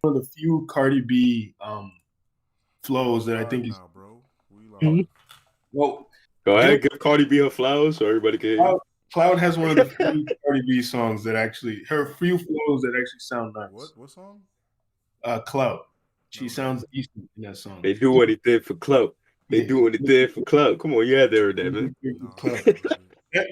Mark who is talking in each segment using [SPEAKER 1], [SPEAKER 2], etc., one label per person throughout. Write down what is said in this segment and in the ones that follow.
[SPEAKER 1] one of the few Cardi B flows that I think is
[SPEAKER 2] now, bro. We
[SPEAKER 1] well.
[SPEAKER 3] Go ahead, give Cardi B her flowers so everybody can hear.
[SPEAKER 1] Cloud has one of the few Cardi B songs that actually few flows that actually sound nice.
[SPEAKER 2] What song?
[SPEAKER 1] Cloud. She sounds decent in that song.
[SPEAKER 3] They do what he did for clout. They do what he did for clout. Come on, you had there, man.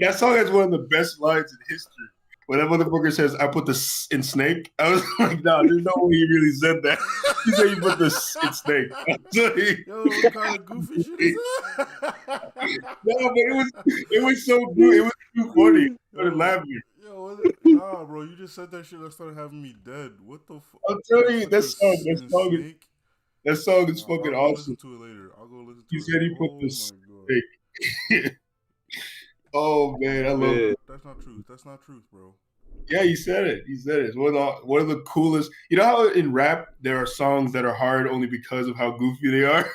[SPEAKER 1] That song has one of the best lines in history. When that motherfucker says, "I put the s in snake," I was like, "Nah, there's no way he really said that." He said he put the s in snake.
[SPEAKER 2] Yo, what kind of goofy shit is that?
[SPEAKER 1] No, but it was so good. It was too funny. I started laughing.
[SPEAKER 2] Yo, nah, bro, you just said that shit that started having me dead. What the fuck?
[SPEAKER 1] I'm telling you, that song is fucking
[SPEAKER 2] I'll
[SPEAKER 1] awesome.
[SPEAKER 2] listen to it later. I'll go listen to it.
[SPEAKER 1] He said he put the snake. Oh man, I love it.
[SPEAKER 2] That's not truth. That's not truth, bro.
[SPEAKER 1] Yeah, he said it. He said it. It's one of the coolest. You know how in rap there are songs that are hard only because of how goofy they are?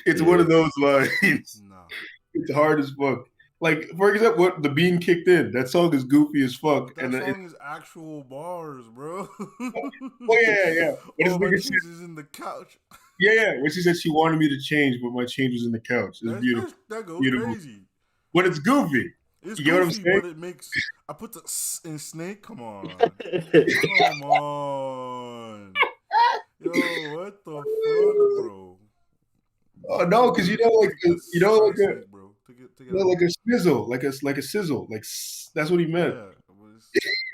[SPEAKER 1] It's one of those lines.
[SPEAKER 2] Nah.
[SPEAKER 1] It's hard as fuck. Like, for example, what the bean kicked in. That song is goofy as fuck.
[SPEAKER 2] That song is actual bars, bro.
[SPEAKER 1] Oh yeah.
[SPEAKER 2] But my change is in the couch.
[SPEAKER 1] Yeah. When she said she wanted me to change, but my change was in the couch. It's beautiful.
[SPEAKER 2] That goes
[SPEAKER 1] beautiful.
[SPEAKER 2] Crazy.
[SPEAKER 1] But it's goofy.
[SPEAKER 2] It's
[SPEAKER 1] you get
[SPEAKER 2] goofy,
[SPEAKER 1] what I'm saying?
[SPEAKER 2] but it makes. I put the s in snake. Come on. Come on. Yo, what the fuck, bro?
[SPEAKER 1] Oh no, because like a sizzle, like a sizzle, like that's what he meant.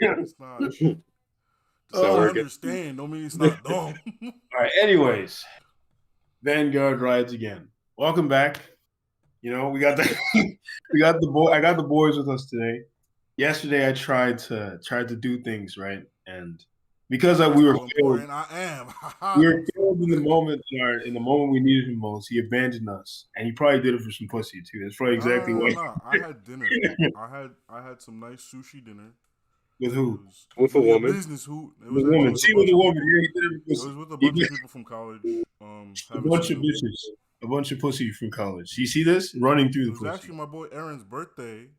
[SPEAKER 2] Yeah, it's not. I understand. Don't mean it's not dumb.
[SPEAKER 1] All right. Anyways, Vanguard rides again. Welcome back. You know, we got I got the boys with us today. Yesterday, I tried to do things right, and because we were failed, we were failed in the moment we needed him most. He abandoned us, and he probably did it for some pussy too. That's probably exactly why.
[SPEAKER 2] I had dinner. I had some nice sushi dinner.
[SPEAKER 1] With who?
[SPEAKER 3] With a woman.
[SPEAKER 2] Business who?
[SPEAKER 1] It was a woman. She was a woman. Yeah, he did it.
[SPEAKER 2] It was with a bunch of people from college.
[SPEAKER 1] A bunch of bitches. A bunch of pussy from college. You see this? Running through the pussy.
[SPEAKER 2] It was actually my boy Aaron's birthday.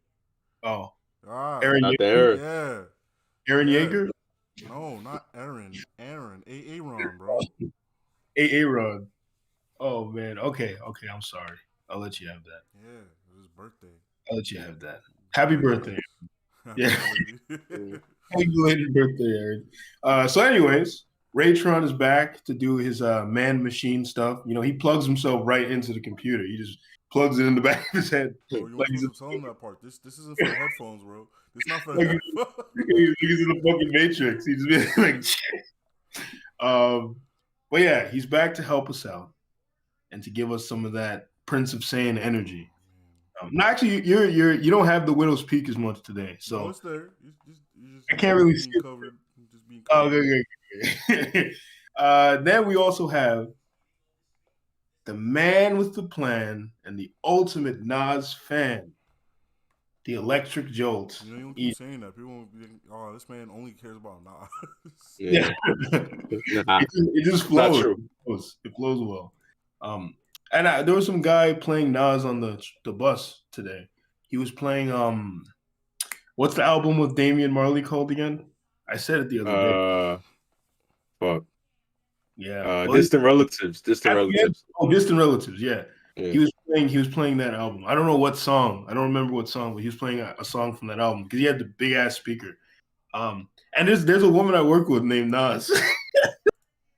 [SPEAKER 1] Oh.
[SPEAKER 3] Aaron Yeager?
[SPEAKER 2] Yeah.
[SPEAKER 1] Aaron Yeager?
[SPEAKER 2] No, not Aaron. Aaron. Aaron, bro.
[SPEAKER 1] Aaron. Oh, man. Okay. I'm sorry. I'll let you have that.
[SPEAKER 2] Yeah, it was his birthday.
[SPEAKER 1] I'll let you have that. Happy birthday. Yeah. Happy belated birthday, Aaron. So anyways, Raytron is back to do his man machine stuff. You know, he plugs himself right into the computer. He just plugs it in the back of his head.
[SPEAKER 2] Bro, you want to tell him that part. This isn't for the headphones, bro. This not for the headphones.
[SPEAKER 1] He's in the fucking Matrix. He's just like but yeah, he's back to help us out and to give us some of that Prince of Saiyan energy. No, actually, you don't have the Widow's Peak as much today, so
[SPEAKER 2] no, it's there.
[SPEAKER 1] I can't really see it.
[SPEAKER 2] Just being
[SPEAKER 1] covered. Okay. Then we also have the man with the plan and the ultimate Nas fan, the Electric Jolt.
[SPEAKER 2] You don't keep saying that. People won't be like, "Oh, this man only cares about Nas."
[SPEAKER 3] Yeah,
[SPEAKER 1] it just flows. It flows well. And there was some guy playing Nas on the bus today. He was playing what's the album with Damian Marley called again? I said it the other day.
[SPEAKER 3] Fuck.
[SPEAKER 1] Yeah.
[SPEAKER 3] Distant Relatives.
[SPEAKER 1] Oh, Distant Relatives. Yeah. He was playing that album. I don't know what song. I don't remember what song, but he was playing a song from that album because he had the big ass speaker. And there's a woman I work with named Nas.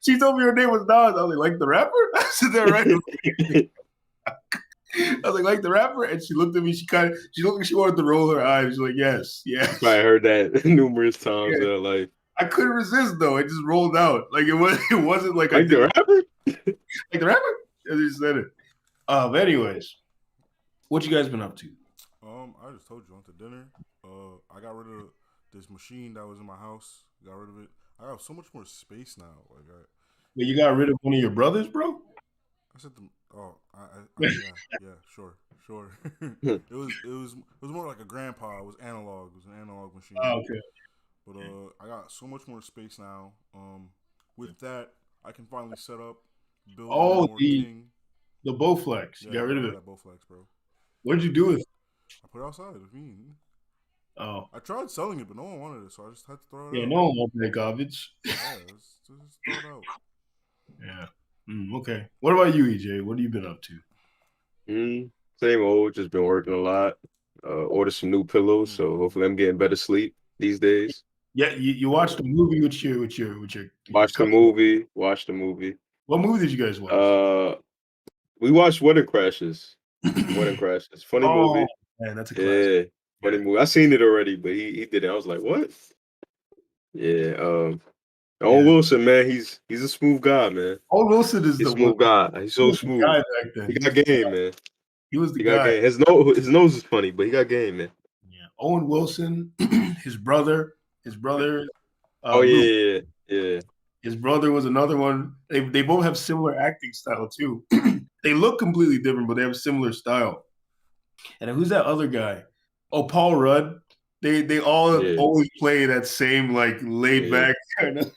[SPEAKER 1] She told me her name was Nas. I was like the rapper? I said that right. I was like the rapper? And she looked at me. She looked like she wanted to roll her eyes. She's like, yes.
[SPEAKER 3] I heard that numerous times in her life.
[SPEAKER 1] I couldn't resist though. It just rolled out. Like it wasn't like
[SPEAKER 3] the rapper?
[SPEAKER 1] Like the rapper? I just said it. Anyways, what you guys been up to?
[SPEAKER 2] I just told you, I went to dinner. I got rid of this machine that was in my house. Got rid of it. I have so much more space now. Like,
[SPEAKER 1] but you got rid of one of your brothers, bro?
[SPEAKER 2] I said, yeah, sure. It was more like a grandpa. It was analog. It was an analog machine.
[SPEAKER 1] Oh, okay.
[SPEAKER 2] But I got so much more space now. With that, I can finally set up, build more thing.
[SPEAKER 1] The Bowflex. You got rid of it.
[SPEAKER 2] That Bowflex, bro.
[SPEAKER 1] What did you do with it?
[SPEAKER 2] I put it outside. What do you mean?
[SPEAKER 1] Oh,
[SPEAKER 2] I tried selling it, but no one wanted it, so I just had to throw it
[SPEAKER 1] yeah,
[SPEAKER 2] out.
[SPEAKER 1] no one wants that garbage.
[SPEAKER 2] Yeah, just throw it out.
[SPEAKER 1] Yeah. Okay. What about you, EJ? What have you been up to?
[SPEAKER 3] Same old, just been working a lot. Ordered some new pillows, so hopefully I'm getting better sleep these days.
[SPEAKER 1] Yeah, you watched a movie with your
[SPEAKER 3] Watched the
[SPEAKER 1] cousin.
[SPEAKER 3] movie. Watched the movie.
[SPEAKER 1] What movie did you guys watch?
[SPEAKER 3] Uh, we watched Wedding Crashes. Wedding Crashes. Funny
[SPEAKER 1] Oh
[SPEAKER 3] movie.
[SPEAKER 1] man, that's a classic.
[SPEAKER 3] Yeah, funny
[SPEAKER 1] Yeah.
[SPEAKER 3] movie. I seen it already, but he did it. I was like, what? Yeah. Owen
[SPEAKER 1] Yeah.
[SPEAKER 3] Wilson, man, he's a smooth guy, man.
[SPEAKER 1] Owen Wilson is
[SPEAKER 3] He's
[SPEAKER 1] the
[SPEAKER 3] a
[SPEAKER 1] one.
[SPEAKER 3] smooth guy. He's
[SPEAKER 1] He
[SPEAKER 3] so
[SPEAKER 1] was the
[SPEAKER 3] smooth.
[SPEAKER 1] guy back then.
[SPEAKER 3] He got game, man.
[SPEAKER 1] He was the
[SPEAKER 3] He got
[SPEAKER 1] guy.
[SPEAKER 3] game. His nose is funny, but he got game, man.
[SPEAKER 1] Yeah. Owen Wilson, his brother,
[SPEAKER 3] Oh
[SPEAKER 1] Luke.
[SPEAKER 3] yeah.
[SPEAKER 1] His brother was another one. They both have similar acting style too. They look completely different, but they have a similar style. And who's that other guy? Oh, Paul Rudd. They all
[SPEAKER 3] Yeah.
[SPEAKER 1] always play that same like laid back kind of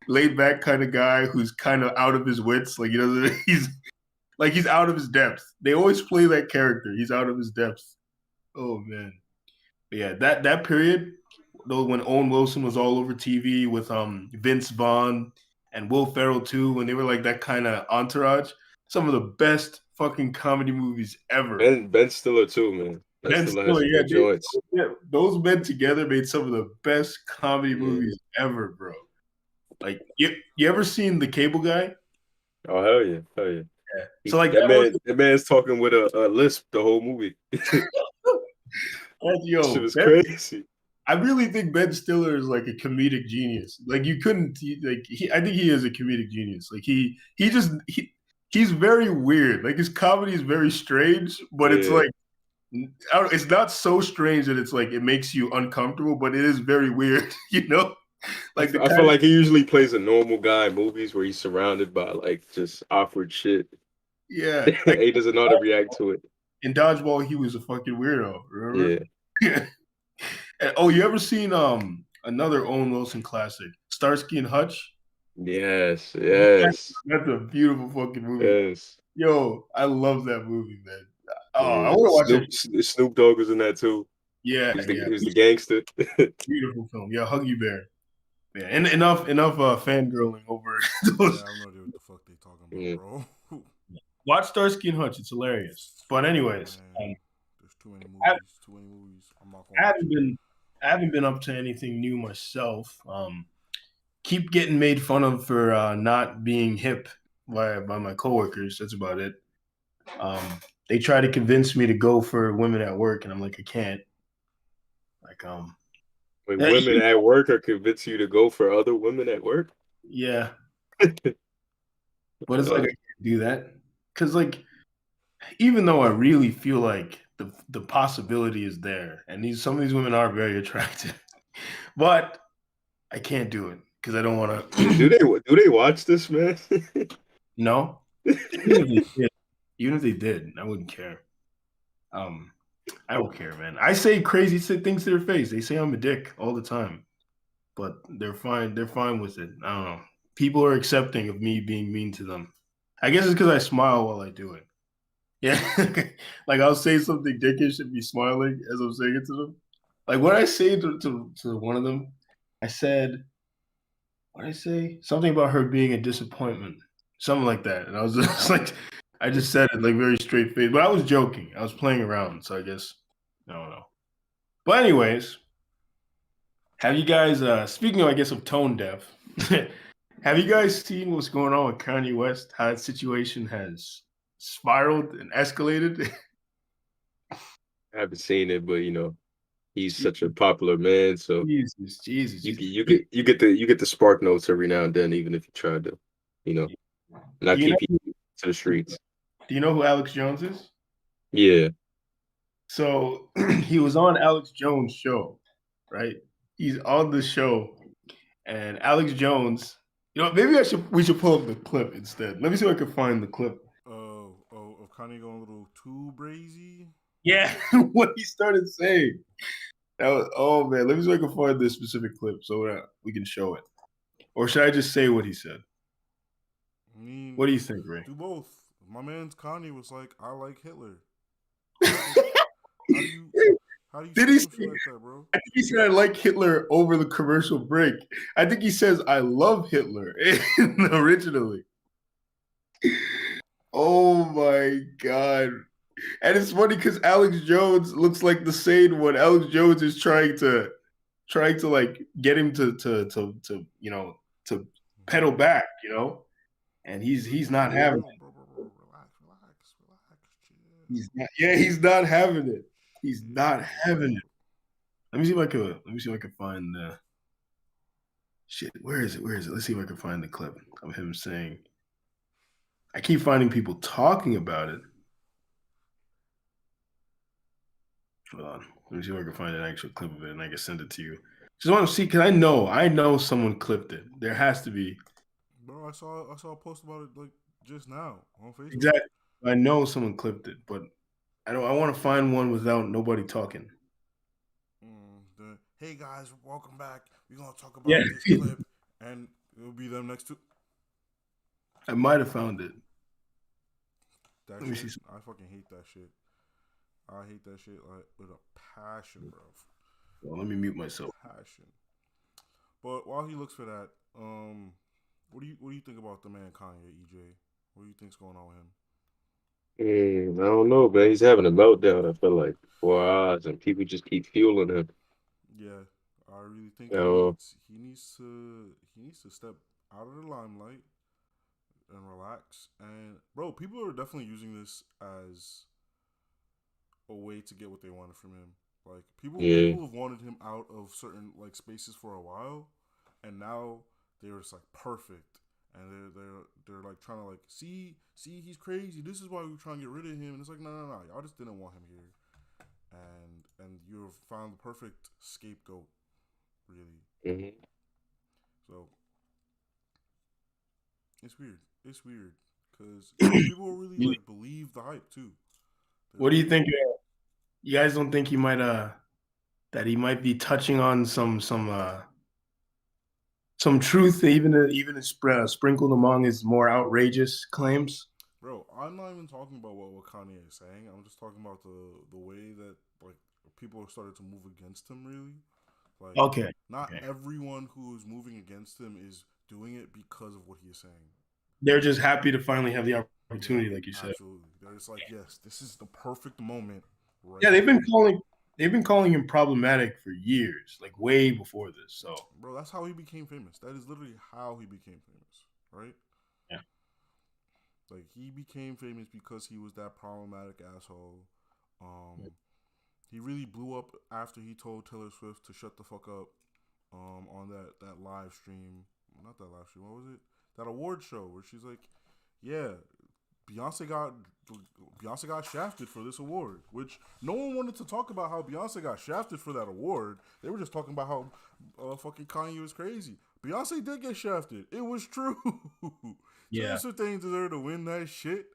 [SPEAKER 1] laid back kind of guy who's kind of out of his wits. Like he doesn't. He's out of his depth. They always play that character. He's out of his depth. Oh man. But yeah, that period, though, when Owen Wilson was all over TV with Vince Vaughn and Will Ferrell too, when they were like that kind of entourage, some of the best fucking comedy movies ever.
[SPEAKER 3] Ben Stiller too, man.
[SPEAKER 1] Ben
[SPEAKER 3] Stiller has
[SPEAKER 1] Stiller,
[SPEAKER 3] some good joints.
[SPEAKER 1] those men together made some of the best comedy movies ever, bro. Like you ever seen The Cable Guy?
[SPEAKER 3] Oh hell yeah.
[SPEAKER 1] Yeah. So like
[SPEAKER 3] that man's talking with a lisp the whole movie.
[SPEAKER 1] Yo,
[SPEAKER 3] shit was crazy.
[SPEAKER 1] I really think Ben Stiller is like a comedic genius. Like you couldn't I think he is a comedic genius. Like he's very weird. Like his comedy is very strange, but it's like it's not so strange that it's like it makes you uncomfortable, but it is very weird, you know? Like
[SPEAKER 3] I feel like he usually plays a normal guy in movies where he's surrounded by like just awkward shit.
[SPEAKER 1] Yeah. Like,
[SPEAKER 3] he doesn't know how to react to it.
[SPEAKER 1] In Dodgeball, he was a fucking weirdo, remember?
[SPEAKER 3] Yeah.
[SPEAKER 1] Oh, you ever seen another Owen Wilson classic, Starsky and Hutch?
[SPEAKER 3] Yes.
[SPEAKER 1] That's a beautiful fucking movie.
[SPEAKER 3] Yes.
[SPEAKER 1] Yo, I love that movie, man. Oh, I want to watch
[SPEAKER 3] it. Snoop Dogg was in that too.
[SPEAKER 1] Yeah,
[SPEAKER 3] he was the gangster.
[SPEAKER 1] Beautiful film. Yeah, Huggy Bear. Yeah, and enough fangirling over those.
[SPEAKER 2] Yeah, I have no idea what the fuck they talking about, bro.
[SPEAKER 1] Watch Starsky and Hutch. It's hilarious. But anyways,
[SPEAKER 2] there's too many movies. I'm not gonna
[SPEAKER 1] I haven't been up to anything new myself. Keep getting made fun of for not being hip by my coworkers. That's about it. They try to convince me to go for women at work, and I'm like, I can't. Like,
[SPEAKER 3] when women at work are convincing you to go for other women at work?
[SPEAKER 1] Yeah. But it's like I can't do that. Because like, even though I really feel like the possibility is there, and some of these women are very attractive, but I can't do it because I don't want to.
[SPEAKER 3] Do they watch this, man?
[SPEAKER 1] No. Even if they did, I wouldn't care. I don't care, man. I say crazy things to their face. They say I'm a dick all the time, but they're fine. They're fine with it. I don't know. People are accepting of me being mean to them. I guess it's because I smile while I do it. Yeah, like I'll say something dickish and be smiling as I'm saying it to them. Like what I say to one of them, I said, what did I say? Something about her being a disappointment, something like that. And I was just like, I just said it like very straight face, but I was joking. I was playing around, so I guess I don't know. But anyways, have you guys? Speaking of, I guess, of tone deaf, have you guys seen what's going on with Kanye West? How that situation has spiraled and escalated?
[SPEAKER 3] I haven't seen it, but he's such a popular man, so
[SPEAKER 1] Jesus.
[SPEAKER 3] You get the spark notes every now and then, even if you try to, not keep people to the streets.
[SPEAKER 1] Do you know who Alex Jones is?
[SPEAKER 3] Yeah.
[SPEAKER 1] So he was on Alex Jones' show, right? He's on the show, and Alex Jones. Maybe we should pull up the clip instead. Let me see if I can find the clip.
[SPEAKER 2] Of Kanye going a little too brazy.
[SPEAKER 1] Yeah, what he started saying. That was, oh man, let me see if I can find this specific clip so that we can show it. Or should I just say what he said?
[SPEAKER 2] I mean,
[SPEAKER 1] what do you think, Ray?
[SPEAKER 2] Do both. How do you
[SPEAKER 1] Did
[SPEAKER 2] say
[SPEAKER 1] he
[SPEAKER 2] some
[SPEAKER 1] say?
[SPEAKER 2] shit like that, bro?
[SPEAKER 1] I think he said I like Hitler over the commercial break. I think he says I love Hitler originally. Oh my god! And it's funny because Alex Jones looks like the sane one. Alex Jones is trying to like get him to to pedal back, and he's not having it.
[SPEAKER 2] Bro, relax, chill.
[SPEAKER 1] He's not having it. He's not
[SPEAKER 2] Chill,
[SPEAKER 1] having
[SPEAKER 2] bro.
[SPEAKER 1] it. Let me see if I can find the shit. Where is it? Where is it? Let's see if I can find the clip of him saying. I keep finding people talking about it. Hold on. Let me see if I can find an actual clip of it and I can send it to you. Just want to see because I know someone clipped it. There has to be.
[SPEAKER 2] Bro, I saw a post about it like just now on Facebook.
[SPEAKER 1] Exactly. I know someone clipped it, but I want to find one without nobody talking.
[SPEAKER 2] Hey guys, welcome back. We're gonna talk about
[SPEAKER 1] Yeah.
[SPEAKER 2] this clip, and it'll be them next to.
[SPEAKER 1] I might have found it.
[SPEAKER 2] That
[SPEAKER 1] Let me
[SPEAKER 2] shit,
[SPEAKER 1] see.
[SPEAKER 2] I fucking hate that shit. I hate that shit like with a passion, bro.
[SPEAKER 1] Well, let me mute myself.
[SPEAKER 2] Passion. But while he looks for that, what do you think about the man Kanye, EJ? What do you think's going on with him?
[SPEAKER 3] I don't know, man. He's having a meltdown. I feel like for our eyes, and people just keep fueling him.
[SPEAKER 2] Yeah, I really think
[SPEAKER 3] You
[SPEAKER 2] he needs to step out of the limelight and relax. And bro, people are definitely using this as a way to get what they wanted from him. Like
[SPEAKER 3] yeah,
[SPEAKER 2] people have wanted him out of certain like spaces for a while, and now they're just like perfect, and they're like trying to like see he's crazy. This is why we're trying to get rid of him. And it's like no, y'all just didn't want him here, and you've found the perfect scapegoat, really.
[SPEAKER 3] hmm
[SPEAKER 2] So it's weird. It's weird because people really like believe the hype too.
[SPEAKER 1] What do you think? You guys don't think he might that he might be touching on some truth, even sprinkled among his more outrageous claims?
[SPEAKER 2] Bro, I'm not even talking about what Kanye is saying. I'm just talking about the way that like people have started to move against him. Really, like
[SPEAKER 1] Okay.
[SPEAKER 2] not
[SPEAKER 1] Okay.
[SPEAKER 2] everyone who is moving against him is doing it because of what he is saying.
[SPEAKER 1] They're just happy to finally have the
[SPEAKER 2] Yeah,
[SPEAKER 1] opportunity, like you said.
[SPEAKER 2] absolutely. They're just like, yes, this is the perfect moment right
[SPEAKER 1] Yeah,
[SPEAKER 2] now.
[SPEAKER 1] they've been calling him problematic for years, like way before this. So
[SPEAKER 2] Bro, that's how he became famous. That is literally how he became famous, right?
[SPEAKER 1] yeah,
[SPEAKER 2] Like he became famous because he was that problematic asshole. Um, he really blew up after he told Taylor Swift to shut the fuck up. On that live stream, not that live stream. What was it? That award show where she's like, "Yeah, Beyonce got shafted for this award," which no one wanted to talk about how Beyonce got shafted for that award. They were just talking about how fucking Kanye was crazy. Beyonce did get shafted. It was true.
[SPEAKER 1] yeah,
[SPEAKER 2] Taylor things deserve to win that shit.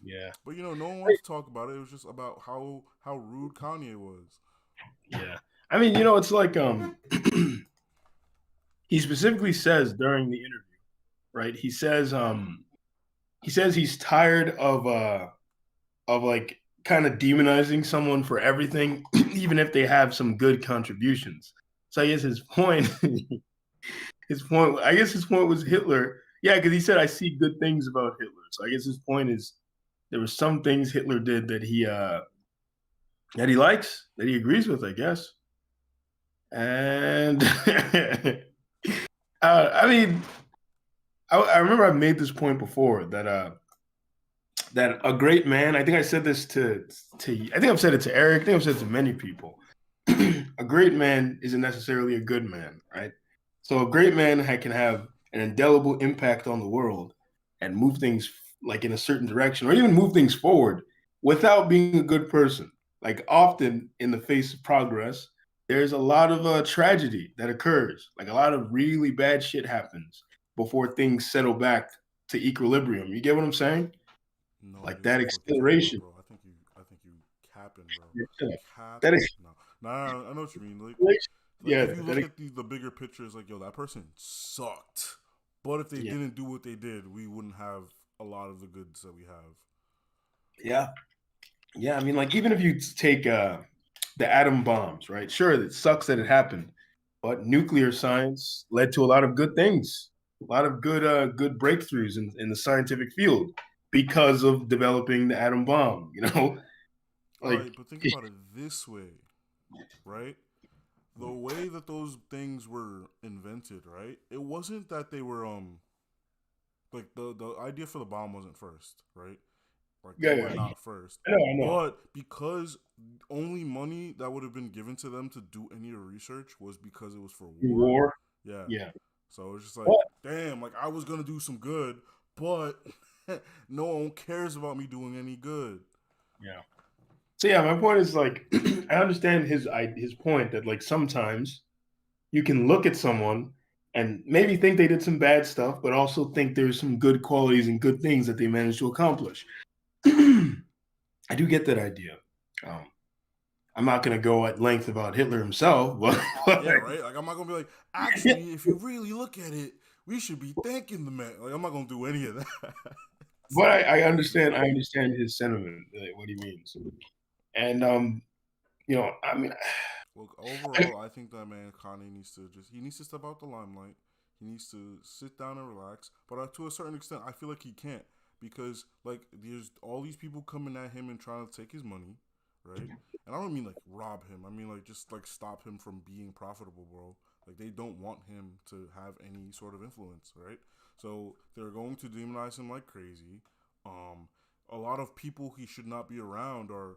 [SPEAKER 1] yeah,
[SPEAKER 2] But no one wants to talk about it. It was just about how rude Kanye was.
[SPEAKER 1] yeah. I mean, it's like he specifically says during the interview, right? He says he's tired of like kind of demonizing someone for everything, even if they have some good contributions. So I guess I guess his point was Hitler. Yeah, because he said I see good things about Hitler. So I guess his point is there were some things Hitler did that he likes, that he agrees with, I guess. And I mean, I remember I made this point before that a great man. I think I said this to. I think I've said it to Eric. I think I've said it to many people. A great man isn't necessarily a good man, right? So a great man can have an indelible impact on the world and move things like in a certain direction, or even move things forward without being a good person. Like often in the face of progress, there's a lot of tragedy that occurs. Like a lot of really bad shit happens before things settle back to equilibrium. You get what I'm saying?
[SPEAKER 2] No
[SPEAKER 1] Like
[SPEAKER 2] idea what
[SPEAKER 1] that
[SPEAKER 2] the fuck you're talking about,
[SPEAKER 1] acceleration.
[SPEAKER 2] bro. I think you capping, bro.
[SPEAKER 1] Yeah, that
[SPEAKER 2] Capping.
[SPEAKER 1] is
[SPEAKER 2] No, nah, I know what you mean. Like
[SPEAKER 1] yeah,
[SPEAKER 2] if you look at the bigger picture, it's like, yo, that person sucked. But if they
[SPEAKER 1] yeah,
[SPEAKER 2] didn't do what they did, we wouldn't have a lot of the goods that we have.
[SPEAKER 1] yeah. Yeah, I mean, like even if you take the atom bombs, right? Sure, it sucks that it happened, but nuclear science led to a lot of good things, a lot of good breakthroughs in the scientific field because of developing the atom bomb.
[SPEAKER 2] All
[SPEAKER 1] Like
[SPEAKER 2] right, but think about it this way, right? The way that those things were invented, right? It wasn't that they were like the idea for the bomb wasn't first, right? Like they were
[SPEAKER 1] yeah,
[SPEAKER 2] not first.
[SPEAKER 1] I know.
[SPEAKER 2] But because only money that would have been given to them to do any research was because it was for war.
[SPEAKER 1] War,
[SPEAKER 2] Yeah.
[SPEAKER 1] yeah.
[SPEAKER 2] So it's just like,
[SPEAKER 1] But
[SPEAKER 2] damn, like I was gonna do some good, but no one cares about me doing any good.
[SPEAKER 1] yeah. So yeah, my point is like I understand his point that like sometimes you can look at someone and maybe think they did some bad stuff, but also think there's some good qualities and good things that they managed to accomplish. I do get that idea. Um, I'm not going to go at length about Hitler himself, but
[SPEAKER 2] Yeah, right. Like I'm not gonna be like, actually, if you really look at it, we should be thanking the man. Like I'm not gonna do any of that.
[SPEAKER 1] but I understand. I understand his sentiment, what he means, and I mean,
[SPEAKER 2] Look, overall, I think that man Kanye needs to he needs to step out the limelight. He needs to sit down and relax. But to a certain extent, I feel like he can't because like there's all these people coming at him and trying to take his money, right? And I don't mean like rob him. I mean like just like stop him from being profitable, bro. Like they don't want him to have any sort of influence, right? So they're going to demonize him like crazy. Um, a lot of people he should not be around are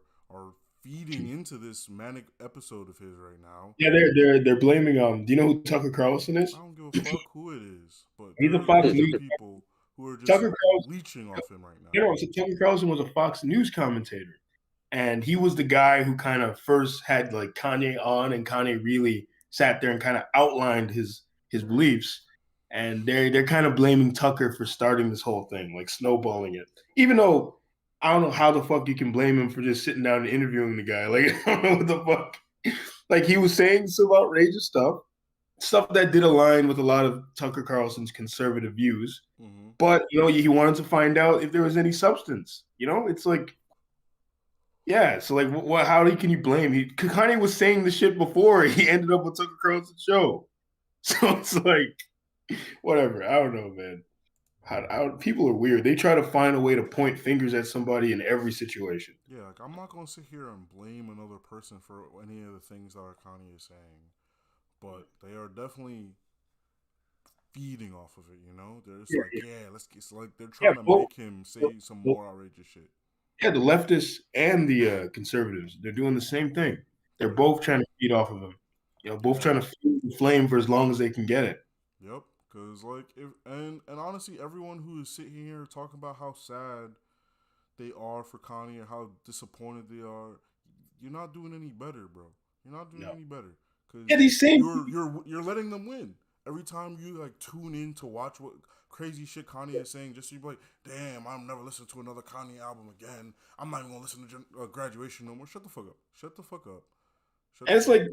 [SPEAKER 2] feeding into this manic episode of his right now.
[SPEAKER 1] yeah, they're blaming. Do you know who Tucker Carlson
[SPEAKER 2] I
[SPEAKER 1] is?
[SPEAKER 2] don't give a fuck who it is, but
[SPEAKER 1] He's a Fox
[SPEAKER 2] there's
[SPEAKER 1] News.
[SPEAKER 2] people who are just
[SPEAKER 1] Tucker Carlson.
[SPEAKER 2] leeching off him right now.
[SPEAKER 1] So Tucker Carlson was a Fox News commentator, and he was the guy who kind of first had like Kanye on, and Kanye really sat there and kind of outlined his beliefs. And they're kind of blaming Tucker for starting this whole thing, like snowballing it. Even though I don't know how the fuck you can blame him for just sitting down and interviewing the guy. Like I don't know what the fuck. Like he was saying some outrageous stuff that did align with a lot of Tucker Carlson's conservative views.
[SPEAKER 2] Mm-hmm.
[SPEAKER 1] But he wanted to find out if there was any substance. It's like, yeah. So like, what? How can you blame? Kanye was saying the shit before he ended up with Tucker Carlson's show. So it's like, whatever. I don't know, man. People are weird. They try to find a way to point fingers at somebody in every situation.
[SPEAKER 2] Yeah, like I'm not gonna sit here and blame another person for any of the things that Kanye is saying, but they are definitely feeding off of it. They're just like, yeah, let's get. It's like they're trying to make him say some more outrageous shit.
[SPEAKER 1] Yeah, the leftists and the conservatives, they're doing the same thing. They're both trying to feed off of him. Both trying to feed the flame for as long as they can get it.
[SPEAKER 2] Yep, because like and honestly, everyone who is sitting here talking about how sad they are for Kanye and how disappointed they are, you're not doing any better, bro. You're not doing any better because
[SPEAKER 1] these same
[SPEAKER 2] you're letting them win every time you like tune in to watch what crazy shit Kanye is saying. Just so you be like, damn, I'm never listening to another Kanye album again. I'm not even gonna listen to Graduation no more. Shut the fuck up. Shut the fuck up.
[SPEAKER 1] And it's like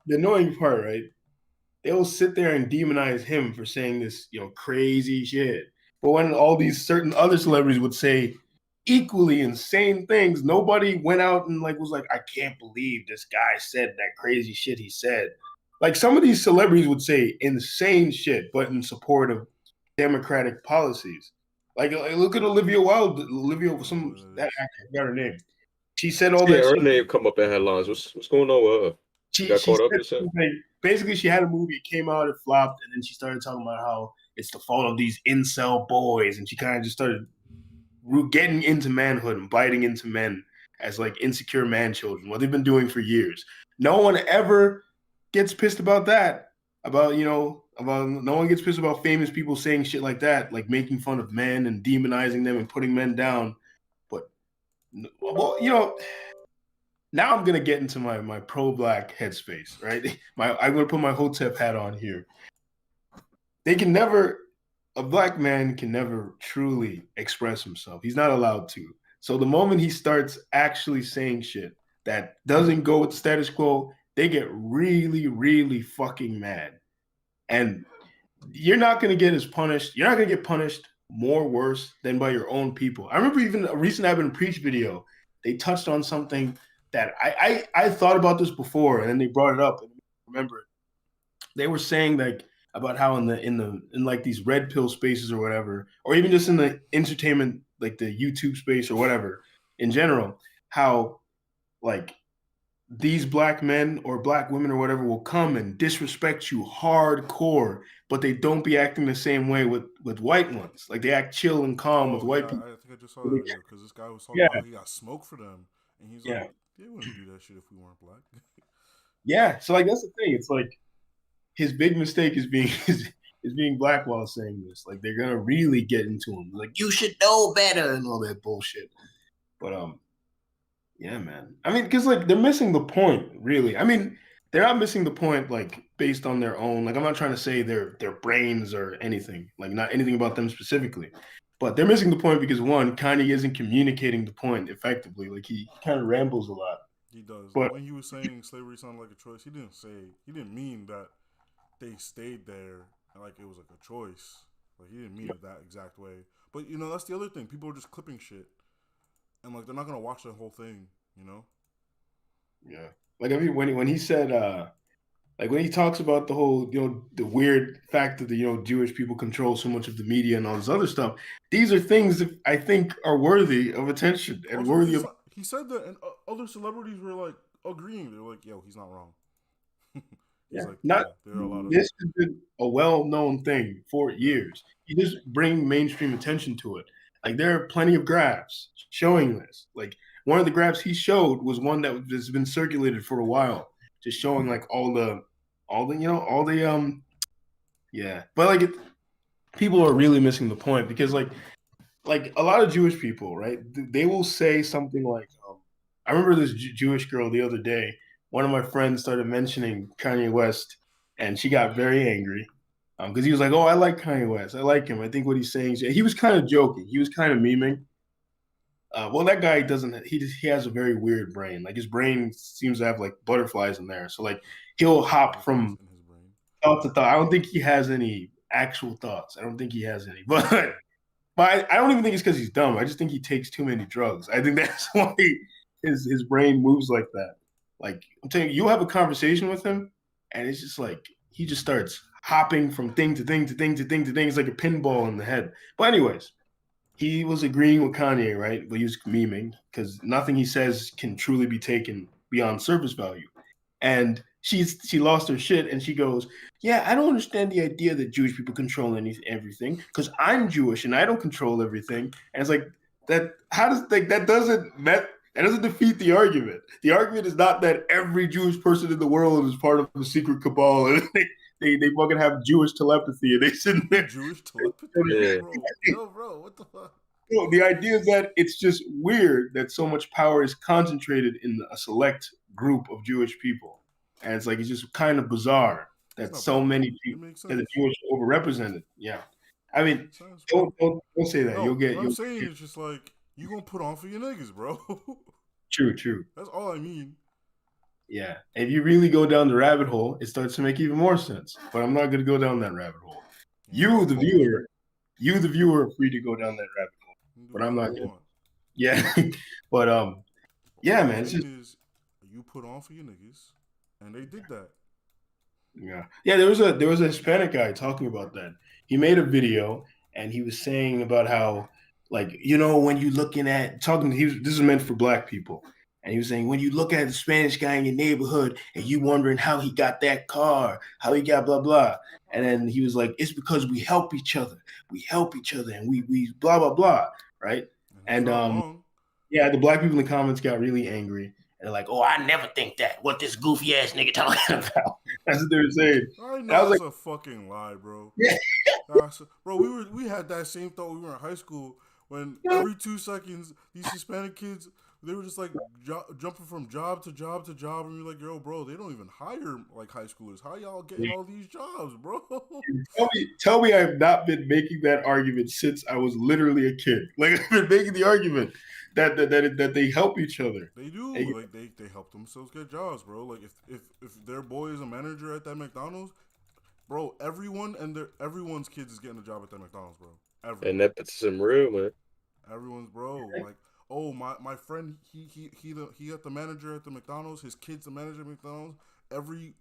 [SPEAKER 1] the annoying part, right? They'll sit there and demonize him for saying this, crazy shit. But when all these certain other celebrities would say equally insane things, nobody went out and was like, I can't believe this guy said that crazy shit he said. Like some of these celebrities would say insane shit, but in support of democratic policies. Like look at Olivia Wilde. That actor, I got her name. She said all that.
[SPEAKER 3] Yeah, her name come up in headlines. What's going on with her? She got caught up in something.
[SPEAKER 1] Basically, she had a movie, it came out, it flopped, and then she started talking about how it's the fault of these incel boys, and she kind of just started getting into manhood and biting into men as like insecure man children, what they've been doing for years. No one ever gets pissed about that. No one gets pissed about famous people saying shit like that, like making fun of men and demonizing them and putting men down. But now I'm gonna get into my pro-black headspace, right? I'm gonna put my Hotep hat on here. A black man can never truly express himself. He's not allowed to. So the moment he starts actually saying shit that doesn't go with the status quo, they get really, really fucking mad. And you're not gonna get punished. You're not gonna get punished more worse than by your own people. I remember even a recent I've been preach video. they touched on something that I thought about this before, and then they brought it up and remember it. They were saying like about how in like these red pill spaces or whatever, or even just in the entertainment, like the YouTube space or whatever in general, how like these black men or black women or whatever will come and disrespect you hardcore, but they don't be acting the same way with white ones. Like they act chill and calm with white people.
[SPEAKER 2] I think I just saw that video because this guy was talking
[SPEAKER 1] Yeah,
[SPEAKER 2] about he got smoke for them, and he's
[SPEAKER 1] yeah,
[SPEAKER 2] like, they wouldn't do that shit if we weren't black.
[SPEAKER 1] yeah. So like that's the thing. It's like his big mistake is being is being black while saying this. Like they're gonna really get into him. Like you should know better and all that bullshit. But yeah, man. I mean, because like they're missing the point, really. I mean, they're not missing the point like based on their own. Like I'm not trying to say their brains or anything. Like not anything about them specifically. But they're missing the point because one, Kanye isn't communicating the point effectively. Like he kind of rambles a lot.
[SPEAKER 2] He does.
[SPEAKER 1] But
[SPEAKER 2] When he was saying slavery sounded like a choice, he didn't mean that they stayed there like it was like a choice. Like he didn't mean it that exact way. But you know, that's the other thing. People are just clipping shit. And like they're not gonna watch the whole thing, you know?
[SPEAKER 1] yeah. Like I mean when he said like when he talks about the whole, the weird fact that the Jewish people control so much of the media and all this other stuff, these are things that I think are worthy of attention and
[SPEAKER 2] Also,
[SPEAKER 1] worthy of.
[SPEAKER 2] he said that, and other celebrities were like agreeing. They're like, "Yo, he's not wrong." He's
[SPEAKER 1] Yeah,
[SPEAKER 2] like,
[SPEAKER 1] not
[SPEAKER 2] "Yeah, there are a lot of."
[SPEAKER 1] this has been a well-known thing for years. You just bring mainstream attention to it. Like there are plenty of graphs showing this. Like one of the graphs he showed was one that has been circulated for a while, just showing like all the yeah. But like people are really missing the point because like a lot of Jewish people, right? They will say something like, I remember this Jewish girl the other day. One of my friends started mentioning Kanye West, and she got very angry because he was like, "Oh, I like Kanye West. I like him. I think what he's saying." He was kind of joking. He was kind of memeing. Well, that guy doesn't. He has a very weird brain. Like his brain seems to have like butterflies in there. So like he'll hop from
[SPEAKER 2] In his brain.
[SPEAKER 1] thought to thought. I don't think he has any actual thoughts. I don't think he has any. But I don't even think it's because he's dumb. I just think he takes too many drugs. I think that's why his brain moves like that. Like I'm telling you, you'll have a conversation with him, and it's just like he just starts hopping from thing to thing to thing to thing to thing. It's like a pinball in the head. But anyways, he was agreeing with Kanye, right? But he was memeing because nothing he says can truly be taken beyond surface value. And she lost her shit and she goes, "Yeah, I don't understand the idea that Jewish people control everything because I'm Jewish and I don't control everything." And it's like that. How does like that doesn't defeat the argument? The argument is not that every Jewish person in the world is part of a secret cabal and they fucking have Jewish telepathy and they sit there.
[SPEAKER 2] Jewish telepathy,
[SPEAKER 3] Yeah.
[SPEAKER 2] bro, what the fuck?
[SPEAKER 1] The idea is that it's just weird that so much power is concentrated in a select group of Jewish people, and it's like it's just kind of bizarre that so many people that the Jewish are overrepresented. Yeah, I mean, don't say that.
[SPEAKER 2] No, what I'm
[SPEAKER 1] you'll
[SPEAKER 2] saying is just like you gonna put on for your niggas, bro.
[SPEAKER 1] True.
[SPEAKER 2] That's all I mean.
[SPEAKER 1] Yeah, if you really go down the rabbit hole, it starts to make even more sense. But I'm not going to go down that rabbit hole.
[SPEAKER 2] Yeah.
[SPEAKER 1] The viewer, are free to go down that rabbit hole. But I'm not going. Yeah, but yeah, man. It's just,
[SPEAKER 2] you put on for your niggas, and they did that.
[SPEAKER 1] Yeah. There was a Hispanic guy talking about that. He made a video and he was saying about how, like, when you looking at this is meant for black people. And he was saying, when you look at the Spanish guy in your neighborhood and you wondering how he got that car, how he got blah, blah. And then he was like, it's because we help each other. We help each other and we blah, blah, blah. Right. And yeah, the black people in the comments got really angry. And they're like, oh, I never think that. What this goofy ass nigga talking about? That's what they were saying.
[SPEAKER 2] I know it's a fucking lie, bro.
[SPEAKER 1] Yeah.
[SPEAKER 2] Bro, we had that same thought when we were in high school when every 2 seconds these Hispanic kids, they were just like jumping from job to job to job, and you're like, yo, bro, they don't even hire like high schoolers. How y'all getting all these jobs, bro?
[SPEAKER 1] Tell me I've not been making that argument since I was literally a kid. Like I've been making the argument that they help each other.
[SPEAKER 2] They do. Like they help themselves get jobs, bro. Like if their boy is a manager at that McDonald's, bro, everyone's kids is getting a job at that McDonald's, bro.
[SPEAKER 3] And that puts some real, man.
[SPEAKER 2] Everyone's, bro. Like oh my friend, he got the manager at the McDonald's. His kid's the manager at McDonald's. Every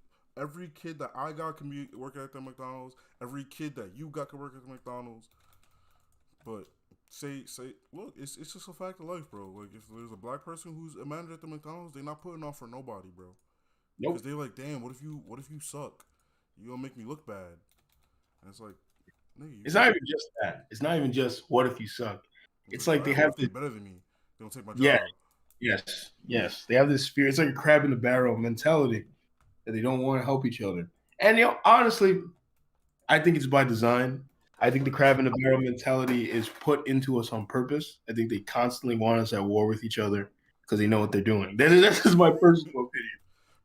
[SPEAKER 2] kid that I got can be working at the McDonald's. Every kid that you got can work at the McDonald's. But say, look, it's just a fact of life, bro. Like, if there's a black person who's a manager at the McDonald's, they're not putting on for nobody, bro. Because they're like, damn, what if you suck? You gonna make me look bad. And it's like, nigga,
[SPEAKER 1] it's not even just that. It's not even just what if you suck. It's like they have
[SPEAKER 2] to better than me. They don't take my job.
[SPEAKER 1] Yeah, yes. They have this fear. It's like a crab in the barrel mentality that they don't want to help each other. And honestly, I think it's by design. I think the crab in the barrel mentality is put into us on purpose. I think they constantly want us at war with each other because they know what they're doing. That's just my personal opinion.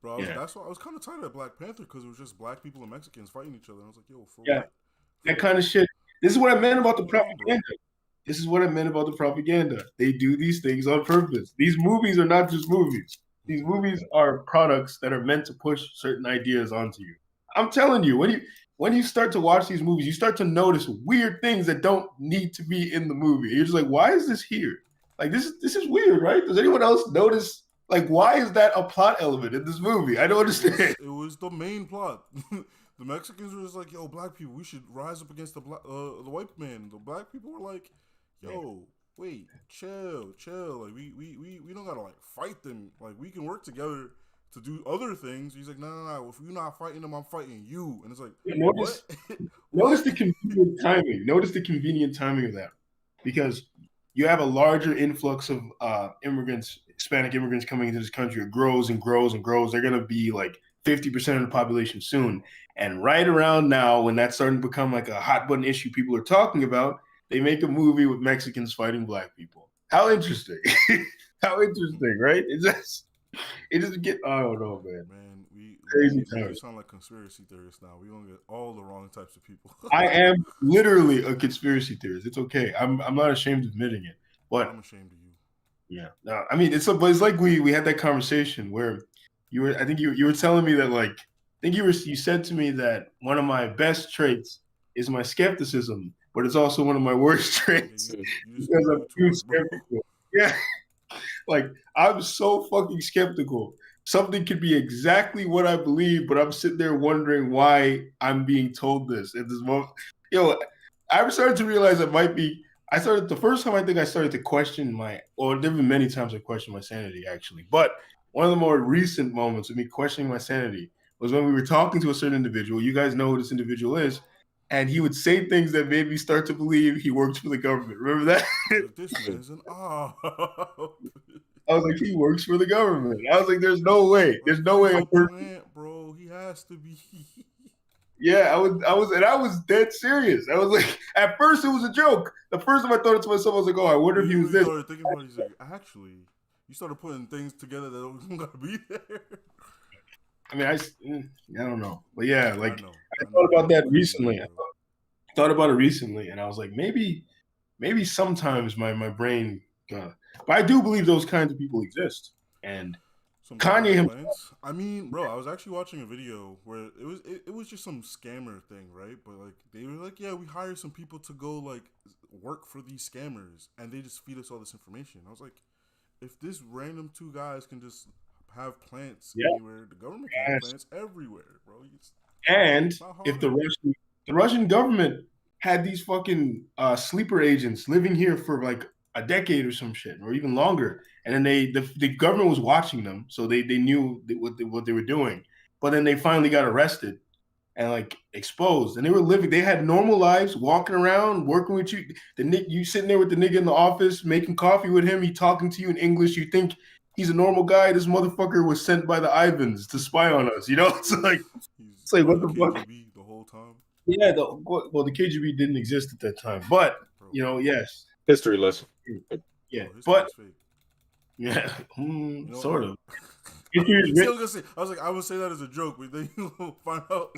[SPEAKER 2] Bro, that's why I was kind of tired of Black Panther, because it was just black people and Mexicans fighting each other. And I was like, yo, for what?
[SPEAKER 1] That kind of shit. This is what I meant about the propaganda. This is what I meant about the propaganda. They do these things on purpose. These movies are not just movies. These movies are products that are meant to push certain ideas onto you. I'm telling you, when you start to watch these movies, you start to notice weird things that don't need to be in the movie. You're just like, why is this here? Like, this is weird, right? Does anyone else notice? Like, why is that a plot element in this movie? I don't understand.
[SPEAKER 2] It was the main plot. The Mexicans were just like, yo, black people, we should rise up against the white man. The black people were like, yo, wait, chill. Like, we don't gotta, like, fight them. Like, we can work together to do other things. He's like, no. If you're not fighting them, I'm fighting you. And it's like,
[SPEAKER 1] notice the convenient timing. Notice the convenient timing of that. Because you have a larger influx of immigrants, Hispanic immigrants coming into this country. It grows and grows and grows. They're going to be like 50% of the population soon. And right around now, when that's starting to become like a hot button issue people are talking about, they make a movie with Mexicans fighting black people. How interesting. How interesting, right? It just get, I don't know, man.
[SPEAKER 2] We sound like conspiracy theorists now. We gonna get all the wrong types of people.
[SPEAKER 1] I am literally a conspiracy theorist. It's okay. I'm not ashamed of admitting it. But
[SPEAKER 2] I'm ashamed of you.
[SPEAKER 1] Yeah. No, I mean, it's like we had that conversation where I think you were telling me that, like, I think you said to me that one of my best traits is my skepticism, but it's also one of my worst traits because I'm too skeptical. Yeah. Like, I'm so fucking skeptical. Something could be exactly what I believe, but I'm sitting there wondering why I'm being told this at this moment. I've started to realize it might be. The first time I think I started to question there have been many times I questioned my sanity, actually. But one of the more recent moments of me questioning my sanity was when we were talking to a certain individual. You guys know who this individual is. And he would say things that made me start to believe he works for the government. Remember that?
[SPEAKER 2] This man's an I
[SPEAKER 1] was like, he works for the government. I was like, there's no way. There's no way.
[SPEAKER 2] Bro, he has to be.
[SPEAKER 1] Yeah, I was dead serious. I was like, at first it was a joke. The first time I thought it to myself, I was like, oh, I wonder if he was this.
[SPEAKER 2] Started thinking about it, he's like, actually, you started putting things together that don't gotta be there.
[SPEAKER 1] I mean, I don't know, but yeah, like I thought about that recently. I thought about it recently, and I was like, maybe sometimes my brain. But I do believe those kinds of people exist, and Kanye himself.
[SPEAKER 2] I mean, bro, I was actually watching a video where it was just some scammer thing, right? But like they were like, yeah, we hire some people to go like work for these scammers, and they just feed us all this information. I was like, if this random two guys can just have plants anywhere, the government can have plants everywhere, bro.
[SPEAKER 1] And if the Russian government had these fucking sleeper agents living here for like a decade or some shit, or even longer, and then the government was watching them, so they knew what they were doing, but then they finally got arrested and like exposed, and they were living. They had normal lives, walking around, working with you. You sitting there with the nigga in the office, making coffee with him. He talking to you in English. You think he's a normal guy. This motherfucker was sent by the Ivans to spy on us. You know, it's like what the fuck?
[SPEAKER 2] KGB the whole time.
[SPEAKER 1] Yeah, the KGB didn't exist at that time, but yes.
[SPEAKER 3] History lesson.
[SPEAKER 1] Yeah, but yeah, sort of.
[SPEAKER 2] I was like, I would say that as a joke, but then you'll find out.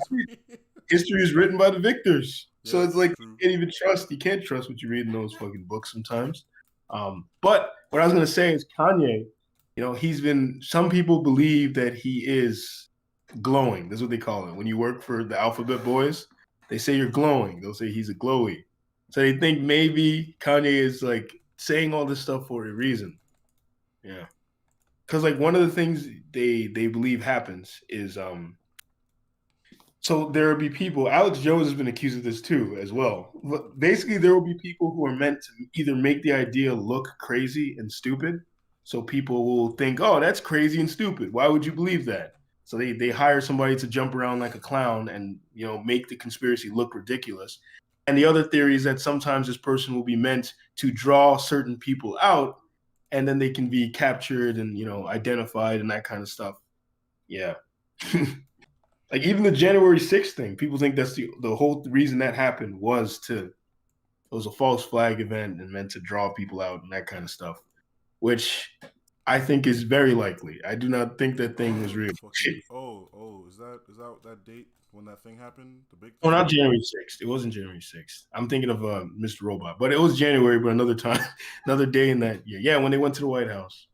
[SPEAKER 1] History is written by the victors, so it's like you can't trust what you read in those fucking books sometimes. But what I was gonna say is Kanye. Some people believe that he is glowing. That's what they call it. When you work for the Alphabet Boys, they say you're glowing. They'll say he's a glowy. So they think maybe Kanye is like saying all this stuff for a reason. Yeah. Because like one of the things they believe happens is so there will be people. Alex Jones has been accused of this too, as well. Basically, there will be people who are meant to either make the idea look crazy and stupid, so people will think, "Oh, that's crazy and stupid. Why would you believe that?" So they hire somebody to jump around like a clown and make the conspiracy look ridiculous. And the other theory is that sometimes this person will be meant to draw certain people out, and then they can be captured and identified and that kind of stuff. Yeah. Like even the January 6th thing, people think that's the whole reason that happened it was a false flag event and meant to draw people out and that kind of stuff, which I think is very likely. I do not think that thing was real.
[SPEAKER 2] Is that date when that thing happened? The big
[SPEAKER 1] Oh,
[SPEAKER 2] thing?
[SPEAKER 1] not January 6th. It wasn't January 6th. I'm thinking of Mr. Robot, but it was January, but another time, another day in that year. Yeah, when they went to the White House,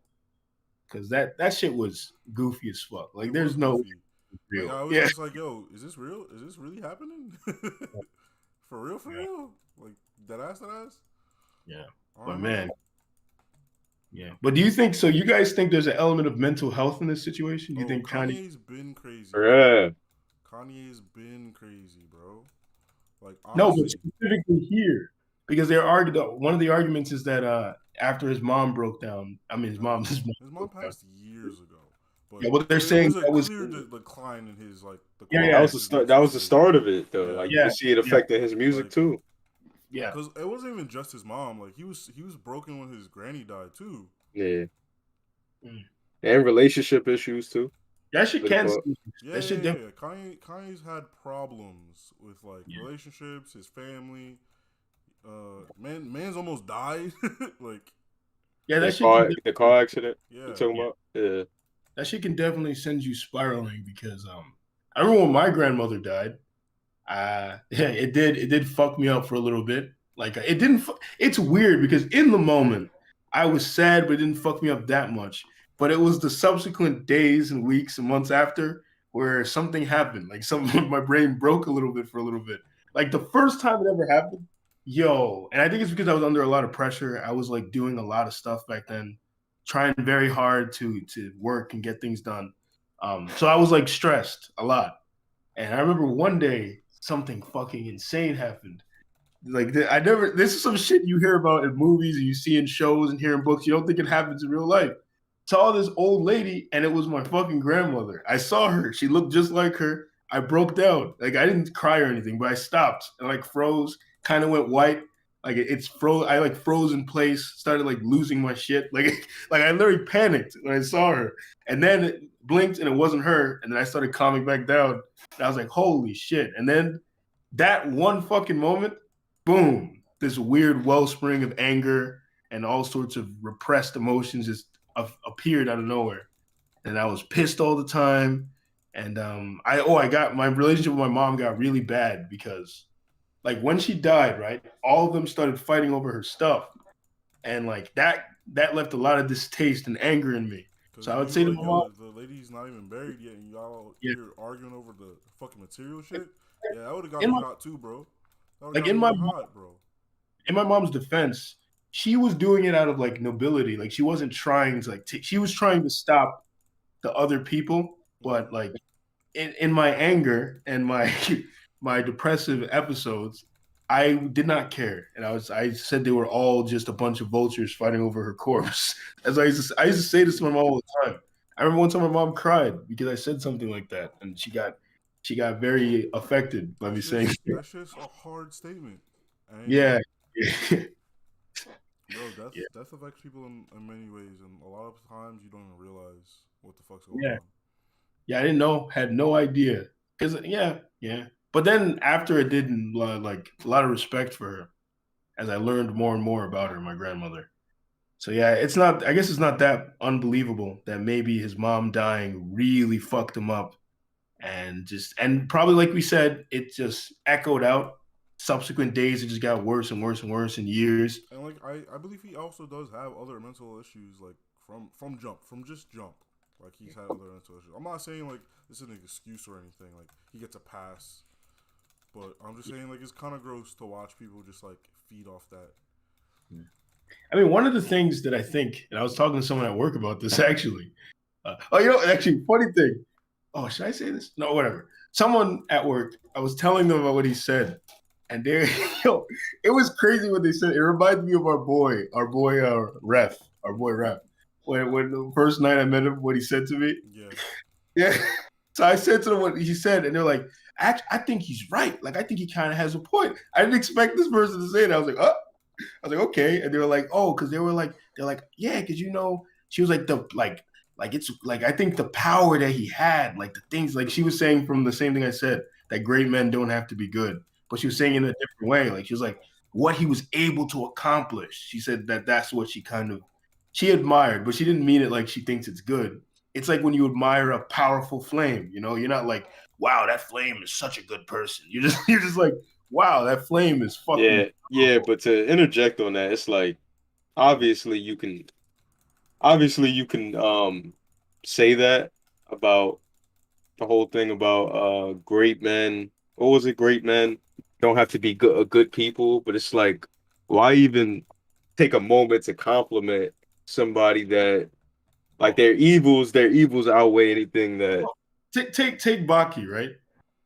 [SPEAKER 1] because that shit was goofy as fuck. Like, there's no real.
[SPEAKER 2] Like, I was just like, yo, is this real? Is this really happening? For real? For real? Like, that ass?
[SPEAKER 1] Yeah. But man. Yeah. But do you think so? You guys think there's an element of mental health in this situation? Do you think
[SPEAKER 2] Kanye's been crazy?
[SPEAKER 3] Yeah.
[SPEAKER 2] Kanye's been crazy, bro. Like, honestly.
[SPEAKER 1] No, but specifically here. Because they're one of the arguments is that after his mom broke down, his mom
[SPEAKER 2] passed years ago. But
[SPEAKER 1] yeah, what they're saying
[SPEAKER 2] that was clear decline in his like.
[SPEAKER 3] That was the start. That was the start of it, though. Like you can see it affecting his music too.
[SPEAKER 1] Yeah,
[SPEAKER 2] because it wasn't even just his mom. Like he was broken when his granny died too.
[SPEAKER 3] Yeah, and relationship issues too.
[SPEAKER 1] That shit can.
[SPEAKER 2] Kanye's had problems with like relationships, his family. Man's almost died. Like,
[SPEAKER 1] yeah, that
[SPEAKER 3] the car accident. Yeah, you're talking about. Yeah,
[SPEAKER 1] that shit can definitely send you spiraling because I remember when my grandmother died. It did fuck me up for a little bit. Like it didn't. It's weird because in the moment I was sad, but it didn't fuck me up that much. But it was the subsequent days and weeks and months after where something happened. Like my brain broke a little bit for a little bit. Like the first time it ever happened, and I think it's because I was under a lot of pressure. I was like doing a lot of stuff back then, trying very hard to work and get things done. So I was like stressed a lot. And I remember one day something fucking insane happened. Like this is some shit you hear about in movies and you see in shows and hear in books. You don't think it happens in real life. Saw this old lady and it was my fucking grandmother. I saw her. She looked just like her. I broke down. Like I didn't cry or anything, but I stopped and like froze, kind of went white. Like it's froze. I like froze in place, started like losing my shit. Like I literally panicked when I saw her. And then it blinked and it wasn't her. And then I started calming back down. And I was like, holy shit. And then that one fucking moment, boom, this weird wellspring of anger and all sorts of repressed emotions just appeared out of nowhere. And I was pissed all the time. And I got my relationship with my mom got really bad because like when she died, right, all of them started fighting over her stuff. And like that left a lot of distaste and anger in me. So I would say to my mom,
[SPEAKER 2] the lady's not even buried yet, and y'all you're arguing over the fucking material shit. Yeah, that would have got me hot too, bro.
[SPEAKER 1] Like in my mom's defense, she was doing it out of like nobility. Like she wasn't trying to she was trying to stop the other people, but like in my anger and my my depressive episodes, I did not care, and I said they were all just a bunch of vultures fighting over her corpse. As I used to say this to my mom all the time. I remember one time my mom cried because I said something like that, and she got very affected by me saying
[SPEAKER 2] that's just a hard statement.
[SPEAKER 1] Yeah.
[SPEAKER 2] Bro, death affects people in many ways, and a lot of times you don't even realize what the fuck's going on.
[SPEAKER 1] Yeah, I didn't know, had no idea. Cause yeah. But then after it did, like a lot of respect for her, as I learned more and more about her, my grandmother. So yeah, I guess it's not that unbelievable that maybe his mom dying really fucked him up, and probably like we said, it just echoed out. Subsequent days, it just got worse and worse and worse in years.
[SPEAKER 2] And like I believe he also does have other mental issues, like from just jump. Like he's had other mental issues. I'm not saying like this is an excuse or anything. Like he gets a pass. But I'm just saying, like, it's kind of gross to watch people just, like, feed off that.
[SPEAKER 1] I mean, one of the things that I think, and I was talking to someone at work about this actually. Actually, funny thing. Oh, should I say this? No, whatever. Someone at work, I was telling them about what he said, and they, it was crazy what they said. It reminded me of our boy, Ref, our boy Ref. When the first night I met him, what he said to me. Yeah. So I said to them what he said, and they're like, I think he's right. Like, I think he kind of has a point. I didn't expect this person to say it. I was like, oh. I was like, okay. And they were like, oh, because they're like, yeah, because she was like it's like I think the power that he had, like the things, like she was saying from the same thing I said, that great men don't have to be good. But she was saying in a different way. Like she was like, what he was able to accomplish. She said that's what she admired, but she didn't mean it like she thinks it's good. It's like when you admire a powerful flame, you're not like, wow, that flame is such a good person. You're just like, wow, that flame is fucking
[SPEAKER 3] powerful. Yeah, but to interject on that, it's like obviously you can say that about the whole thing about great men. What was it? Great men don't have to be good people, but it's like why even take a moment to compliment somebody that like their evils outweigh anything that
[SPEAKER 1] take Baki, right?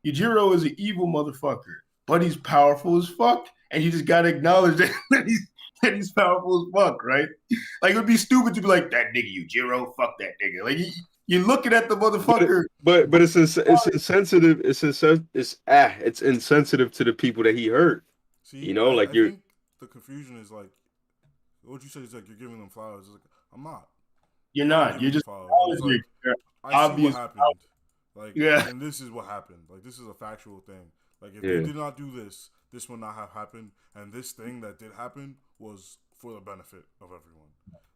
[SPEAKER 1] Yujiro is an evil motherfucker, but he's powerful as fuck, and you just gotta acknowledge that he's powerful as fuck, right? Like it would be stupid to be like that nigga Yujiro, fuck that nigga. Like you're looking at the motherfucker,
[SPEAKER 3] but it's insensitive. It's insensitive to the people that he hurt.
[SPEAKER 2] See,
[SPEAKER 3] like
[SPEAKER 2] I
[SPEAKER 3] you're.
[SPEAKER 2] think the confusion is like what you said is like you're giving them flowers. It's like I'm not.
[SPEAKER 1] You're not. You're just
[SPEAKER 2] like, I see what happened. Like,
[SPEAKER 1] yeah,
[SPEAKER 2] and this is what happened. Like, this is a factual thing. Like, if they did not do this, this would not have happened. And this thing that did happen was for the benefit of everyone.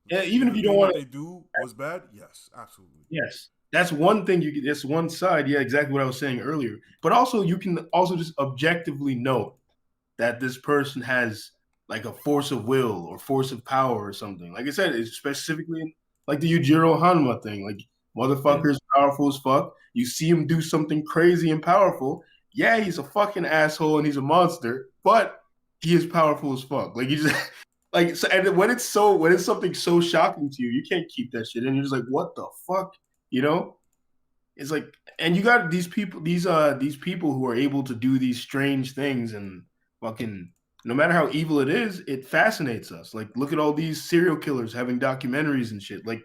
[SPEAKER 1] Yeah, even if you don't want
[SPEAKER 2] what they do was bad, yes, absolutely.
[SPEAKER 1] Yes, that's one thing. That's one side. Yeah, exactly what I was saying earlier. But also, you can also just objectively note that this person has like a force of will or force of power or something. Like I said, it's specifically like the Yujiro Hanma thing. Like motherfucker is powerful as fuck. You see him do something crazy and powerful. Yeah, he's a fucking asshole and he's a monster, but he is powerful as fuck. Like you just like so, and when it's something so shocking to you, you can't keep that shit in. You're just like, what the fuck? It's like, and you got these people who are able to do these strange things and fucking no matter how evil it is, it fascinates us. Like, look at all these serial killers having documentaries and shit. Like,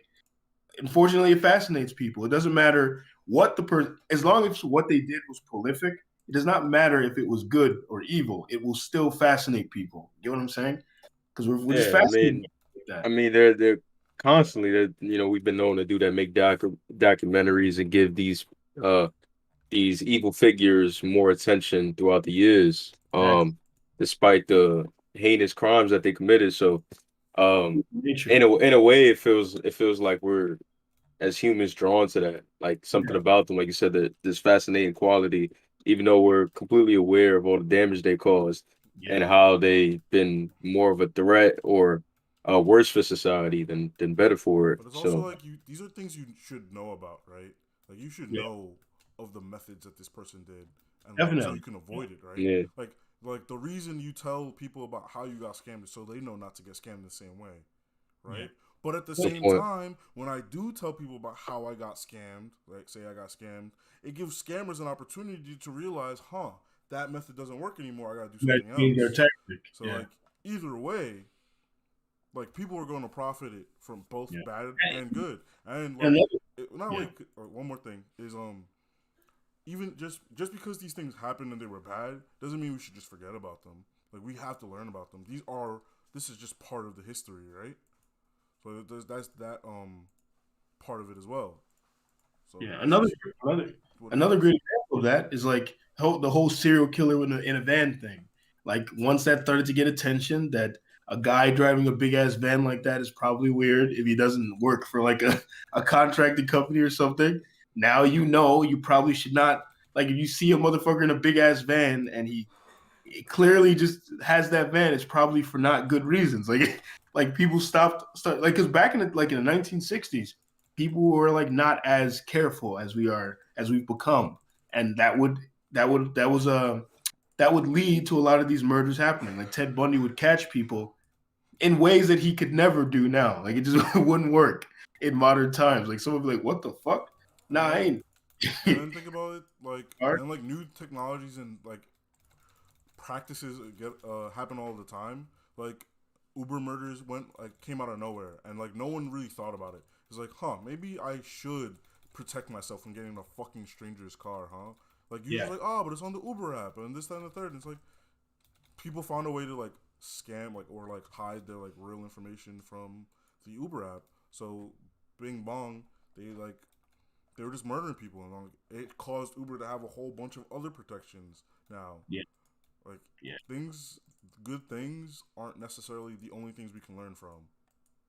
[SPEAKER 1] unfortunately, it fascinates people. It doesn't matter what the person, as long as what they did was prolific, it does not matter if it was good or evil. It will still fascinate people. You know what I'm saying? Because we're just fascinated with that.
[SPEAKER 3] I mean, they're constantly, we've been known to do that, make documentaries and give these evil figures more attention throughout the years, despite the heinous crimes that they committed. So, in a way, it feels like we're as humans drawn to that, like something about them, like you said, that this fascinating quality, even though we're completely aware of all the damage they caused and how they've been more of a threat or worse for society than better for it.
[SPEAKER 2] But it's also like these are things you should know about, right? Like you should know of the methods that this person did, and so you can avoid it, right?
[SPEAKER 3] Yeah.
[SPEAKER 2] Like the reason you tell people about how you got scammed is so they know not to get scammed the same way, right? Yeah. But at the same time, when I do tell people about how I got scammed, like say I got scammed, it gives scammers an opportunity to realize, that method doesn't work anymore. I got to do something else. So like either way, like people are going to profit it from both bad and good. And like, one more thing is even just because these things happened and they were bad doesn't mean we should just forget about them. Like we have to learn about them. This is just part of the history, right? So that's that part of it as well. So
[SPEAKER 1] another great example of that is like the whole serial killer in a van thing. Like once that started to get attention, that a guy driving a big ass van like that is probably weird if he doesn't work for like a contracted company or something. Now you probably should not, like if you see a motherfucker in a big ass van and he clearly just has that van, it's probably for not good reasons. Like people start like because back in the 1960s, people were like not as careful as we've become, and that would lead to a lot of these murders happening. Like Ted Bundy would catch people in ways that he could never do now. Like it just wouldn't work in modern times. Like someone would be like, "What the fuck?" Nah, I ain't.
[SPEAKER 2] And then think about it, like, and like new technologies and like practices happen all the time. Like Uber murders came out of nowhere, and like no one really thought about it. It's like, maybe I should protect myself from getting a fucking stranger's car, huh? Like you just like, but it's on the Uber app, and this, that, and the third. And it's like people found a way to like scam, like or like hide their like real information from the Uber app. So, Bing Bong, they were just murdering people, and like, it caused Uber to have a whole bunch of other protections now.
[SPEAKER 1] Yeah.
[SPEAKER 2] Like good things aren't necessarily the only things we can learn from.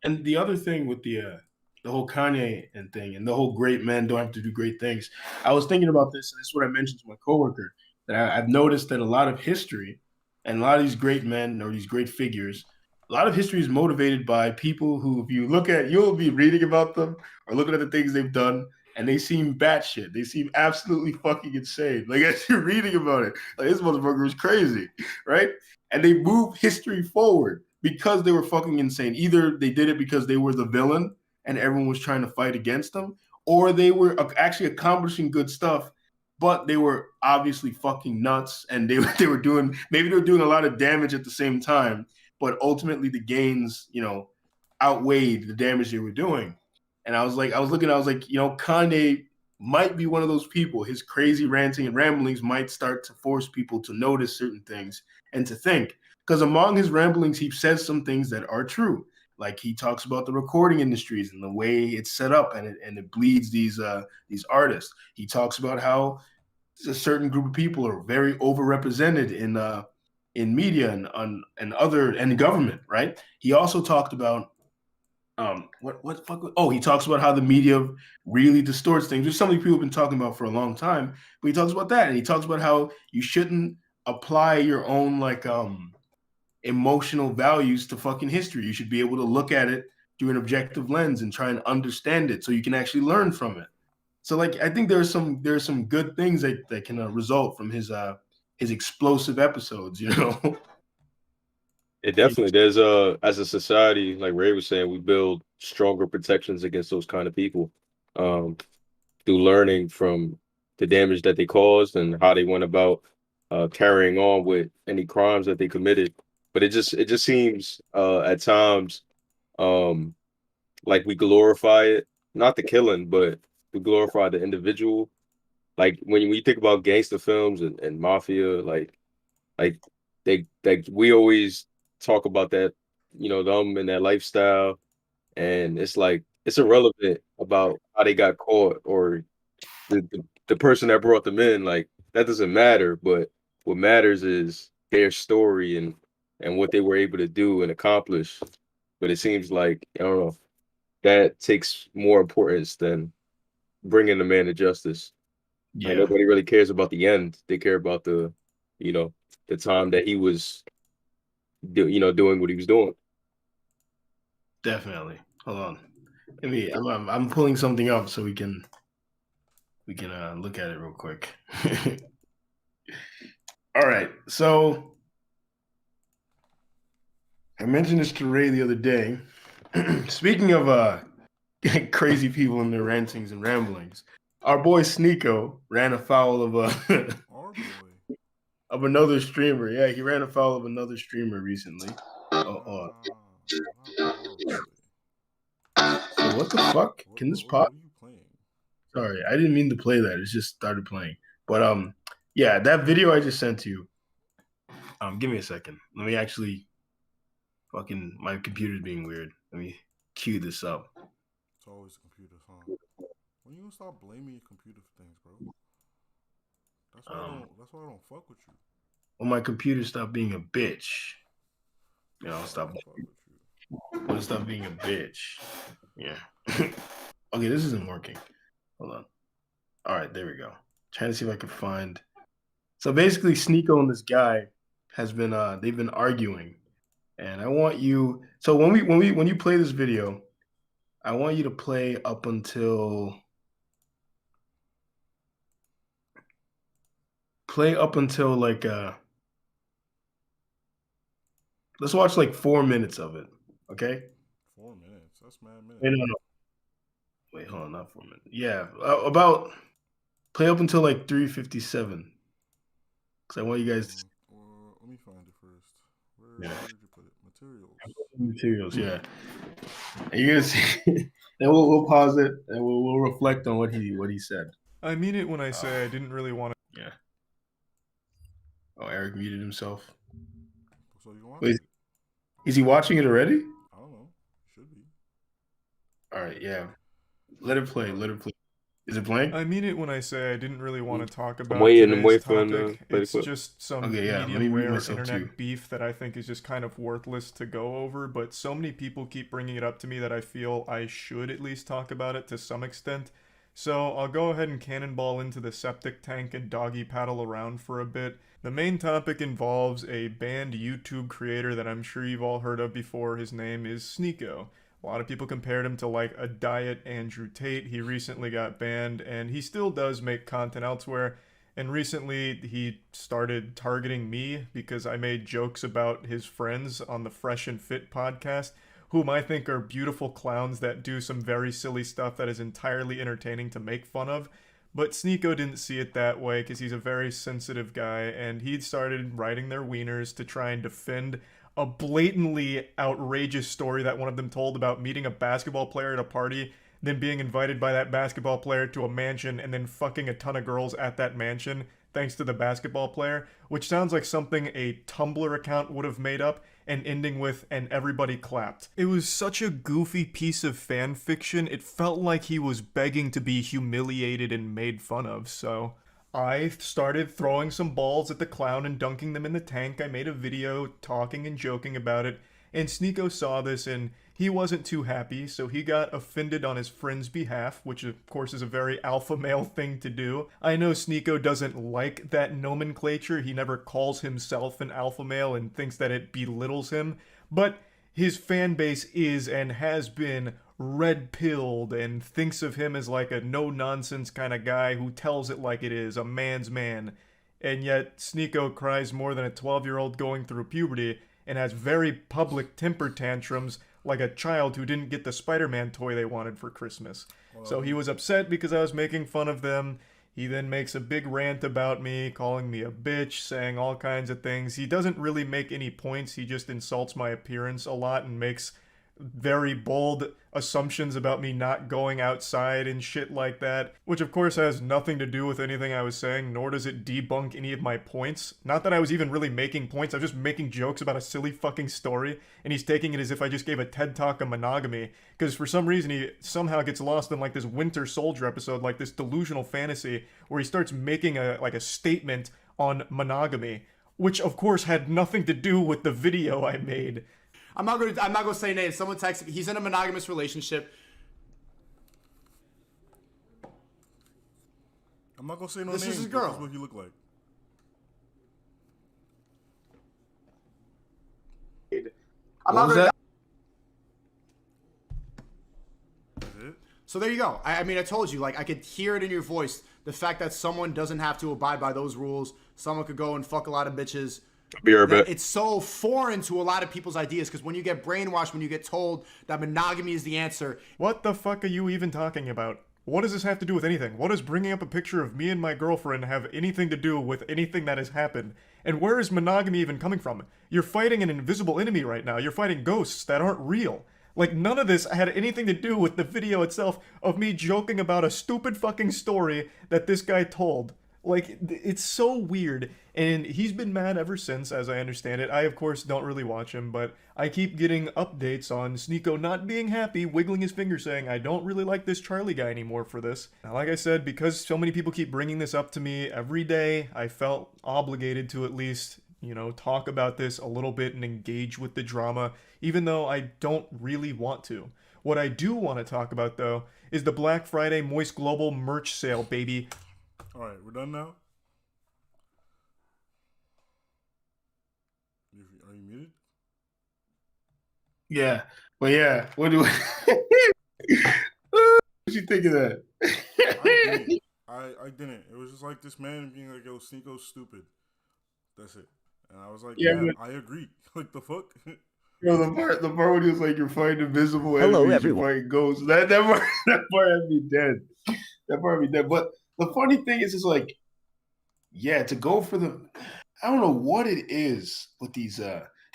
[SPEAKER 1] And the other thing with the whole Kanye and thing, and the whole great men don't have to do great things. I was thinking about this, and this is what I mentioned to my coworker, that I've noticed that a lot of history and a lot of these great men or these great figures, a lot of history is motivated by people who, if you look at, you'll be reading about them or looking at the things they've done, and they seem batshit. They seem absolutely fucking insane. Like as you're reading about it, like this motherfucker is crazy, right? And they move history forward because they were fucking insane. Either they did it because they were the villain and everyone was trying to fight against them, or they were actually accomplishing good stuff, but they were obviously fucking nuts, and they were doing, maybe they were doing a lot of damage at the same time, but ultimately the gains, outweighed the damage they were doing. And I was like, Kanye might be one of those people. His crazy ranting and ramblings might start to force people to notice certain things and to think. Because among his ramblings, he says some things that are true. Like he talks about the recording industries and the way it's set up, and it bleeds these artists. He talks about how a certain group of people are very overrepresented in media and government. Right. He also talked about what the fuck? Oh, he talks about how the media really distorts things, which some of these people have been talking about for a long time. But he talks about that, and he talks about how you shouldn't apply your own emotional values to fucking history. You should be able to look at it through an objective lens and try and understand it, so you can actually learn from it. So, like, I think there's some good things that can result from his explosive episodes.
[SPEAKER 3] It definitely there's as a society, like Ray was saying, we build stronger protections against those kind of people through learning from the damage that they caused and how they went about carrying on with any crimes that they committed. But it just seems at times like we glorify it, not the killing, but we glorify the individual. Like when we think about gangster films and mafia, like we always talk about that, them and their lifestyle, and it's like it's irrelevant about how they got caught or the person that brought them in. Like that doesn't matter, but what matters is their story and what they were able to do and accomplish. But it seems like, I don't know, that takes more importance than bringing the man to justice. Like
[SPEAKER 1] Yeah,
[SPEAKER 3] nobody really cares about the end. They care about you know, the time that he was, doing what he was doing.
[SPEAKER 1] definitely. Hold on. I'm pulling something up so we can look at it real quick. All right. So I mentioned this to Ray the other day. Speaking of crazy people and their rantings and ramblings, our boy Sneako ran afoul of
[SPEAKER 2] Our boy.
[SPEAKER 1] of another streamer. Yeah, he ran afoul of another streamer recently. Oh.
[SPEAKER 2] Not our boy.
[SPEAKER 1] So what the fuck? Can this pop?
[SPEAKER 2] What are you playing?
[SPEAKER 1] Sorry, I didn't mean to play that. It just started playing. But yeah, that video I just sent to you. Give me a second. Let me actually fucking, my computer's being weird. Let me cue this up.
[SPEAKER 2] It's always the computers, huh? When you gonna stop blaming your computer for things, bro? That's why I don't fuck with you.
[SPEAKER 1] When my computer stopped being a bitch. I'll stop.
[SPEAKER 2] Fuck with you.
[SPEAKER 1] When it stopped being a bitch. Yeah. Okay, this isn't working. Hold on. All right, there we go. Trying to see if I can find. So basically, Sneako and this guy has been they've been arguing, and I want you. So when you play this video, I want you to play up until like let's watch like 4 minutes of it. Okay.
[SPEAKER 2] 4 minutes. That's mad minutes.
[SPEAKER 1] Wait, no. Wait, hold on, not 4 minutes. Yeah, about play up until like 3:57. Because I want you guys.
[SPEAKER 2] Let me find it first. Where did you put it? Materials.
[SPEAKER 1] Materials, yeah. And you're gonna see. Then we'll pause it and we'll reflect on what he said.
[SPEAKER 4] I mean it when I say I didn't really want
[SPEAKER 1] to. Yeah. Oh, Eric muted himself.
[SPEAKER 2] So you want?
[SPEAKER 1] Wait, is he watching it already?
[SPEAKER 2] I don't know. Should be.
[SPEAKER 1] All right, yeah. Let it play. Let it play. Is it playing?
[SPEAKER 4] I mean it when I say I didn't really want to talk about
[SPEAKER 3] today's
[SPEAKER 4] topic. It's just some medium rare internet
[SPEAKER 1] too.
[SPEAKER 4] beef that I think is just kind of worthless to go over, but so many people keep bringing it up to me that I feel I should at least talk about it to some extent. So I'll go ahead and cannonball into the septic tank and doggy paddle around for a bit. The main topic involves a banned YouTube creator that I'm sure you've all heard of before. His name is Sneako. A lot of people compared him to like a diet Andrew Tate. He recently got banned, and he still does make content elsewhere. And recently he started targeting me because I made jokes about his friends on the Fresh and Fit podcast, whom I think are beautiful clowns that do some very silly stuff that is entirely entertaining to make fun of. But Sneako didn't see it that way because he's a very sensitive guy, and he'd started writing their wieners to try and defend a blatantly outrageous story that one of them told about meeting a basketball player at a party, then being invited by that basketball player to a mansion and then fucking a ton of girls at that mansion thanks to the basketball player, which sounds like something a Tumblr account would have made up, and ending with "and everybody clapped." It was such a goofy piece of fan fiction, it felt like he was begging to be humiliated and made fun of, so I started throwing some balls at the clown and dunking them in the tank. I made a video talking and joking about it, and Sneako saw this and he wasn't too happy, so he got offended on his friend's behalf, which of course is a very alpha male thing to do. I know Sneako doesn't like that nomenclature. He never calls himself an alpha male and thinks that it belittles him, but his fan base is and has been red-pilled and thinks of him as like a no-nonsense kind of guy who tells it like it is, a man's man. And yet Sneako cries more than a 12-year-old going through puberty and has very public temper tantrums like a child who didn't get the Spider-Man toy they wanted for Christmas. So he was upset because I was making fun of them. He then makes a big rant about me, calling me a bitch, saying all kinds of things. He doesn't really make any points. He just insults my appearance a lot and makes very bold assumptions about me not going outside and shit like that, which of course has nothing to do with anything I was saying, nor does it debunk any of my points. Not that I was even really making points, I was just making jokes about a silly fucking story, and he's taking it as if I just gave a TED Talk on monogamy, because for some reason he somehow gets lost in like this Winter Soldier episode, like this delusional fantasy, where he starts making a statement on monogamy, which of course had nothing to do with the video I made.
[SPEAKER 5] I'm not gonna say names. Someone texted me. He's in a monogamous relationship.
[SPEAKER 2] I'm not gonna say no names.
[SPEAKER 5] This is his girl.
[SPEAKER 2] This is what he looked like.
[SPEAKER 5] I'm not gonna.
[SPEAKER 2] So
[SPEAKER 5] there you go. I mean, I told you. Like, I could hear it in your voice. The fact that someone doesn't have to abide by those rules. Someone could go and fuck a lot of bitches. It's so foreign to a lot of people's ideas, because when you get brainwashed, when you get told that monogamy is the answer.
[SPEAKER 4] What the fuck are you even talking about? What does this have to do with anything? What does bringing up a picture of me and my girlfriend have anything to do with anything that has happened? And where is monogamy even coming from? You're fighting an invisible enemy right now. You're fighting ghosts that aren't real. Like, none of this had anything to do with the video itself of me joking about a stupid fucking story that this guy told. Like, it's so weird, and he's been mad ever since, as I understand it. I, of course, don't really watch him, but I keep getting updates on Sneako not being happy, wiggling his finger, saying, I don't really like this Charlie guy anymore for this. Now, like I said, because so many people keep bringing this up to me every day, I felt obligated to at least, talk about this a little bit and engage with the drama, even though I don't really want to. What I do want to talk about, though, is the Black Friday Moist Global merch sale, baby.
[SPEAKER 2] All right, we're done now. Are you muted?
[SPEAKER 1] Yeah, but yeah, what do what you think of that?
[SPEAKER 2] I didn't. It was just like this man being like, "Yo, Sneako's stupid." That's it. And I was like,
[SPEAKER 1] yeah,
[SPEAKER 2] damn, I agree. Like, the fuck?
[SPEAKER 1] The part when he was like, "You're fighting invisible enemies, you're fighting ghosts." That part, that part had me dead. That part had me dead. But the funny thing is, yeah, to go for I don't know what it is with these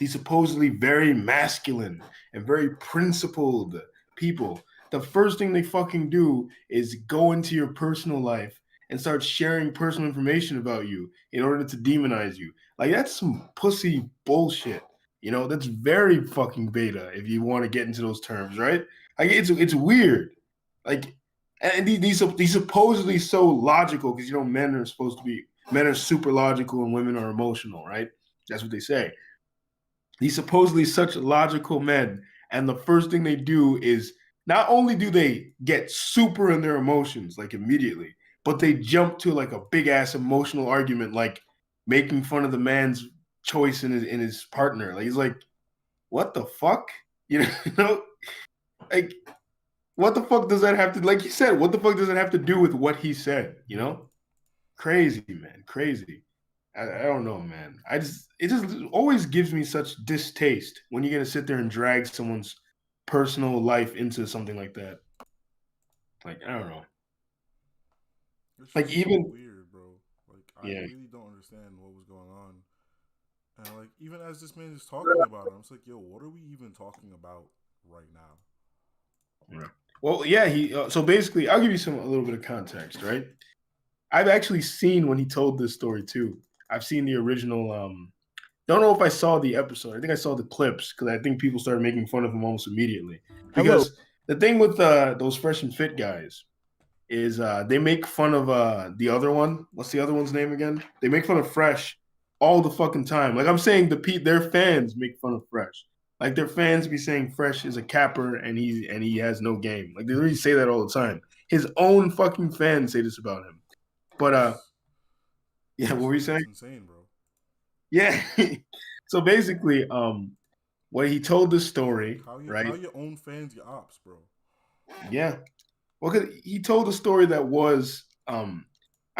[SPEAKER 1] supposedly very masculine and very principled people. The first thing they fucking do is go into your personal life and start sharing personal information about you in order to demonize you. Like, that's some pussy bullshit. That's very fucking beta if you want to get into those terms, right? Like, it's weird. Like, and these supposedly so logical because men are super logical and women are emotional, right? That's what they say. These supposedly such logical men, and the first thing they do is not only do they get super in their emotions like immediately, but they jump to like a big ass emotional argument, like making fun of the man's choice in his partner. Like, he's like, what the fuck? Like, what the fuck does that have to, like you said, what the fuck does it have to do with what he said? Crazy, man, crazy. I don't know, man. It just always gives me such distaste when you're gonna sit there and drag someone's personal life into something like that. Like, I don't know.
[SPEAKER 2] It's
[SPEAKER 1] like, even
[SPEAKER 2] so weird, bro. Like, I really don't understand what was going on. And like, even as this man is talking about it, I'm just like, yo, what are we even talking about right now?
[SPEAKER 1] Yeah. Well, yeah, he. So basically, I'll give you a little bit of context, right? I've actually seen when he told this story too. I've seen the original. Don't know if I saw the episode. I think I saw the clips because I think people started making fun of him almost immediately. Because the thing with those Fresh and Fit guys is they make fun of the other one. What's the other one's name again? They make fun of Fresh all the fucking time. Like, I'm saying, their fans make fun of Fresh. Like, their fans be saying Fresh is a capper and he has no game. Like, they really say that all the time. His own fucking fans say this about him. But yeah, what were you saying?
[SPEAKER 2] It's insane, bro.
[SPEAKER 1] Yeah. So basically, when he told the story, right?
[SPEAKER 2] How your own fans your ops, bro?
[SPEAKER 1] Yeah. Well, because he told a story that was, I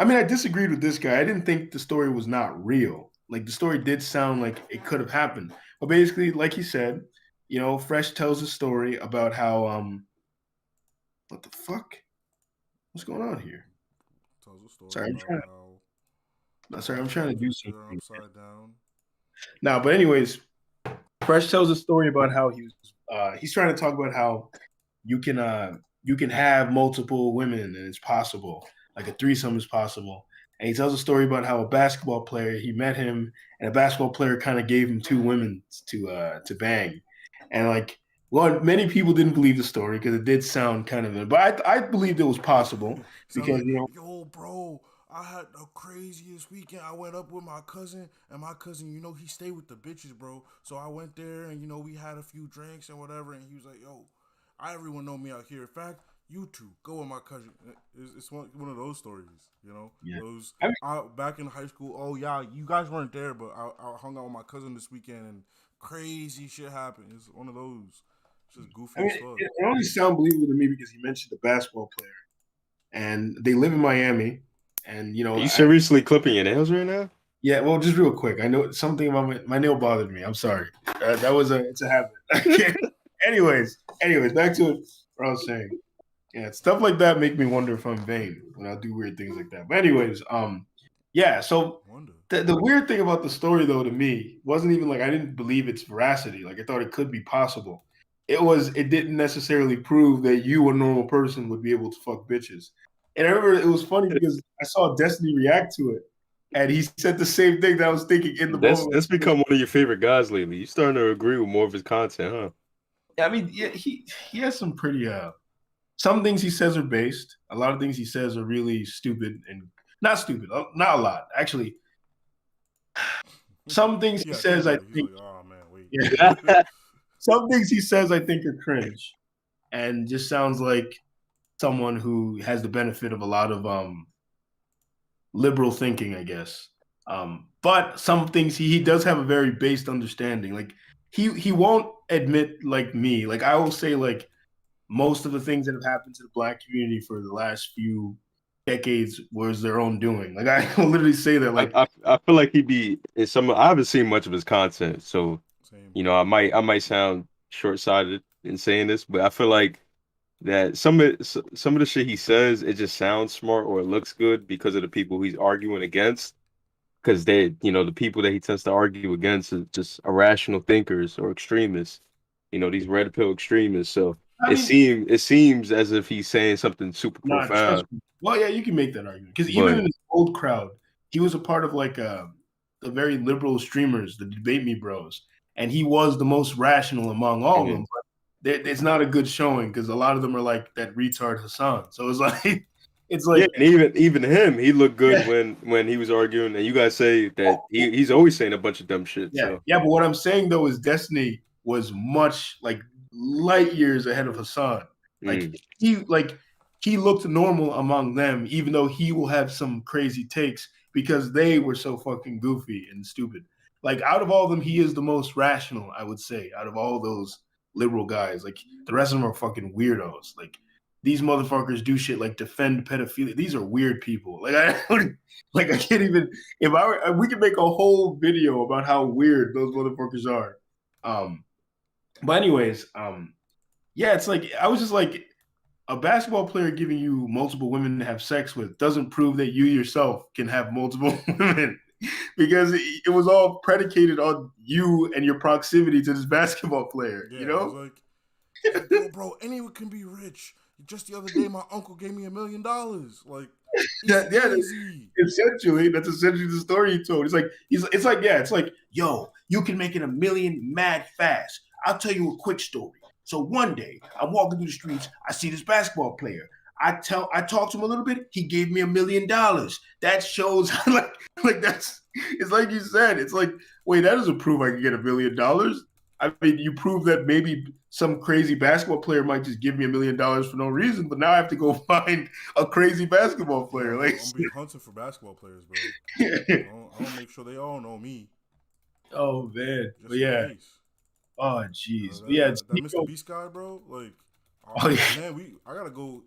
[SPEAKER 1] mean, I disagreed with this guy. I didn't think the story was not real. Like, the story did sound like it could have happened. But basically, like he said, Fresh tells a story about how, what the fuck? What's going on here?
[SPEAKER 2] Tells a story
[SPEAKER 1] sorry, I'm trying to do something.
[SPEAKER 2] Upside down.
[SPEAKER 1] Nah, but anyways, Fresh tells a story about how he's trying to talk about how you can have multiple women and it's possible, like a threesome is possible. And he tells a story about how a basketball player, he met him and a basketball player kind of gave him 2 women to bang. And like, well, many people didn't believe the story because it did sound kind of, but I believed it was possible because
[SPEAKER 2] like, yo, bro, I had the craziest weekend. I went up with my cousin, and my cousin, he stayed with the bitches, bro. So I went there, and we had a few drinks and whatever. And he was like, yo, everyone know me out here. In fact, you two go with my cousin. It's one of those stories,
[SPEAKER 1] Yeah.
[SPEAKER 2] Those back in high school. Oh yeah, you guys weren't there, but I hung out with my cousin this weekend, and crazy shit happened. It's one of those. It's just goofy as fuck.
[SPEAKER 1] It only sounds believable to me because he mentioned the basketball player, and they live in Miami. And
[SPEAKER 3] are you seriously clipping your nails right now?
[SPEAKER 1] Yeah, well, just real quick. I know something about my nail bothered me. I'm sorry. It's a habit. Anyways, back to what I was saying. Yeah, stuff like that make me wonder if I'm vain when I do weird things like that. But anyways, yeah. So the weird thing about the story, though, to me, wasn't even like I didn't believe its veracity. Like, I thought it could be possible. It didn't necessarily prove that you, a normal person, would be able to fuck bitches. And I remember it was funny because I saw Destiny react to it, and he said the same thing that I was thinking in the moment.
[SPEAKER 3] That's become one of your favorite guys lately. You're starting to agree with more of his content, huh?
[SPEAKER 1] Yeah, I mean, yeah, he has some pretty some things he says are based. A lot of things he says are really stupid and not stupid. Not a lot, actually. Some things he says, I think.
[SPEAKER 2] Like, oh man, wait.
[SPEAKER 1] Yeah. Some things he says, I think, are cringe, and just sounds like someone who has the benefit of a lot of liberal thinking, I guess. But some things he does have a very based understanding. Like, he won't admit, like me. Like, I will say, like, most of the things that have happened to the Black community for the last few decades was their own doing. Like I will literally say that. Like
[SPEAKER 3] I feel like he'd be in some. I haven't seen much of his content, so
[SPEAKER 2] Same.
[SPEAKER 3] you know, I might sound short-sighted in saying this, but I feel like that some of the shit he says, it just sounds smart or it looks good because of the people he's arguing against. Because they, you know, the people that he tends to argue against are just irrational thinkers or extremists. You know, these red pill extremists. So
[SPEAKER 1] I mean,
[SPEAKER 3] it seems as if he's saying something super profound.
[SPEAKER 1] trust me. Well, yeah, you can make that argument because even
[SPEAKER 3] But
[SPEAKER 1] in his old crowd, he was a part of like the very liberal streamers, the Debate Me Bros, and he was the most rational among all of them. But it's not a good showing because a lot of them are like that retard Hassan. So it's like,
[SPEAKER 3] yeah, and even him, he looked good when he was arguing. And you guys say that he's always saying a bunch of dumb shit.
[SPEAKER 1] Yeah,
[SPEAKER 3] So.
[SPEAKER 1] yeah. But what I'm saying though is Destiny was much like light years ahead of Hassan. Like he looked normal among them, even though he will have some crazy takes because they were so fucking goofy and stupid. Like out of all of them, he is the most rational, I would say, out of all those liberal guys. Like the rest of them are fucking weirdos. Like these motherfuckers do shit like defend pedophilia. These are weird people. Like I can't even. If I were, we could make a whole video about how weird those motherfuckers are. But anyways, yeah, it's like I was just like a basketball player giving you multiple women to have sex with doesn't prove that you yourself can have multiple women because it was all predicated on you and your proximity to this basketball player.
[SPEAKER 2] Yeah,
[SPEAKER 1] you know,
[SPEAKER 2] it was like, yo, bro, anyone can be rich. Just the other day, my uncle gave me $1 million. Like, easy.
[SPEAKER 1] Essentially, that's essentially the story he told. It's like, yo, you can make it $1 million mad fast. I'll tell you a quick story. So one day, I'm walking through the streets. I see this basketball player. I talked to him a little bit. He gave me $1 million. That shows like that's. It's like you said. It's like, wait, that doesn't prove I can get $1 million. I mean, you prove that maybe some crazy basketball player might just give me $1 million for no reason, but now I have to go find a crazy basketball player. Like
[SPEAKER 2] I'm be hunting for basketball players, bro. I don't make sure they all know me.
[SPEAKER 1] Oh man,
[SPEAKER 2] Just
[SPEAKER 1] but yeah.
[SPEAKER 2] in case.
[SPEAKER 1] Oh jeez,
[SPEAKER 2] that Mr. Beast guy, bro. Like, man, I gotta go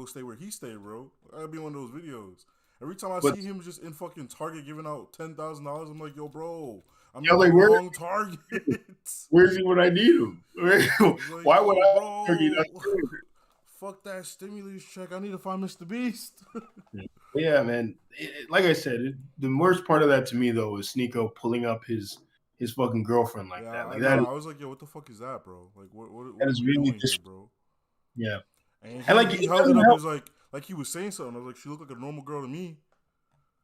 [SPEAKER 2] stay where he stayed, bro. I gotta be in one of those videos. Every time I see him just in fucking Target giving out $10,000, I'm like, yo, bro, I'm in the wrong Target.
[SPEAKER 1] Where's he when I need him?
[SPEAKER 2] Like,
[SPEAKER 1] Why would
[SPEAKER 2] bro, fuck that stimulus check. I need to find Mr. Beast.
[SPEAKER 1] Yeah, man. Like I said, the worst part of that to me though is Sneako pulling up his fucking girlfriend like that. Like
[SPEAKER 2] I was like, yo, what the fuck is that, bro? Like, what
[SPEAKER 1] that is really
[SPEAKER 2] doing here, bro?
[SPEAKER 1] Yeah.
[SPEAKER 2] And like he held it up as like he was saying something. I was like, she looked like a normal girl to me.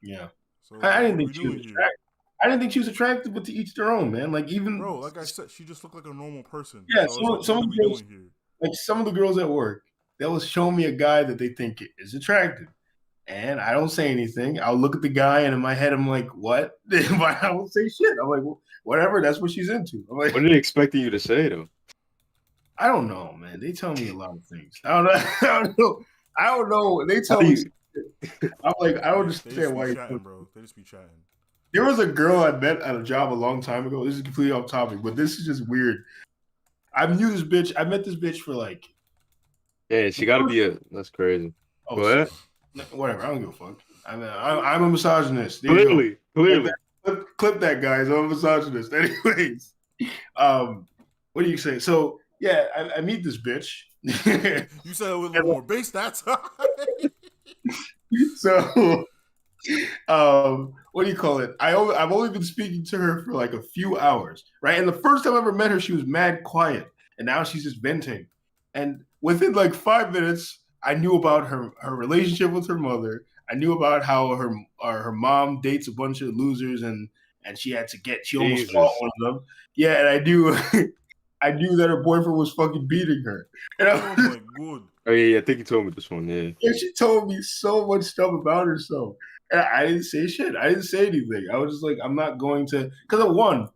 [SPEAKER 1] Yeah.
[SPEAKER 2] So
[SPEAKER 1] I didn't think she was attractive. I didn't think she was attractive, but to each their own, man. Like even
[SPEAKER 2] bro, like I said, she just looked like a normal person.
[SPEAKER 1] Yeah,
[SPEAKER 2] so
[SPEAKER 1] some of the girls, like some of the girls at work, they'll show me a guy that they think is attractive. And I don't say anything. I'll look at the guy, and in my head, I'm like, "What?" But I don't say shit. I'm like, well, "Whatever." That's what she's into. I'm like,
[SPEAKER 3] what are they expecting you to say, though?
[SPEAKER 1] I don't know, man. They tell me a lot of things. I don't know. They tell me. I'm like, I don't understand why.
[SPEAKER 2] Bro. They just be chatting.
[SPEAKER 1] There was a girl I met at a job a long time ago. This is completely off topic, but this is just weird. I knew this bitch. I met this bitch for like.
[SPEAKER 3] Yeah, she got to be That's crazy.
[SPEAKER 1] Oh,
[SPEAKER 3] go ahead.
[SPEAKER 1] Whatever. I don't give a fuck. I'm a misogynist.
[SPEAKER 3] Clearly.
[SPEAKER 1] Clip that, guys. I'm a misogynist. Anyways, what do you say? So yeah, I meet this bitch.
[SPEAKER 2] You said it with a little more bass that time.
[SPEAKER 1] So, what do you call it? I've only been speaking to her for like a few hours, right? And the first time I ever met her, she was mad quiet, and now she's just venting. And within like 5 minutes, I knew about her relationship with her mother. I knew about how her mom dates a bunch of losers, and she almost fought one of them. Yeah, and I knew I knew that her boyfriend was fucking beating her. And
[SPEAKER 2] oh my god.
[SPEAKER 3] Oh yeah, I think you told me this one. Yeah.
[SPEAKER 1] Yeah, she told me so much stuff about herself, and I didn't say shit. I didn't say anything. I was just like, I'm not going to, because of one,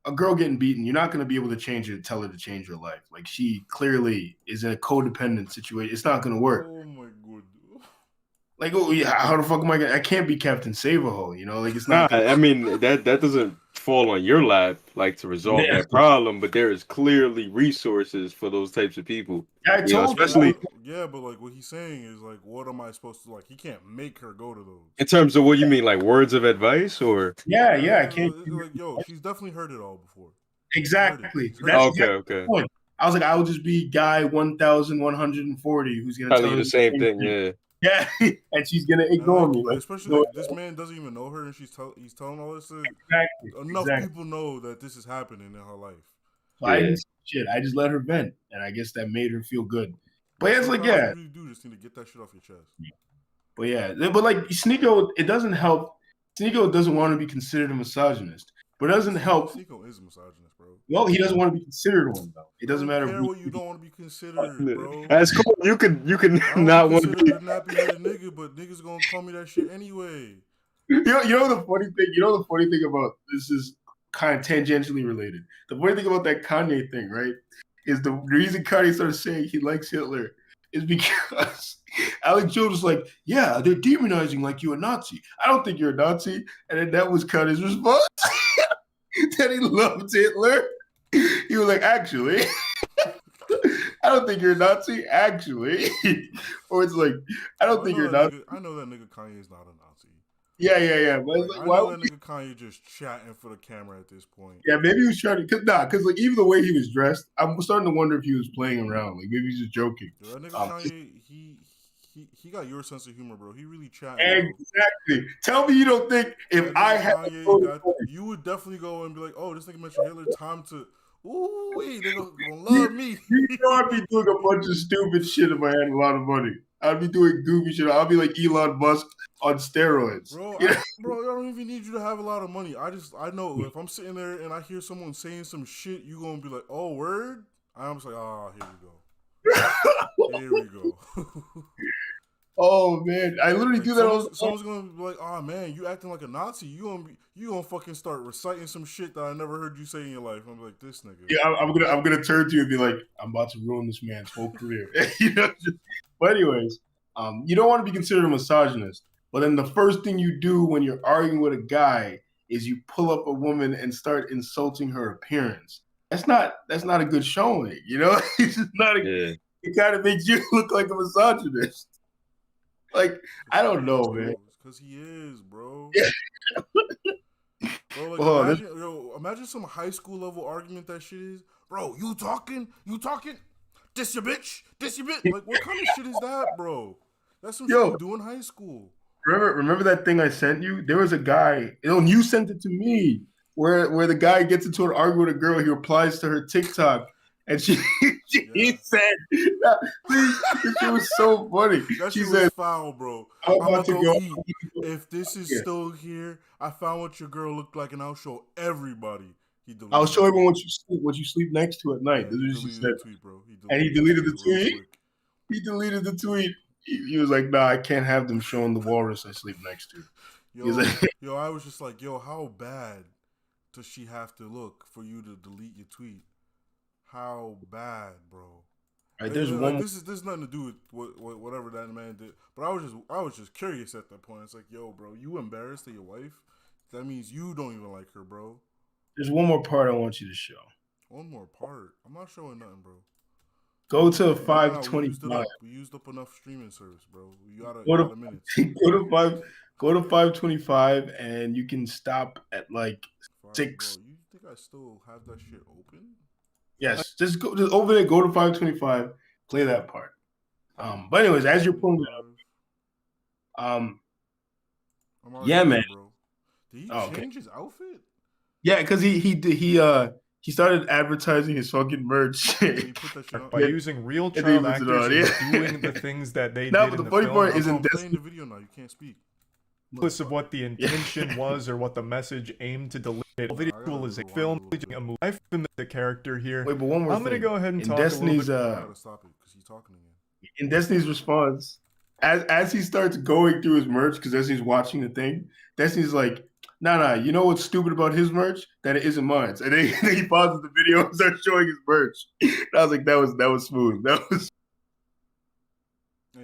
[SPEAKER 1] a girl getting beaten, you're not going to be able to tell her to change her life. Like she clearly is in a codependent situation. It's not going to work.
[SPEAKER 2] Oh my god.
[SPEAKER 1] Like, oh yeah, how the fuck am I gonna? I can't be Captain Save-A-Hole, like it's not.
[SPEAKER 3] I mean that doesn't fall on your lap like to resolve that problem, but there is clearly resources for those types of people.
[SPEAKER 1] Yeah, I told
[SPEAKER 3] especially
[SPEAKER 2] but like what he's saying is like, what am I supposed to like? He can't make her go to those.
[SPEAKER 3] In terms of what you mean, like words of advice, or
[SPEAKER 1] yeah, I can't.
[SPEAKER 2] Like, yo, she's definitely heard it all before.
[SPEAKER 1] Exactly.
[SPEAKER 3] Okay.
[SPEAKER 1] I was like, I will just be guy 1,140 who's gonna tell
[SPEAKER 3] you the same thing.
[SPEAKER 1] Yeah, and she's gonna ignore me. Like,
[SPEAKER 2] especially like, this man doesn't even know her, and he's telling all this. Enough people know that this is happening in her life.
[SPEAKER 1] So I didn't say shit. I just let her vent, and I guess that made her feel good. But it's like,
[SPEAKER 2] you really do just need to get that shit off your chest.
[SPEAKER 1] But like Sneako, it doesn't help. Sneako doesn't want to be considered a misogynist, but it doesn't help.
[SPEAKER 2] Sneako is a misogynist, bro.
[SPEAKER 1] Well, he doesn't want to be considered one though. It doesn't matter.
[SPEAKER 2] Care what you don't want to be considered, bro.
[SPEAKER 3] That's cool. You can not want to be
[SPEAKER 2] a nappy-headed nigga, but niggas gonna call me that shit anyway.
[SPEAKER 1] You know the funny thing. You know the funny thing about this is kind of tangentially related. The funny thing about that Kanye thing, right, is the reason Kanye started saying he likes Hitler is because Alex Jones was like, yeah, they're demonizing like you're a Nazi. I don't think you're a Nazi. And then that was Kanye's response. That he loved Hitler. He was like, actually, I don't think you're a Nazi, actually. Or it's like, I don't think you're a Nazi.
[SPEAKER 2] I know that nigga Kanye is not a Nazi.
[SPEAKER 1] Yeah. But like,
[SPEAKER 2] I know that nigga Kanye just chatting for the camera at this point.
[SPEAKER 1] Yeah, maybe he was trying to, because like even the way he was dressed, I'm starting to wonder if he was playing around. Like maybe he's just joking.
[SPEAKER 2] Yo, that nigga Kanye, he got your sense of humor, bro. He really chatting.
[SPEAKER 1] Exactly. Bro. Tell me you don't think if I had
[SPEAKER 2] you would definitely go and be like, oh, this nigga mentioned Hitler. Time to, ooh, they gonna love me.
[SPEAKER 1] You know I'd be doing a bunch of stupid shit if I had a lot of money. I'd be doing goofy shit. I'll be like Elon Musk on steroids.
[SPEAKER 2] Bro, bro, I don't even need you to have a lot of money. I know if I'm sitting there and I hear someone saying some shit, you gonna be like, oh, word? I'm just like, here we go. Here we go.
[SPEAKER 1] Oh man, I literally do that.
[SPEAKER 2] Someone's gonna be like, "Oh man, you acting like a Nazi. You gonna fucking start reciting some shit that I never heard you say in your life." I'm like, this nigga.
[SPEAKER 1] Yeah, I'm gonna turn to you and be like, "I'm about to ruin this man's whole career." But anyways, you don't want to be considered a misogynist, but then the first thing you do when you're arguing with a guy is you pull up a woman and start insulting her appearance. That's not a good showing. It's just not It kind of makes you look like a misogynist. Like, I don't know, man.
[SPEAKER 2] Because he is, bro.
[SPEAKER 1] Yeah.
[SPEAKER 2] Bro, like, imagine some high school level argument that shit is. Bro, you talking? This your bitch? Like, what kind of shit is that, bro? That's some shit you do in high school.
[SPEAKER 1] Remember that thing I sent you? There was a guy, you sent it to me, where the guy gets into an argument with a girl, he replies to her TikTok. And he said, this shit was so funny.
[SPEAKER 2] That shit was foul, bro. I'm about to go eat. If this is still here, I found what your girl looked like, and I'll show everybody.
[SPEAKER 1] I'll show everyone what you sleep next to at night.
[SPEAKER 2] Yeah,
[SPEAKER 1] this is what she said. Tweet, bro. He deleted the tweet. He deleted the tweet. He was like, nah, I can't have them showing the walrus I sleep next to.
[SPEAKER 2] I was just like, how bad does she have to look for you to delete your tweet? How bad, bro?
[SPEAKER 1] Right, there's one.
[SPEAKER 2] This is nothing to do with whatever that man did. But I was just curious at that point. It's like, yo, bro, you embarrassed at your wife? That means you don't even like her, bro.
[SPEAKER 1] There's one more part I want you to show.
[SPEAKER 2] One more part? I'm not showing nothing, bro.
[SPEAKER 1] Go to 525.
[SPEAKER 2] We used up enough streaming service, bro. You got a minute.
[SPEAKER 1] Go to 525, and you can stop at like 6.
[SPEAKER 2] Bro, you think I still have that shit open?
[SPEAKER 1] Yes, just over there. Go to 525. Play that part. But anyways, as you're pulling it up, yeah, man.
[SPEAKER 2] Bro. Did he change his outfit?
[SPEAKER 1] Yeah, because he started advertising his fucking merch
[SPEAKER 4] by using real child actors and doing the things that they did.
[SPEAKER 1] But the funny part is in
[SPEAKER 2] playing the video now. You can't speak.
[SPEAKER 4] Regardless of what the intention was or what the message aimed to deliver, visual is a film, a movie. I filmed the character here.
[SPEAKER 1] Wait, but one more
[SPEAKER 4] I'm going to go ahead and talk
[SPEAKER 1] Destiny's,
[SPEAKER 4] a little bit.
[SPEAKER 2] Stop it, because he's talking again.
[SPEAKER 1] In Destiny's response, as he starts going through his merch, because Destiny's watching the thing, Destiny's like, nah, you know what's stupid about his merch? That it isn't mine. And then he pauses the video and starts showing his merch. And I was like, that was smooth. That was...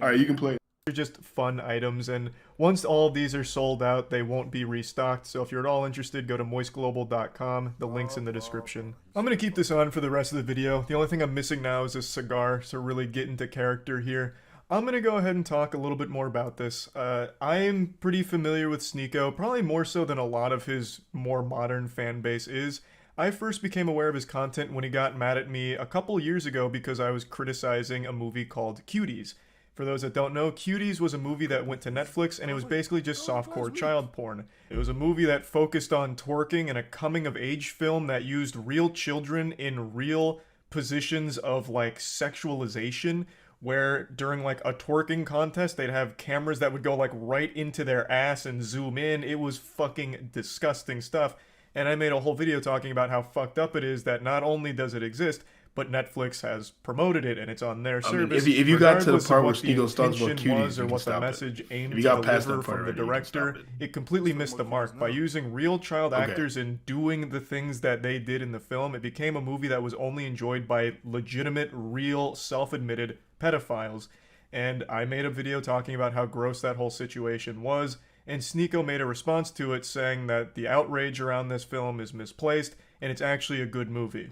[SPEAKER 1] All right, you can play.
[SPEAKER 4] They're just fun items, and once all of these are sold out, they won't be restocked. So if you're at all interested, go to moistglobal.com. The link's in the description. I'm going to keep this on for the rest of the video. The only thing I'm missing now is a cigar, so really get into character here. I'm going to go ahead and talk a little bit more about this. I am pretty familiar with Sneako, probably more so than a lot of his more modern fan base is. I first became aware of his content when he got mad at me a couple years ago because I was criticizing a movie called Cuties. For those that don't know, Cuties was a movie that went to Netflix, and it was basically just softcore child porn. It was a movie that focused on twerking and a coming-of-age film that used real children in real positions of, like, sexualization, where during, like, a twerking contest, they'd have cameras that would go, like, right into their ass and zoom in. It was fucking disgusting stuff, and I made a whole video talking about how fucked up it is that not only does it exist, but Netflix has promoted it and it's on their service.
[SPEAKER 1] If you got to the part where Sneako talks about
[SPEAKER 4] cuties, or what the message aimed to deliver from the director, it completely missed the mark. By using real child actors and doing the things that they did in the film, it became a movie that was only enjoyed by legitimate, real, self-admitted pedophiles. And I made a video talking about how gross that whole situation was, and Sneako made a response to it saying that the outrage around this film is misplaced and it's actually a good movie.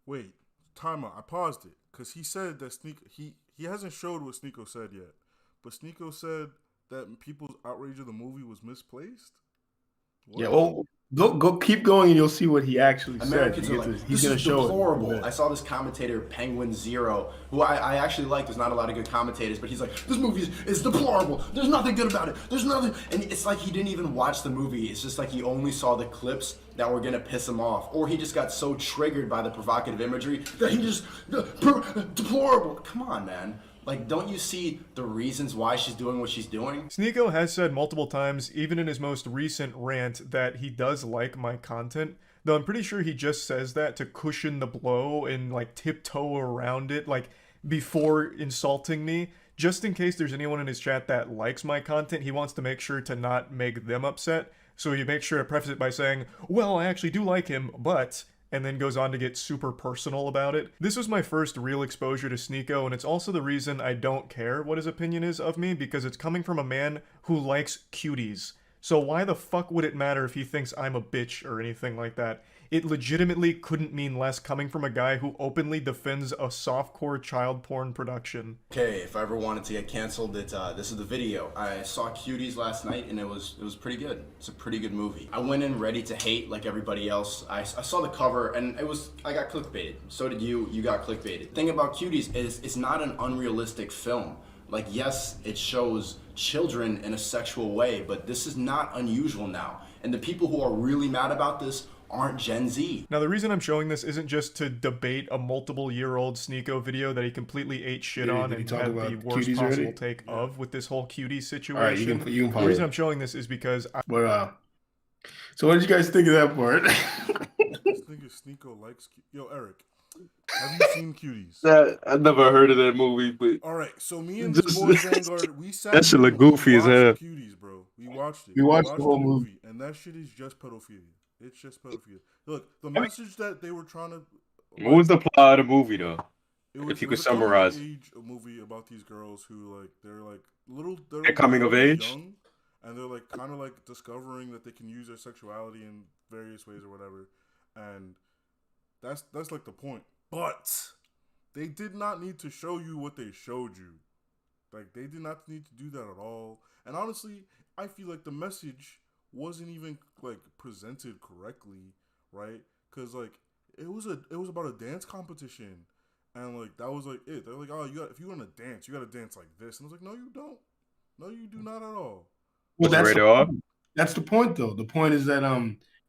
[SPEAKER 2] Wait, time out. I paused it because he said that he hasn't showed what Sneako said yet, but Sneako said that people's outrage of the movie was misplaced.
[SPEAKER 1] What? Yeah, well, go keep going and you'll see what he actually
[SPEAKER 5] Americans
[SPEAKER 1] said.
[SPEAKER 5] Are like,
[SPEAKER 1] he's
[SPEAKER 5] this
[SPEAKER 1] gonna
[SPEAKER 5] is
[SPEAKER 1] show
[SPEAKER 5] deplorable.
[SPEAKER 1] it.
[SPEAKER 5] I saw this commentator, Penguin Zero, who I actually like. There's not a lot of good commentators, but he's like, this movie is deplorable. There's nothing good about it. There's nothing. And it's like he didn't even watch the movie. It's just like he only saw the clips that were going to piss him off. Or he just got so triggered by the provocative imagery that he just, deplorable. Come on, man. Like, don't you see the reasons why she's doing what she's doing?
[SPEAKER 4] Sneako has said multiple times, even in his most recent rant, that he does like my content. Though I'm pretty sure he just says that to cushion the blow and, like, tiptoe around it, like, before insulting me. Just in case there's anyone in his chat that likes my content, he wants to make sure to not make them upset. So he makes sure to preface it by saying, well, I actually do like him, but... and then goes on to get super personal about it. This was my first real exposure to Sneako, and it's also the reason I don't care what his opinion is of me, because it's coming from a man who likes cuties. So why the fuck would it matter if he thinks I'm a bitch or anything like that? It legitimately couldn't mean less coming from a guy who openly defends a softcore child porn production.
[SPEAKER 5] Okay, if I ever wanted to get canceled, this is the video. I saw Cuties last night and it was pretty good. It's a pretty good movie. I went in ready to hate like everybody else. I saw the cover and I got clickbaited. So did you. You got clickbaited. The thing about Cuties is it's not an unrealistic film. Like, yes, it shows children in a sexual way, but this is not unusual now. And the people who are really mad about this aren't Gen Z.
[SPEAKER 4] Now, the reason I'm showing this isn't just to debate a multiple-year-old Sneako video that he completely ate shit on and had the worst possible take of with this whole cutie situation.
[SPEAKER 1] All right, you can
[SPEAKER 4] the reason I'm showing this is because
[SPEAKER 1] so what did you guys think of that part?
[SPEAKER 2] This nigga Sneako likes Yo, Eric, have you seen Cuties?
[SPEAKER 3] I never heard of that movie, but
[SPEAKER 2] all right. So me and this boy Vanguard, we sat.
[SPEAKER 3] That shit look goofy as hell.
[SPEAKER 2] Cuties, bro. We watched it.
[SPEAKER 1] We watched the whole movie,
[SPEAKER 2] and that shit is just pedophilia. It's just pedophilia. Look, the message that they were trying to.
[SPEAKER 3] What was the plot of the movie, though? If you could summarize.
[SPEAKER 2] A movie about these girls who they're little.
[SPEAKER 3] They're coming of age.
[SPEAKER 2] Young, and they're kind of discovering that they can use their sexuality in various ways or whatever, and that's like the point. But they did not need to show you what they showed you. Like, they did not need to do that at all. And honestly, I feel like the message wasn't even presented correctly, right? Because it was about a dance competition, and that was it. They're like, oh, if you want to dance, you got to dance like this. And I was like, no, you don't. No, you do not at all.
[SPEAKER 1] Well, that's the point, though. The point is that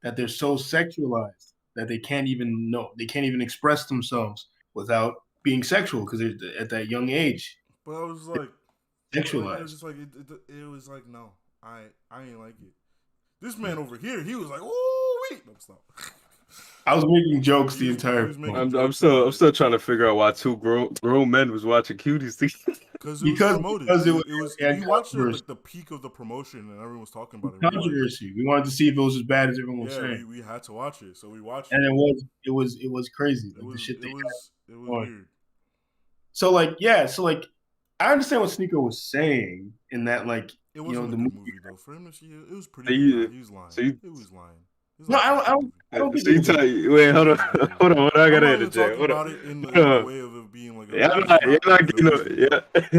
[SPEAKER 1] that they're so sexualized that they can't even express themselves without being sexual because they're at that young age.
[SPEAKER 2] But I was
[SPEAKER 1] sexualized.
[SPEAKER 2] It was just it was no, I ain't like it. This man over here, he was like, oh wait, no, stop.
[SPEAKER 1] I was making jokes the entire time.
[SPEAKER 3] I'm still trying to figure out why two grown men was watching Cuties.
[SPEAKER 2] Because it was we watched it at the peak of the promotion and everyone was talking about it.
[SPEAKER 1] Controversy. We wanted to see if it was as bad as everyone was saying.
[SPEAKER 2] We had to watch it, so we watched
[SPEAKER 1] and
[SPEAKER 2] it.
[SPEAKER 1] It was crazy.
[SPEAKER 2] It was weird.
[SPEAKER 1] So I understand what Sneako was saying in that, like,
[SPEAKER 2] It wasn't
[SPEAKER 1] the
[SPEAKER 2] a good movie though. For him, it was pretty. He was lying. He was lying.
[SPEAKER 1] No, I don't think
[SPEAKER 3] so you tell you, wait, hold on, hold on, I gotta
[SPEAKER 2] I'm not even talking about it in the way of it being like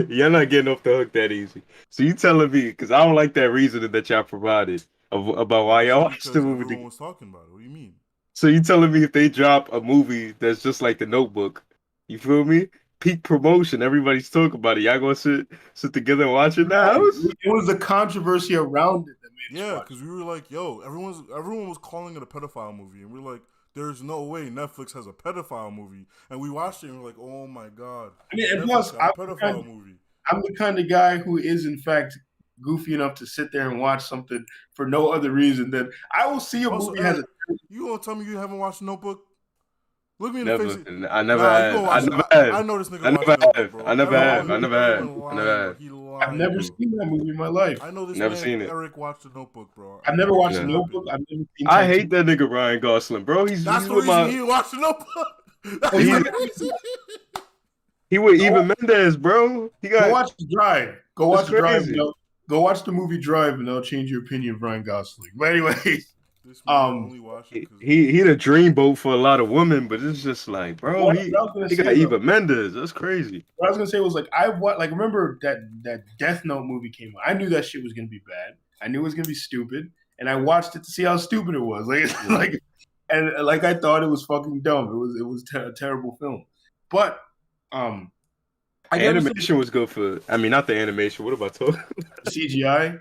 [SPEAKER 3] you're not getting off the hook that easy. So you telling me, because I don't like that reasoning that y'all provided about why y'all watched the movie.
[SPEAKER 2] Everyone was talking about it. What do you mean?
[SPEAKER 3] So you telling me if they drop a movie that's just like The Notebook, you feel me? Peak promotion, everybody's talking about it. Y'all gonna sit together and watch it now?
[SPEAKER 1] It was the controversy around it that made
[SPEAKER 2] it. Yeah, because we were like, yo, everyone was calling it a pedophile movie, and we're like, there's no way Netflix has a pedophile movie, and we watched it and we're like, oh my god.
[SPEAKER 1] I mean, and plus, I'm the kind of guy who is in fact goofy enough to sit there and watch something for no other reason than I will see a movie has a.
[SPEAKER 2] You gonna tell me you haven't watched Notebook? Look me in
[SPEAKER 3] never,
[SPEAKER 2] the face.
[SPEAKER 3] I never have.
[SPEAKER 2] I know this nigga.
[SPEAKER 3] I never have.
[SPEAKER 1] I've never seen that movie in my life.
[SPEAKER 2] I know this
[SPEAKER 3] never
[SPEAKER 2] man,
[SPEAKER 3] seen it.
[SPEAKER 2] Eric watched The Notebook, bro.
[SPEAKER 1] I've never watched The Notebook. I've never seen
[SPEAKER 3] I hate that nigga Ryan Gosling, bro.
[SPEAKER 2] That's the reason he watched The Notebook.
[SPEAKER 3] He with Eva Mendes, bro.
[SPEAKER 1] Go watch The Drive. Go watch The Drive. Go watch the movie Drive, and they'll change your opinion of Ryan Gosling. But anyways.
[SPEAKER 3] He the dreamboat for a lot of women, but it's just like, bro, he got Eva Mendes. That's crazy.
[SPEAKER 1] What I was gonna say was like, remember that Death Note movie came out. I knew that shit was gonna be bad. I knew it was gonna be stupid, and I watched it to see how stupid it was. I thought it was fucking dumb. It was a terrible film, but
[SPEAKER 3] animation was good for. I mean, not the animation. What about the
[SPEAKER 1] CGI?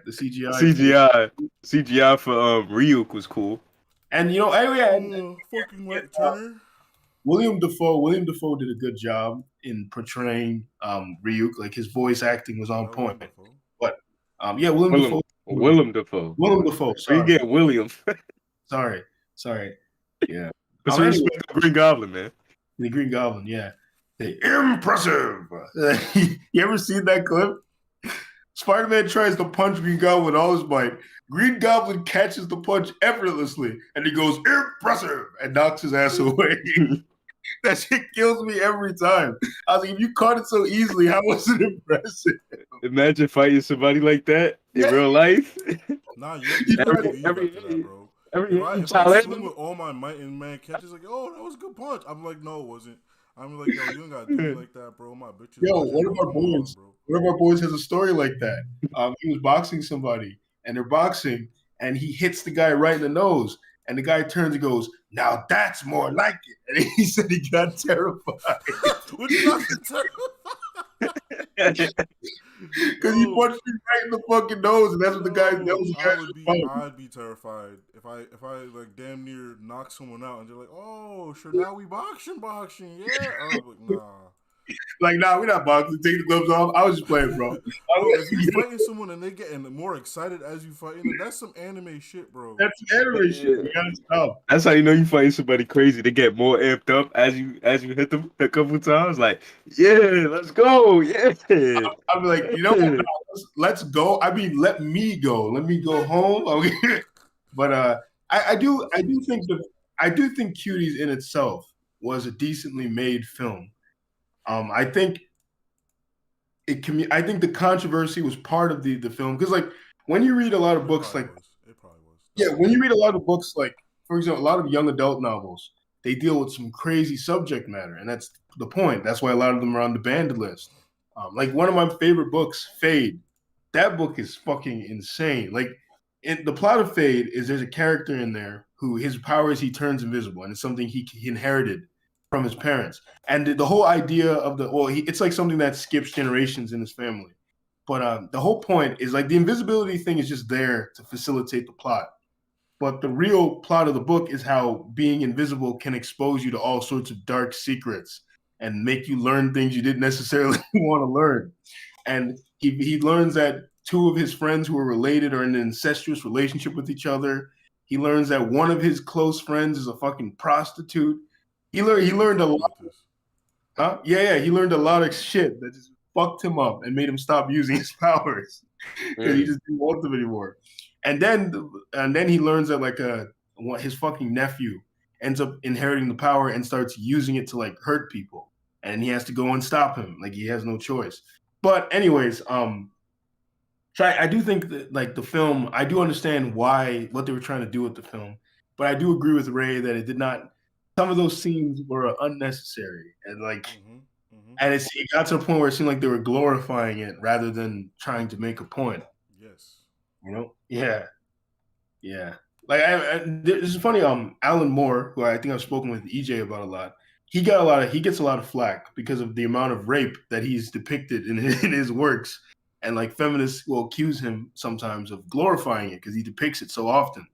[SPEAKER 3] CGI for Ryuk was cool.
[SPEAKER 1] And
[SPEAKER 2] fucking White Turner.
[SPEAKER 1] William Dafoe did a good job in portraying Ryuk. Like his voice acting was on point. But Willem Dafoe. Sorry.
[SPEAKER 3] You get William.
[SPEAKER 1] Sorry. Yeah.
[SPEAKER 3] That's respect the Green Goblin, man.
[SPEAKER 1] The Green Goblin, yeah. Impressive. You ever seen that clip? Spider-Man tries to punch Green Goblin with all his might. Green Goblin catches the punch effortlessly, and he goes, impressive, and knocks his ass away. That shit kills me every time. I was like, if you caught it so easily, how was it impressive?
[SPEAKER 3] Imagine fighting somebody like that in real life.
[SPEAKER 2] Nah, if I swing with all my might and man catches like, oh, that was a good punch. I'm like, no, it wasn't. I'm like, yo, you don't gotta do me like that, bro. My bitch.
[SPEAKER 1] One of our boys has a story like that. He was boxing somebody, and they're boxing, and he hits the guy right in the nose, and the guy turns and goes, "Now that's more like it." And he said he got terrified.
[SPEAKER 2] What you not terrified?
[SPEAKER 1] Because he punched me right in the fucking nose, and that's what the guy.
[SPEAKER 2] I'd be terrified if I like damn near knock someone out, and they're like, "Oh, sure, now we boxing, yeah." I was like, nah.
[SPEAKER 1] Like, nah, we're not boxing. Take the gloves off. I was just playing, bro.
[SPEAKER 2] If you're fighting someone and they getting more excited as you fighting, that's some anime shit, bro.
[SPEAKER 1] That's anime shit. You gotta stop.
[SPEAKER 3] That's how you know you fighting somebody crazy. They get more amped up as you hit them a couple times. Like, yeah, let's go. Yeah.
[SPEAKER 1] I'm like, let's go. I mean, let me go. Let me go home. Okay. But I do think Cuties in itself was a decently made film. I think the controversy was part of the film, because like when you read a lot of books, like
[SPEAKER 2] it probably was.
[SPEAKER 1] Yeah, when you read a lot of books, like for example, a lot of young adult novels, they deal with some crazy subject matter, and that's the point. That's why a lot of them are on the banned list. Like one of my favorite books, Fade. That book is fucking insane. Like the plot of Fade is there's a character in there who his power is he turns invisible, and it's something he inherited from his parents. And the whole idea of it's like something that skips generations in his family. But the whole point is like the invisibility thing is just there to facilitate the plot. But the real plot of the book is how being invisible can expose you to all sorts of dark secrets and make you learn things you didn't necessarily want to learn. And he learns that two of his friends who are related are in an incestuous relationship with each other. He learns that one of his close friends is a fucking prostitute. He learned a lot. Huh? Yeah. He learned a lot of shit that just fucked him up and made him stop using his powers because he just didn't want them anymore. And then he learns that his fucking nephew ends up inheriting the power and starts using it to like hurt people, and he has to go and stop him. Like he has no choice. But anyways, so I do think that like the film, I do understand what they were trying to do with the film, but I do agree with Ray that it did not. Some of those scenes were unnecessary, and like, and it got to a point where it seemed like they were glorifying it rather than trying to make a point.
[SPEAKER 2] Yes.
[SPEAKER 1] You know? Yeah. Yeah. Like this is funny. Alan Moore, who I think I've spoken with EJ about a lot, he gets a lot of flack because of the amount of rape that he's depicted in his works, and like feminists will accuse him sometimes of glorifying it because he depicts it so often.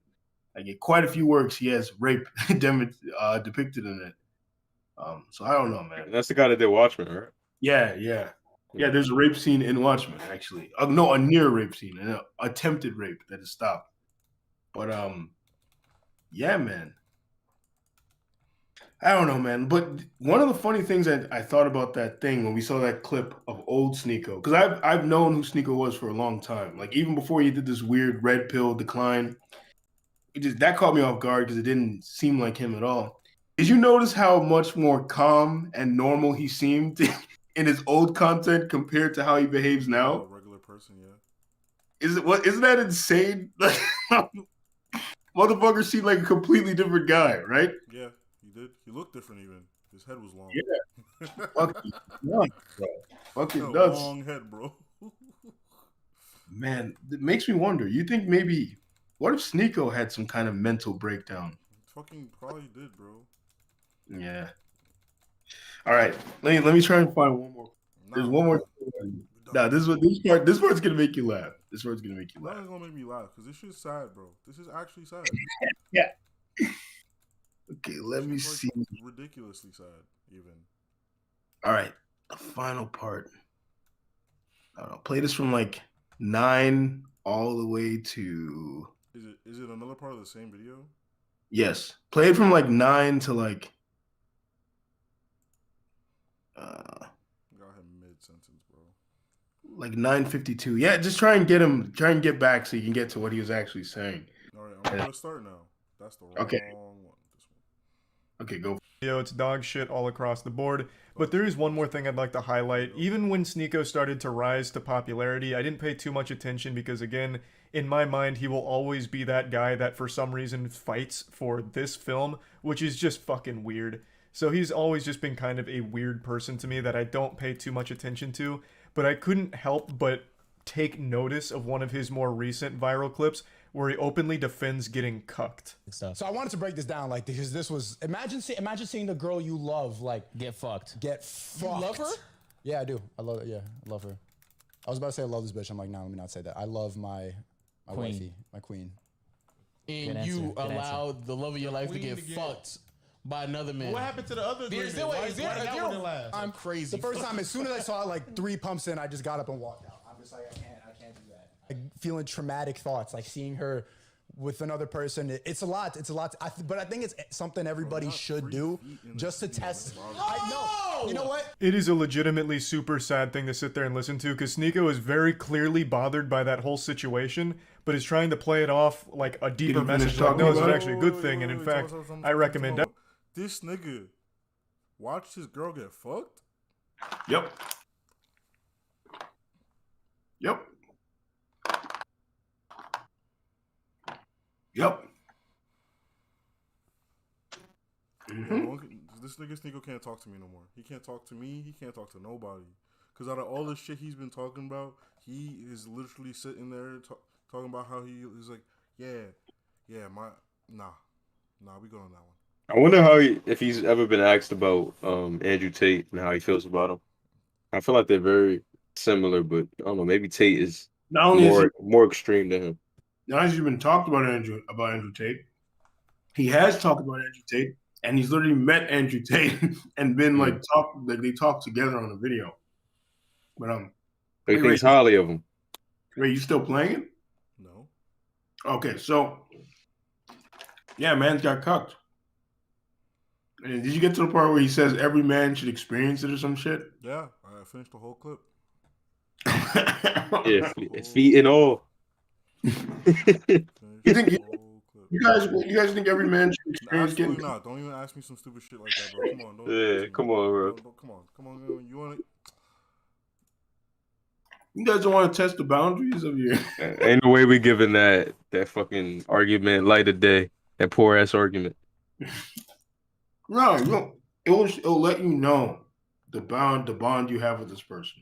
[SPEAKER 1] Like in quite a few works, he has rape depicted in it. So I don't know, man.
[SPEAKER 3] That's the guy that did Watchmen, right?
[SPEAKER 1] Yeah. There's a rape scene in Watchmen, actually. No, a near rape scene, an attempted rape that is stopped. But yeah, man. I don't know, man. But one of the funny things that I thought about that thing when we saw that clip of old Sneako, because I've known who Sneako was for a long time. Like even before he did this weird red pill decline, that caught me off guard because it didn't seem like him at all. Did you notice how much more calm and normal he seemed in his old content compared to how he behaves now?
[SPEAKER 2] A regular person, yeah.
[SPEAKER 1] Isn't that insane? Like, motherfucker seemed like a completely different guy, right?
[SPEAKER 2] Yeah, he did. He looked different even. His head was long.
[SPEAKER 1] Yeah. Fucking nuts, bro. Fucking nuts.
[SPEAKER 2] Long head, bro.
[SPEAKER 1] Man, it makes me wonder. You think maybe, what if Sneako had some kind of mental breakdown?
[SPEAKER 2] Fucking probably did, bro.
[SPEAKER 1] Yeah. All right. Let me try and find one more. There's one more. Nah, this part's gonna make you laugh. This part's gonna make you laugh.
[SPEAKER 2] That's gonna make me laugh because this shit's sad, bro. This is actually sad.
[SPEAKER 1] Yeah. Okay, let me see.
[SPEAKER 2] Ridiculously sad, even.
[SPEAKER 1] All right, the final part. I don't know. Play this from like 9 all the way to.
[SPEAKER 2] Is it another part of the same video?
[SPEAKER 1] Yes, play it from like 9 to like.
[SPEAKER 2] Got him mid-sentence, bro.
[SPEAKER 1] Like 9:52. Yeah, just try and get back so you can get to what he was actually saying.
[SPEAKER 2] All right, I'm gonna start now. That's the wrong one. This one.
[SPEAKER 1] Okay, go.
[SPEAKER 4] It's dog shit all across the board. But there is one more thing I'd like to highlight. Even when Sneako started to rise to popularity, I didn't pay too much attention because, again, in my mind, he will always be that guy that for some reason fights for this film, which is just fucking weird. So he's always just been kind of a weird person to me that I don't pay too much attention to. But I couldn't help but take notice of one of his more recent viral clips where he openly defends getting cucked.
[SPEAKER 6] So I wanted to break this down, like, because this was imagine seeing the girl you love like
[SPEAKER 7] get fucked.
[SPEAKER 6] You love her? Yeah, I do. I love her. I was about to say I love this bitch. I'm like, no, let me not say that. I love my wifey, my queen.
[SPEAKER 7] And you allowed the love of your life to get fucked by another man.
[SPEAKER 8] What happened to the other three?
[SPEAKER 6] I'm crazy. The first time, as soon as I saw it, like 3 pumps in, I just got up and walked out. I'm just like, I can't do that. Like, feeling traumatic thoughts, like seeing her with another person. It's a lot. But I think it's something everybody should do just to test. I know. You know what?
[SPEAKER 4] It is a legitimately super sad thing to sit there and listen to because Sneako is very clearly bothered by that whole situation, but is trying to play it off like a deeper message. Like, no, it's actually a good thing, and in fact, I recommend it.
[SPEAKER 2] This nigga watched his girl get fucked?
[SPEAKER 1] Yep.
[SPEAKER 2] This nigga Sneako can't talk to me no more. He can't talk to me. He can't talk to nobody. Because out of all the shit he's been talking about, he is literally sitting there talking about how he is like, nah, we go on that one.
[SPEAKER 3] I wonder if he's ever been asked about Andrew Tate and how he feels about him. I feel like they're very similar, but I don't know. Maybe Tate is more extreme than him.
[SPEAKER 1] Now, as you've been talked about Andrew Tate, he has talked about Andrew Tate, and he's literally met Andrew Tate and been they talked together on a video. But
[SPEAKER 3] he thinks highly of him.
[SPEAKER 1] Wait, you still playing it?
[SPEAKER 2] No.
[SPEAKER 1] Okay, so yeah, man's got cucked. And did you get to the part where he says every man should experience it or some shit?
[SPEAKER 2] Yeah, I finished the whole clip.
[SPEAKER 3] Yeah, it's feet and all.
[SPEAKER 1] You guys think every man should experience getting?
[SPEAKER 2] Absolutely not. Don't even ask me some stupid shit like that, bro. Come on,
[SPEAKER 3] come on, bro.
[SPEAKER 2] Come on. You want to?
[SPEAKER 1] You guys don't want to test the boundaries of your.
[SPEAKER 3] Ain't no way we giving that fucking argument light of day. That poor ass argument.
[SPEAKER 1] No, it'll let you know the bond you have with this person.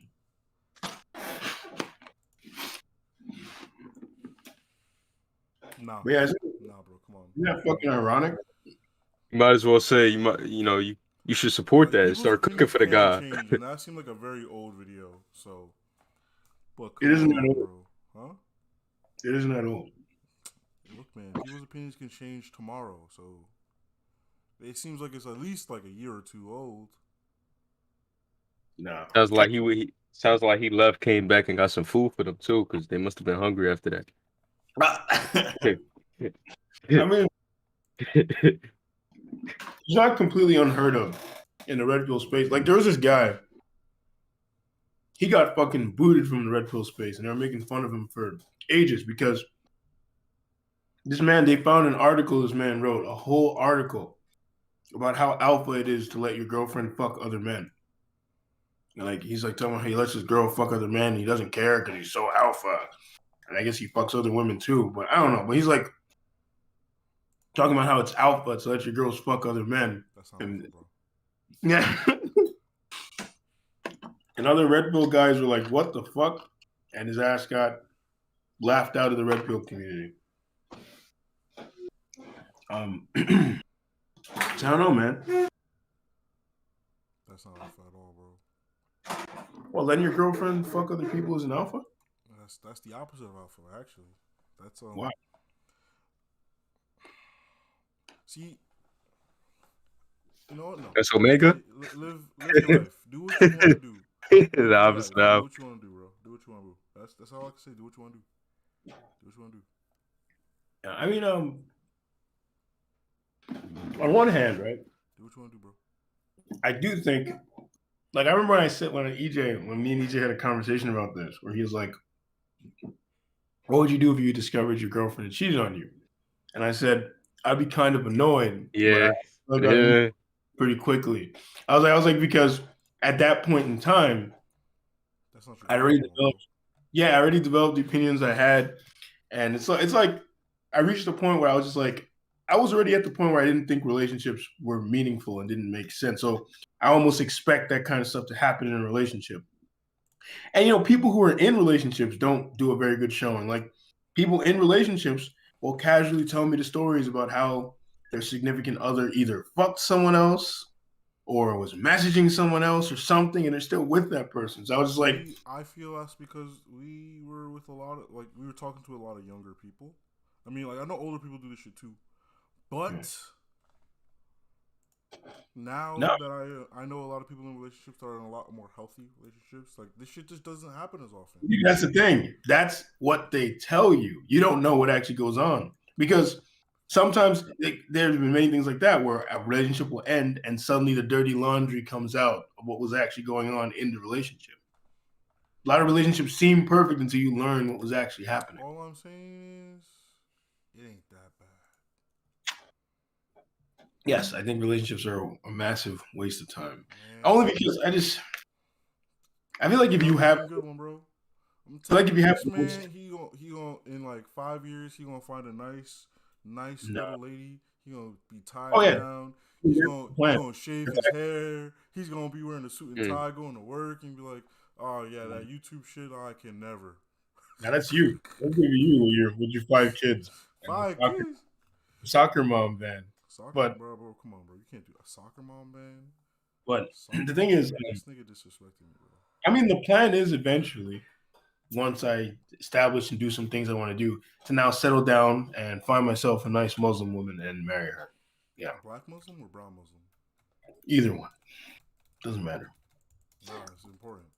[SPEAKER 2] Nah,
[SPEAKER 1] yeah,
[SPEAKER 2] bro, come on.
[SPEAKER 1] Isn't that fucking ironic?
[SPEAKER 3] You might as well say you should support that and start cooking for the guy.
[SPEAKER 2] Change, and that seemed like a very old video, so. But
[SPEAKER 1] it isn't that old,
[SPEAKER 2] bro. Huh?
[SPEAKER 1] It isn't that old.
[SPEAKER 2] Look, man, people's opinions can change tomorrow, so it seems like it's at least like a year or two old.
[SPEAKER 1] No,
[SPEAKER 3] sounds like he left, came back, and got some food for them too, because they must have been hungry after that.
[SPEAKER 1] I mean, it's not completely unheard of in the red pill space. Like, there was this guy. He got fucking booted from the red pill space, and they were making fun of him for ages because this man, they found an article this man wrote, a whole article about how alpha it is to let your girlfriend fuck other men. And like, he's like telling her he lets his girl fuck other men, and he doesn't care because he's so alpha. And I guess he fucks other women too, but I don't know. But he's like talking about how it's alpha to let your girls fuck other men.
[SPEAKER 2] That's not alpha, bro.
[SPEAKER 1] Yeah. And other red pill guys were like, what the fuck? And his ass got laughed out of the red pill community. So I don't know, man.
[SPEAKER 2] That's not alpha at all, bro.
[SPEAKER 1] Well, letting your girlfriend fuck other people is an alpha?
[SPEAKER 2] That's the opposite of alpha, actually. That's
[SPEAKER 1] Why?
[SPEAKER 2] See, you know what? No.
[SPEAKER 3] That's Omega.
[SPEAKER 2] Live your life. Do what you want to do.
[SPEAKER 3] Do
[SPEAKER 2] what you want to do, bro. Do what you want to do. That's all I can say. Do what you want to do. Do what you want to do.
[SPEAKER 1] Yeah, I mean, on one hand, right?
[SPEAKER 2] Do what you want to do, bro.
[SPEAKER 1] I do think, like, I remember when me and EJ had a conversation about this, where he was like, what would you do if you discovered your girlfriend cheated on you? And I said, I'd be kind of annoyed.
[SPEAKER 3] Yeah.
[SPEAKER 1] Pretty quickly. I was like, because at that point in time,
[SPEAKER 2] that's not
[SPEAKER 1] I already developed the opinions I had. And it's like I reached a point where I was just like, I was already at the point where I didn't think relationships were meaningful and didn't make sense. So I almost expect that kind of stuff to happen in a relationship. And, people who are in relationships don't do a very good showing. Like, people in relationships will casually tell me the stories about how their significant other either fucked someone else or was messaging someone else or something, and they're still with that person. So I was just like,
[SPEAKER 2] I feel that's because we were with we were talking to a lot of younger people. I mean, like, I know older people do this shit too, but now that I know a lot of people in relationships that are in a lot more healthy relationships, like, this shit just doesn't happen as often.
[SPEAKER 1] That's the thing. That's what they tell you. You don't know what actually goes on, because sometimes there's been many things like that where a relationship will end and suddenly the dirty laundry comes out of what was actually going on in the relationship. A lot of relationships seem perfect until you learn what was actually happening.
[SPEAKER 2] All I'm saying is, it ain't that bad.
[SPEAKER 1] Yes, I think relationships are a massive waste of time. Man. Only because I feel like if you have
[SPEAKER 2] a good one, bro.
[SPEAKER 1] Like if you have
[SPEAKER 2] man, he gonna in like 5 years he gonna find a nice little lady. He gonna be tied down. He's gonna shave his hair. He's gonna be wearing a suit and tie going to work and be like, oh yeah, that YouTube shit I can never.
[SPEAKER 1] Now that's you. That's gonna be you with your 5 kids.
[SPEAKER 2] 5 kids.
[SPEAKER 1] Soccer mom band.
[SPEAKER 2] Bro, come on, bro. You can't do a soccer mom band.
[SPEAKER 1] But the thing is,
[SPEAKER 2] this nigga disrespecting me, bro.
[SPEAKER 1] I mean, the plan is eventually, once I establish and do some things I want to do, to now settle down and find myself a nice Muslim woman and marry her. Yeah.
[SPEAKER 2] Black Muslim or brown Muslim?
[SPEAKER 1] Either one. Doesn't matter.
[SPEAKER 2] Nah, it's important.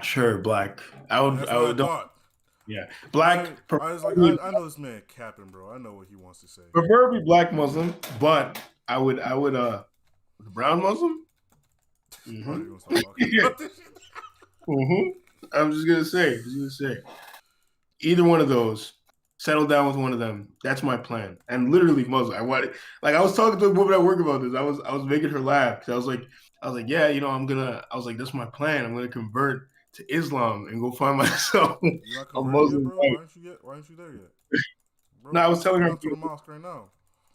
[SPEAKER 1] Sure, black. I would. Yeah, black.
[SPEAKER 2] I know this man capping, bro. I know what he wants to say.
[SPEAKER 1] Preferably black Muslim, but I would brown Muslim. Mm-hmm. I'm just gonna say, either one of those. Settle down with one of them. That's my plan. And literally Muslim. I was talking to a woman at work about this. I was making her laugh because I was like, yeah, that's my plan. I'm gonna convert to Islam and go find myself a Muslim
[SPEAKER 2] yet, bro? Why aren't you there yet? Bro,
[SPEAKER 1] no, I was telling her
[SPEAKER 2] to the mosque right now.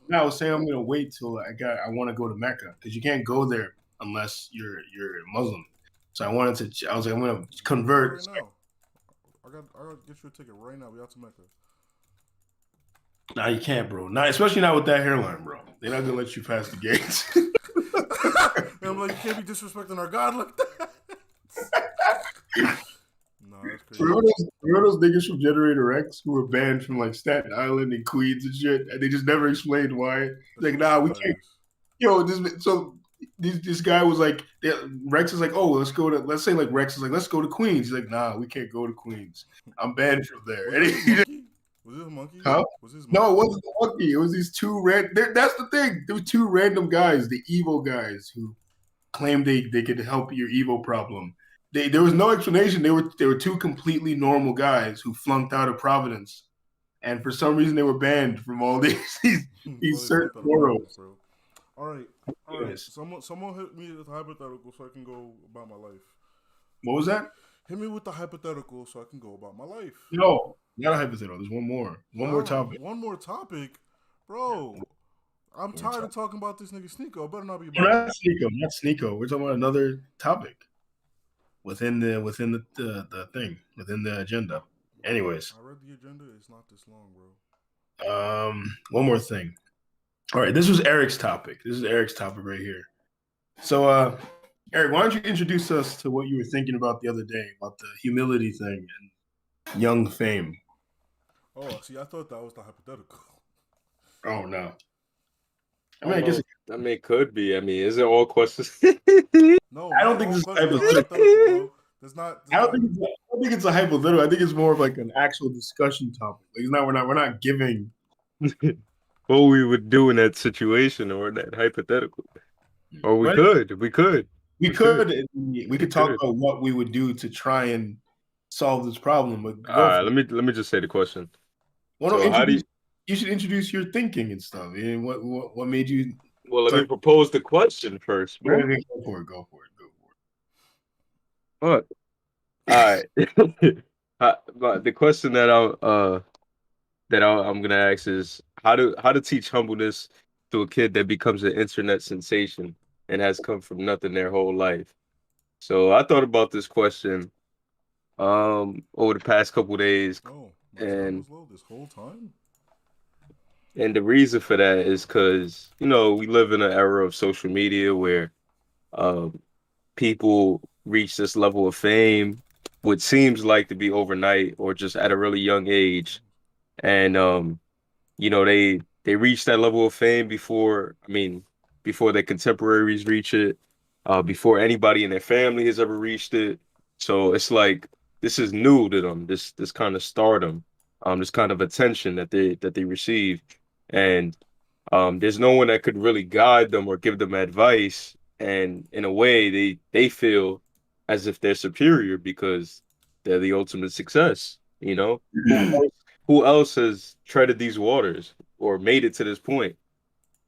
[SPEAKER 1] No, I was saying I'm gonna wait till I want to go to Mecca because you can't go there unless you're Muslim. So I was like, I'm gonna convert.
[SPEAKER 2] Right now. I gotta get you a ticket right now. We out to Mecca.
[SPEAKER 1] Nah, you can't, bro. Not especially not with that hairline, bro. They're not gonna let you pass the gates.
[SPEAKER 2] And I'm like, you can't be disrespecting our God like that. No, that's crazy.
[SPEAKER 1] Remember those niggas from Generator X who were banned from like Staten Island and Queens and shit, and they just never explained why? Like, nah, we can't. Yo, this guy was like, Rex is like, oh, let's go to. Let's say like Rex is like, let's go to Queens. He's like, nah, we can't go to Queens. I'm banned from there.
[SPEAKER 2] Was it a monkey?
[SPEAKER 1] Huh? No, it wasn't the monkey. It was these two that's the thing. There were two random guys, the evil guys, who claimed they could help your evil problem. There was no explanation. They were two completely normal guys who flunked out of Providence, and for some reason they were banned from all these certain worlds.
[SPEAKER 2] All right. Someone hit me with a hypothetical so I can go about my life.
[SPEAKER 1] What was that?
[SPEAKER 2] Hit me with the hypothetical so I can go about my life.
[SPEAKER 1] No, not a hypothetical. There's one more. One more topic.
[SPEAKER 2] One more topic, bro. I'm tired of talking about this nigga Sneako. It better not be
[SPEAKER 1] about not Sneako. We're talking about another topic within the thing, within the agenda. Anyways,
[SPEAKER 2] I read the agenda. It's not this long, bro.
[SPEAKER 1] One more thing. All right, this was Eric's topic. This is Eric's topic right here. So, Eric, why don't you introduce us to what you were thinking about the other day about the humility thing and young fame?
[SPEAKER 2] Oh, see, I thought that was the hypothetical.
[SPEAKER 1] Oh no.
[SPEAKER 3] I guess it could be. I mean, is it all questions?
[SPEAKER 2] No,
[SPEAKER 1] I don't think this is hypothetical. I don't think it's a hypothetical. I think it's more of like an actual discussion topic. Like, we're not giving
[SPEAKER 3] what we would do in that situation or that hypothetical. Or we could
[SPEAKER 1] talk about what we would do to try and solve this problem. But
[SPEAKER 3] all right, let me just say the question.
[SPEAKER 1] Well, you should introduce your thinking and stuff. And what made you?
[SPEAKER 3] Well, let me propose the question first.
[SPEAKER 1] Go for it.
[SPEAKER 3] What? All right. But the question that I'm gonna ask is how to teach humbleness to a kid that becomes an internet sensation and has come from nothing their whole life. So I thought about this question over the past couple of days,
[SPEAKER 2] and this whole time.
[SPEAKER 3] And the reason for that is because, we live in an era of social media where people reach this level of fame, what seems like to be overnight or just at a really young age. And, they reach that level of fame before their contemporaries reach it, before anybody in their family has ever reached it. So it's like, this is new to them, this kind of stardom, this kind of attention that they receive. And there's no one that could really guide them or give them advice. And in a way, they feel as if they're superior because they're the ultimate success. Who else has treaded these waters or made it to this point?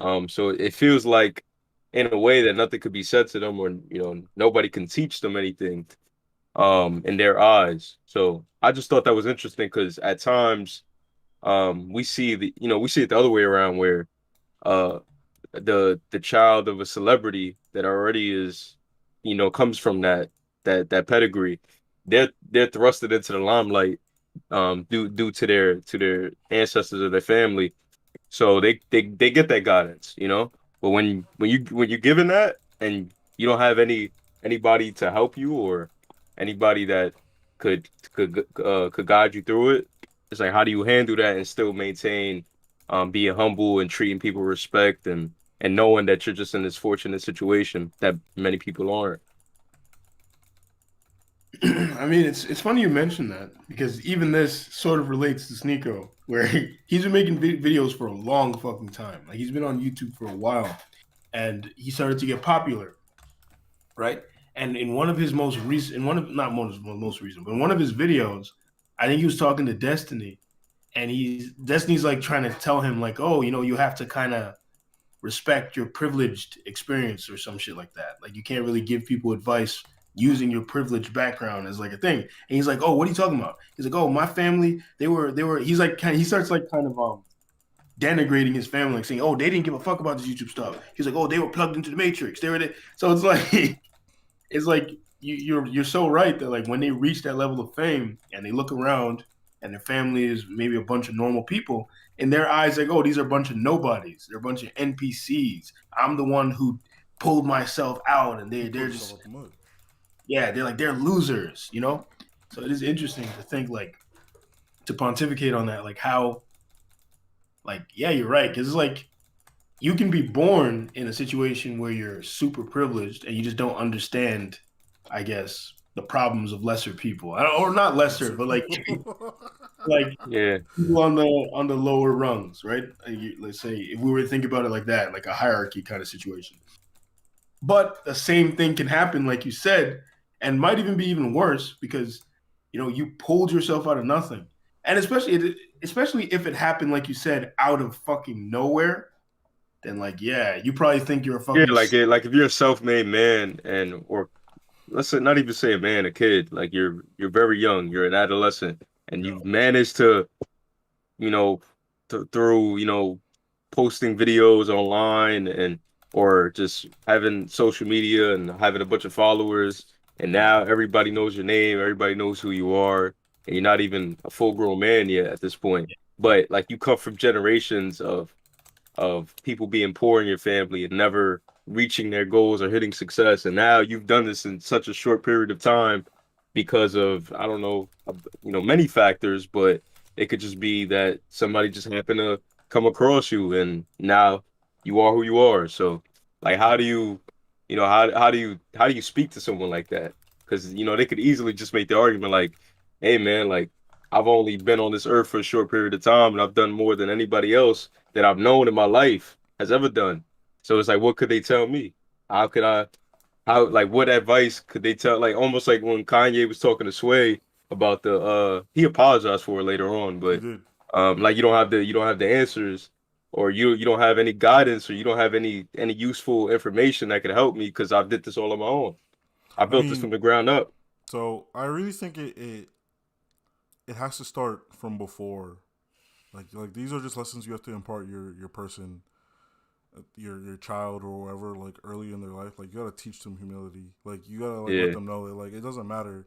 [SPEAKER 3] So it feels like, in a way, that nothing could be said to them, or nobody can teach them anything in their eyes. So I just thought that was interesting because at times we see it the other way around, where the child of a celebrity that already is comes from that pedigree, they're thrusted into the limelight due to their ancestors or their family. So they get that guidance, but when you're given that and you don't have anybody to help you or anybody that could guide you through it, it's like, how do you handle that and still maintain being humble and treating people with respect and knowing that you're just in this fortunate situation that many people aren't?
[SPEAKER 1] I mean, it's funny you mention that, because even this sort of relates to Sneako, where he's been making videos for a long fucking time. Like, he's been on YouTube for a while, and he started to get popular, right? And in one of his most recent, but in one of his videos, I think he was talking to Destiny, and Destiny's like trying to tell him like, oh, you have to kind of respect your privileged experience or some shit like that. Like, you can't really give people advice using your privileged background as like a thing. And he's like, oh, what are you talking about? He's like, oh, my family, they were. He's like, he starts like kind of denigrating his family, like saying, oh, they didn't give a fuck about this YouTube stuff. He's like, oh, they were plugged into the Matrix. They were there. So it's like you're so right that like when they reach that level of fame and they look around and their family is maybe a bunch of normal people, in their eyes, like, oh, these are a bunch of nobodies. They're a bunch of NPCs. I'm the one who pulled myself out, and they're just they're losers, you know. So it is interesting to think like to pontificate on that, like how, like you're right, because it's like you can be born in a situation where you're super privileged and you just don't understand, I guess, the problems of lesser people, or not lesser, but like people on the lower rungs, right? Let's say if we were to think about it like that, like a hierarchy kind of situation. But the same thing can happen, like you said, and might even be even worse because you pulled yourself out of nothing, and especially if it happened, like you said, out of fucking nowhere. Then like you probably think you're a fucking
[SPEAKER 3] like if you're a self-made man or let's say not even say a man, a kid, like you're very young, you're an adolescent, and you've managed to, through posting videos online or just having social media and having a bunch of followers, and now everybody knows your name, everybody knows who you are, and you're not even a full-grown man yet at this point. But like you come from generations of people being poor in your family and never reaching their goals or hitting success, and now you've done this in such a short period of time because of, I don't know, many factors, but it could just be that somebody just happened to come across you and now you are who you are. So like how do you speak to someone like that? Because they could easily just make the argument like, hey man, like I've only been on this earth for a short period of time and I've done more than anybody else that I've known in my life has ever done. So it's like, what could they tell me? What advice could they tell? Like almost like when Kanye was talking to Sway about he apologized for it later on, but like you don't have the answers, or you don't have any guidance, or you don't have any useful information that could help me because I did this all on my own. I built this from the ground up.
[SPEAKER 2] So I really think it has to start from before. Like these are just lessons you have to impart your person, your child or whatever, like early in their life. Like you gotta teach them humility. Like you gotta let them know that like it doesn't matter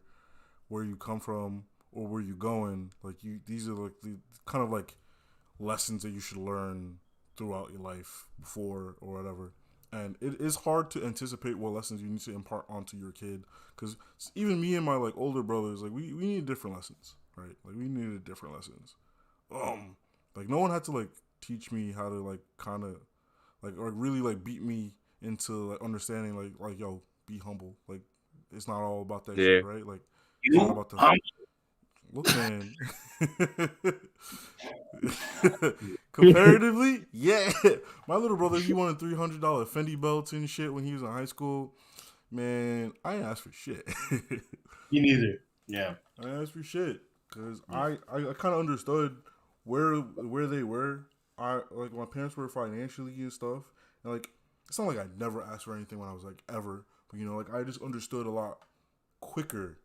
[SPEAKER 2] where you come from or where you're going. Like these are like the kind of like lessons that you should learn throughout your life before or whatever. And it is hard to anticipate what lessons you need to impart onto your kid, because even me and my like older brothers, like we needed different lessons, right? Like we needed different lessons. Like no one had to like teach me how to like kind of like or really like beat me into like understanding like yo, be humble. Like it's not all about that shit, right? Like it's not about the look, man. Comparatively, yeah. My little brother, he wanted $300 Fendi belts and shit when he was in high school. Man, I ain't asked for shit.
[SPEAKER 1] Me neither. Yeah,
[SPEAKER 2] I ain't asked for shit because I kind of understood where they were. Like my parents were financially and stuff, and like it's not like I never asked for anything when I was like ever, but like I just understood a lot quicker.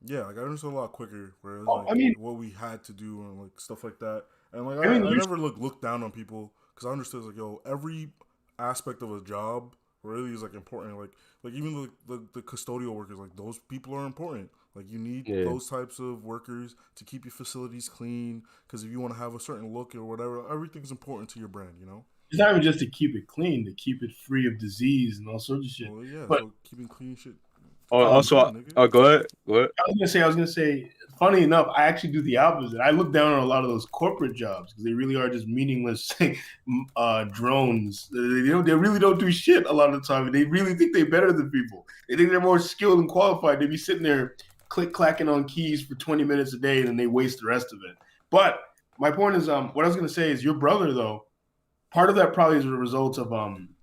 [SPEAKER 2] Yeah, like I understood a lot quicker where it was like what we had to do and like stuff like that, and like I never looked down on people because I understood like yo, every aspect of a job really is like important. Like even the custodial workers, like those people are important. Like you need those types of workers to keep your facilities clean, because if you want to have a certain look or whatever, everything's important to your brand.
[SPEAKER 1] It's not even just to keep it clean, to keep it free of disease and all sorts of shit.
[SPEAKER 2] Well, yeah,
[SPEAKER 1] but
[SPEAKER 2] so keeping clean shit.
[SPEAKER 3] Go ahead.
[SPEAKER 1] I was gonna say. Funny enough, I actually do the opposite. I look down on a lot of those corporate jobs because they really are just meaningless drones. They really don't do shit a lot of the time. They really think they're better than people. They think they're more skilled and qualified. They be sitting there clacking on keys for 20 minutes a day, and then they waste the rest of it. But my point is, what I was gonna say is, your brother though, part of that probably is a result of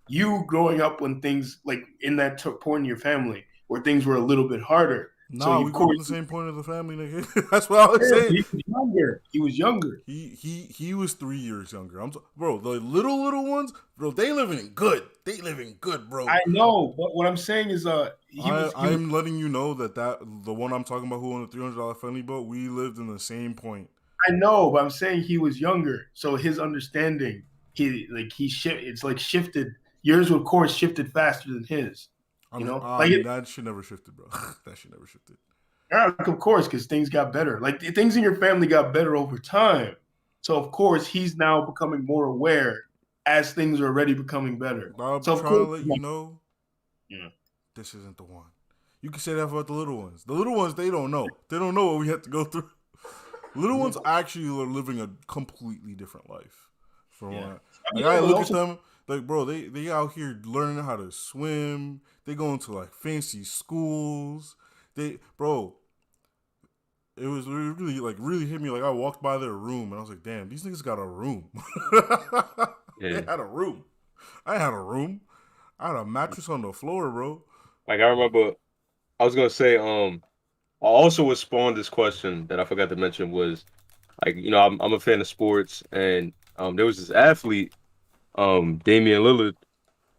[SPEAKER 1] you growing up when things like in that point in your family where things were a little bit harder.
[SPEAKER 2] Nah,
[SPEAKER 1] so
[SPEAKER 2] we grew up in the same point of the family, nigga. That's what I was saying.
[SPEAKER 1] He was younger. He was younger.
[SPEAKER 2] He was 3 years younger. Bro, the little ones, bro, they living good. They living good, bro.
[SPEAKER 1] I know, but what I'm saying is,
[SPEAKER 2] I'm letting you know that the one I'm talking about who on the $300 friendly boat, we lived in the same point.
[SPEAKER 1] I know, but I'm saying he was younger, so his understanding, it's like shifted. Yours, of course, shifted faster than his.
[SPEAKER 2] That shit never shifted, bro. That shit never shifted.
[SPEAKER 1] Yeah, of course, because things got better. Like things in your family got better over time. So of course, he's now becoming more aware as things are already becoming better.
[SPEAKER 2] I'm
[SPEAKER 1] so
[SPEAKER 2] trying to let you know,
[SPEAKER 1] yeah,
[SPEAKER 2] this isn't the one. You can say that about the little ones. The little ones, they don't know. They don't know what we have to go through. Little ones actually are living a completely different life. I look at them. Like, bro, they out here learning how to swim. They going to like fancy schools. It was really hit me. Like, I walked by their room and I was like, damn, these niggas got a room. They had a room. I had a room. I had a mattress on the floor, bro.
[SPEAKER 3] Like, I remember, I was gonna say, also what spawned this question that I forgot to mention was, like, I'm a fan of sports, and there was this athlete, Damian Lillard,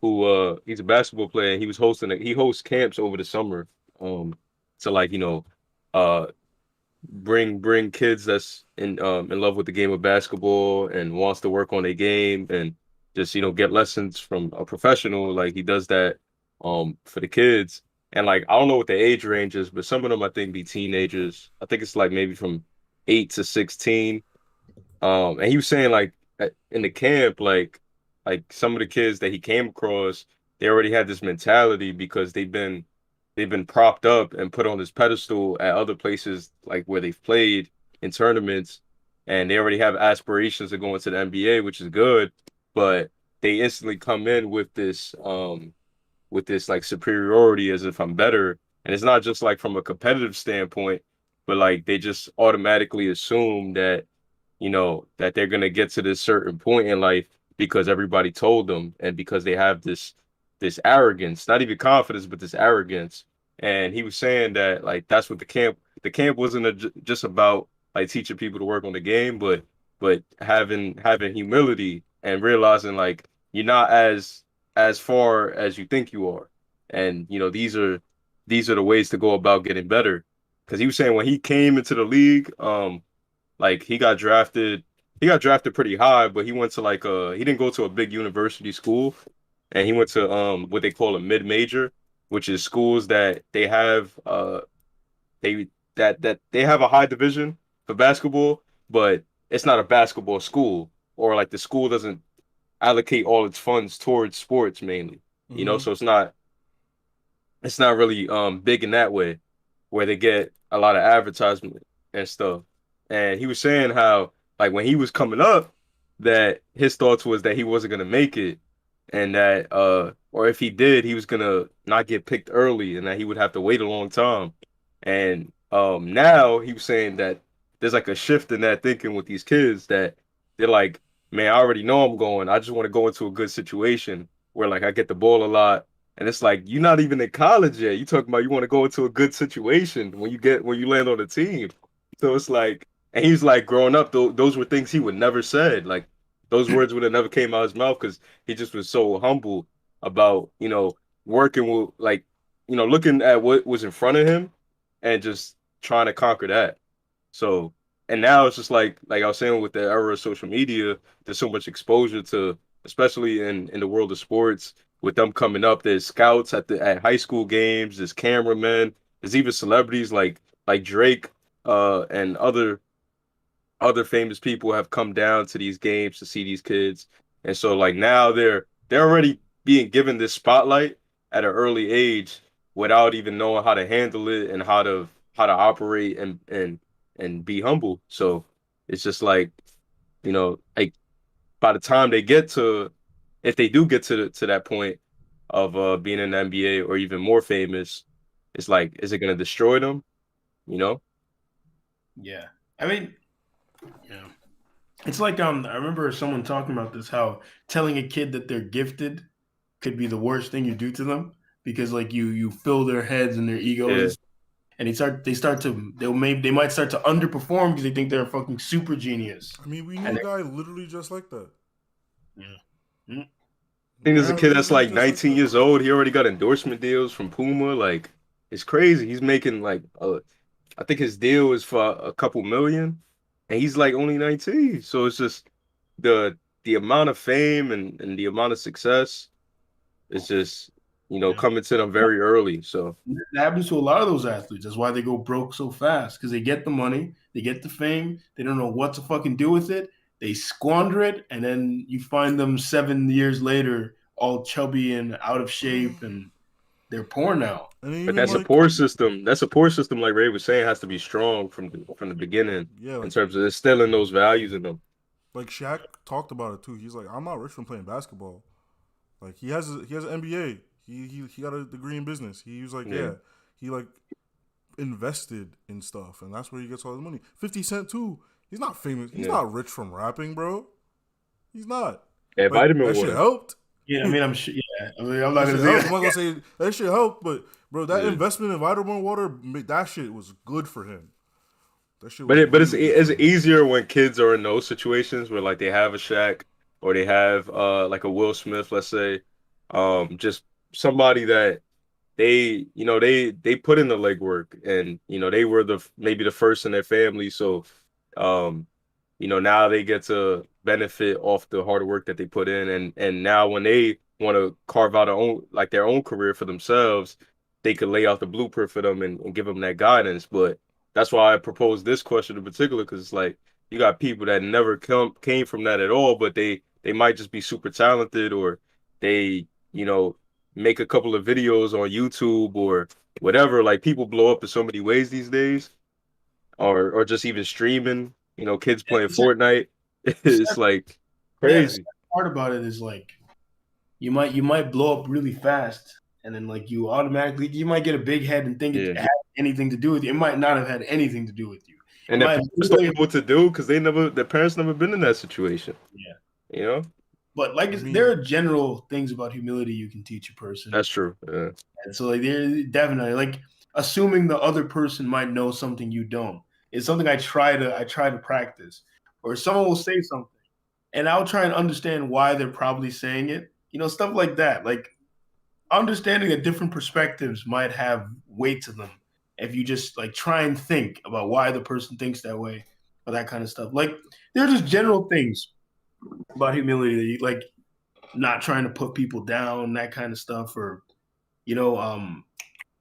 [SPEAKER 3] who he's a basketball player, and he hosts camps over the summer, to like bring kids that's in love with the game of basketball and wants to work on their game and just get lessons from a professional. Like, he does that for the kids. And like, I don't know what the age range is, but some of them I think be teenagers. I think it's like maybe from 8 to 16. And he was saying like in the camp, like some of the kids that he came across, they already had this mentality because they've been propped up and put on this pedestal at other places, like where they've played in tournaments, and they already have aspirations of going to the NBA, which is good, but they instantly come in with this like superiority as if I'm better. And it's not just like from a competitive standpoint, but like they just automatically assume that, that they're going to get to this certain point in life because everybody told them, and because they have this arrogance, not even confidence, but this arrogance. And he was saying that like that's what the camp wasn't just about like teaching people to work on the game, but having humility and realizing like you're not as far as you think you are. And these are the ways to go about getting better. Because he was saying when he came into the league, like he got drafted pretty high, but he went to like he didn't go to a big university school, and he went to what they call a mid-major, which is schools that they have they have a high division for basketball, but it's not a basketball school, or like the school doesn't allocate all its funds towards sports mainly. So it's not really big in that way, where they get a lot of advertisement and stuff. And he was saying how like when he was coming up, that his thoughts was that he wasn't gonna make it, and that or if he did, he was gonna not get picked early, and that he would have to wait a long time. And now he was saying that there's like a shift in that thinking with these kids, that they're like, man, I already know I'm going. I just want to go into a good situation where like I get the ball a lot. And it's like, you're not even in college yet. You talking about you want to go into a good situation when you land on the team. So it's like, and he's like, growing up, those were things he would never said. Like those words would have never came out of his mouth because he just was so humble about, working with like, looking at what was in front of him and just trying to conquer that. So, and now it's just like I was saying, with the era of social media, there's so much exposure to, especially in the world of sports, with them coming up. There's scouts at high school games, there's cameramen, there's even celebrities like Drake and other famous people have come down to these games to see these kids. And so like now they're already being given this spotlight at an early age without even knowing how to handle it and how to operate and be humble. So it's just like, like by the time they get to, if they do get to that point of being in the NBA or even more famous, it's like, is it going to destroy them?
[SPEAKER 1] Yeah. I mean, yeah. It's like I remember someone talking about this, how telling a kid that they're gifted could be the worst thing you do to them, because like you fill their heads and their egos. and they might start to underperform because they think they're a fucking super genius.
[SPEAKER 2] I mean, we knew a guy literally just like that.
[SPEAKER 1] Yeah.
[SPEAKER 3] I think there's a kid that's like 19 years old. He already got endorsement deals from Puma. Like, it's crazy. He's making like, I think his deal is for a couple million, and he's like only 19. So it's just the amount of fame and the amount of success is just, coming to them very early. So
[SPEAKER 1] it happens to a lot of those athletes. That's why they go broke so fast, because they get the money, they get the fame, they don't know what to fucking do with it. They squander it, and then you find them 7 years later all chubby and out of shape, and they're poor now.
[SPEAKER 3] But that support system, like Ray was saying, has to be strong from the beginning. Yeah, like, in terms of instilling those values in them.
[SPEAKER 2] Like Shaq talked about it too. He's like, I'm not rich from playing basketball. Like he has an MBA. He got a degree in business. He was like, he like invested in stuff, and that's where he gets all his money. 50 Cent too. He's not famous. He's not rich from rapping, bro. He's not.
[SPEAKER 3] Yeah,
[SPEAKER 2] like,
[SPEAKER 3] vitamin
[SPEAKER 2] that shit helped.
[SPEAKER 1] Yeah, I mean, I'm sure. Yeah, I mean, I'm not gonna
[SPEAKER 2] say. I'm not gonna say that shit helped, but bro, that investment in vitamin water, that shit was good for him. That shit.
[SPEAKER 3] But it's easier when kids are in those situations where like they have a Shaq or they have like a Will Smith, let's say, just somebody that they put in the legwork, and they were maybe the first in their family, so now they get to benefit off the hard work that they put in, and now when they want to carve out their own career for themselves, they could lay out the blueprint for them and give them that guidance. But that's why I proposed this question in particular, because it's like you got people that never came from that at all, but they might just be super talented, or they make a couple of videos on YouTube or whatever. Like, people blow up in so many ways these days, or just even streaming. Kids playing Fortnite. It's like crazy.
[SPEAKER 1] The part about it is like you might blow up really fast, and then like you might get a big head and think it had anything to do with you. It might not have had anything to do with you.
[SPEAKER 3] And their parents don't know what to do because their parents never been in that situation.
[SPEAKER 1] Yeah. But like, there are general things about humility you can teach a person.
[SPEAKER 3] That's true. Yeah.
[SPEAKER 1] And so like, they're definitely like assuming the other person might know something you don't. It's something I try to practice. Or someone will say something, and I'll try and understand why they're probably saying it. Stuff like that. Like, understanding that different perspectives might have weight to them if you just like try and think about why the person thinks that way, or that kind of stuff. Like, they're just general things about humility, like not trying to put people down, that kind of stuff, or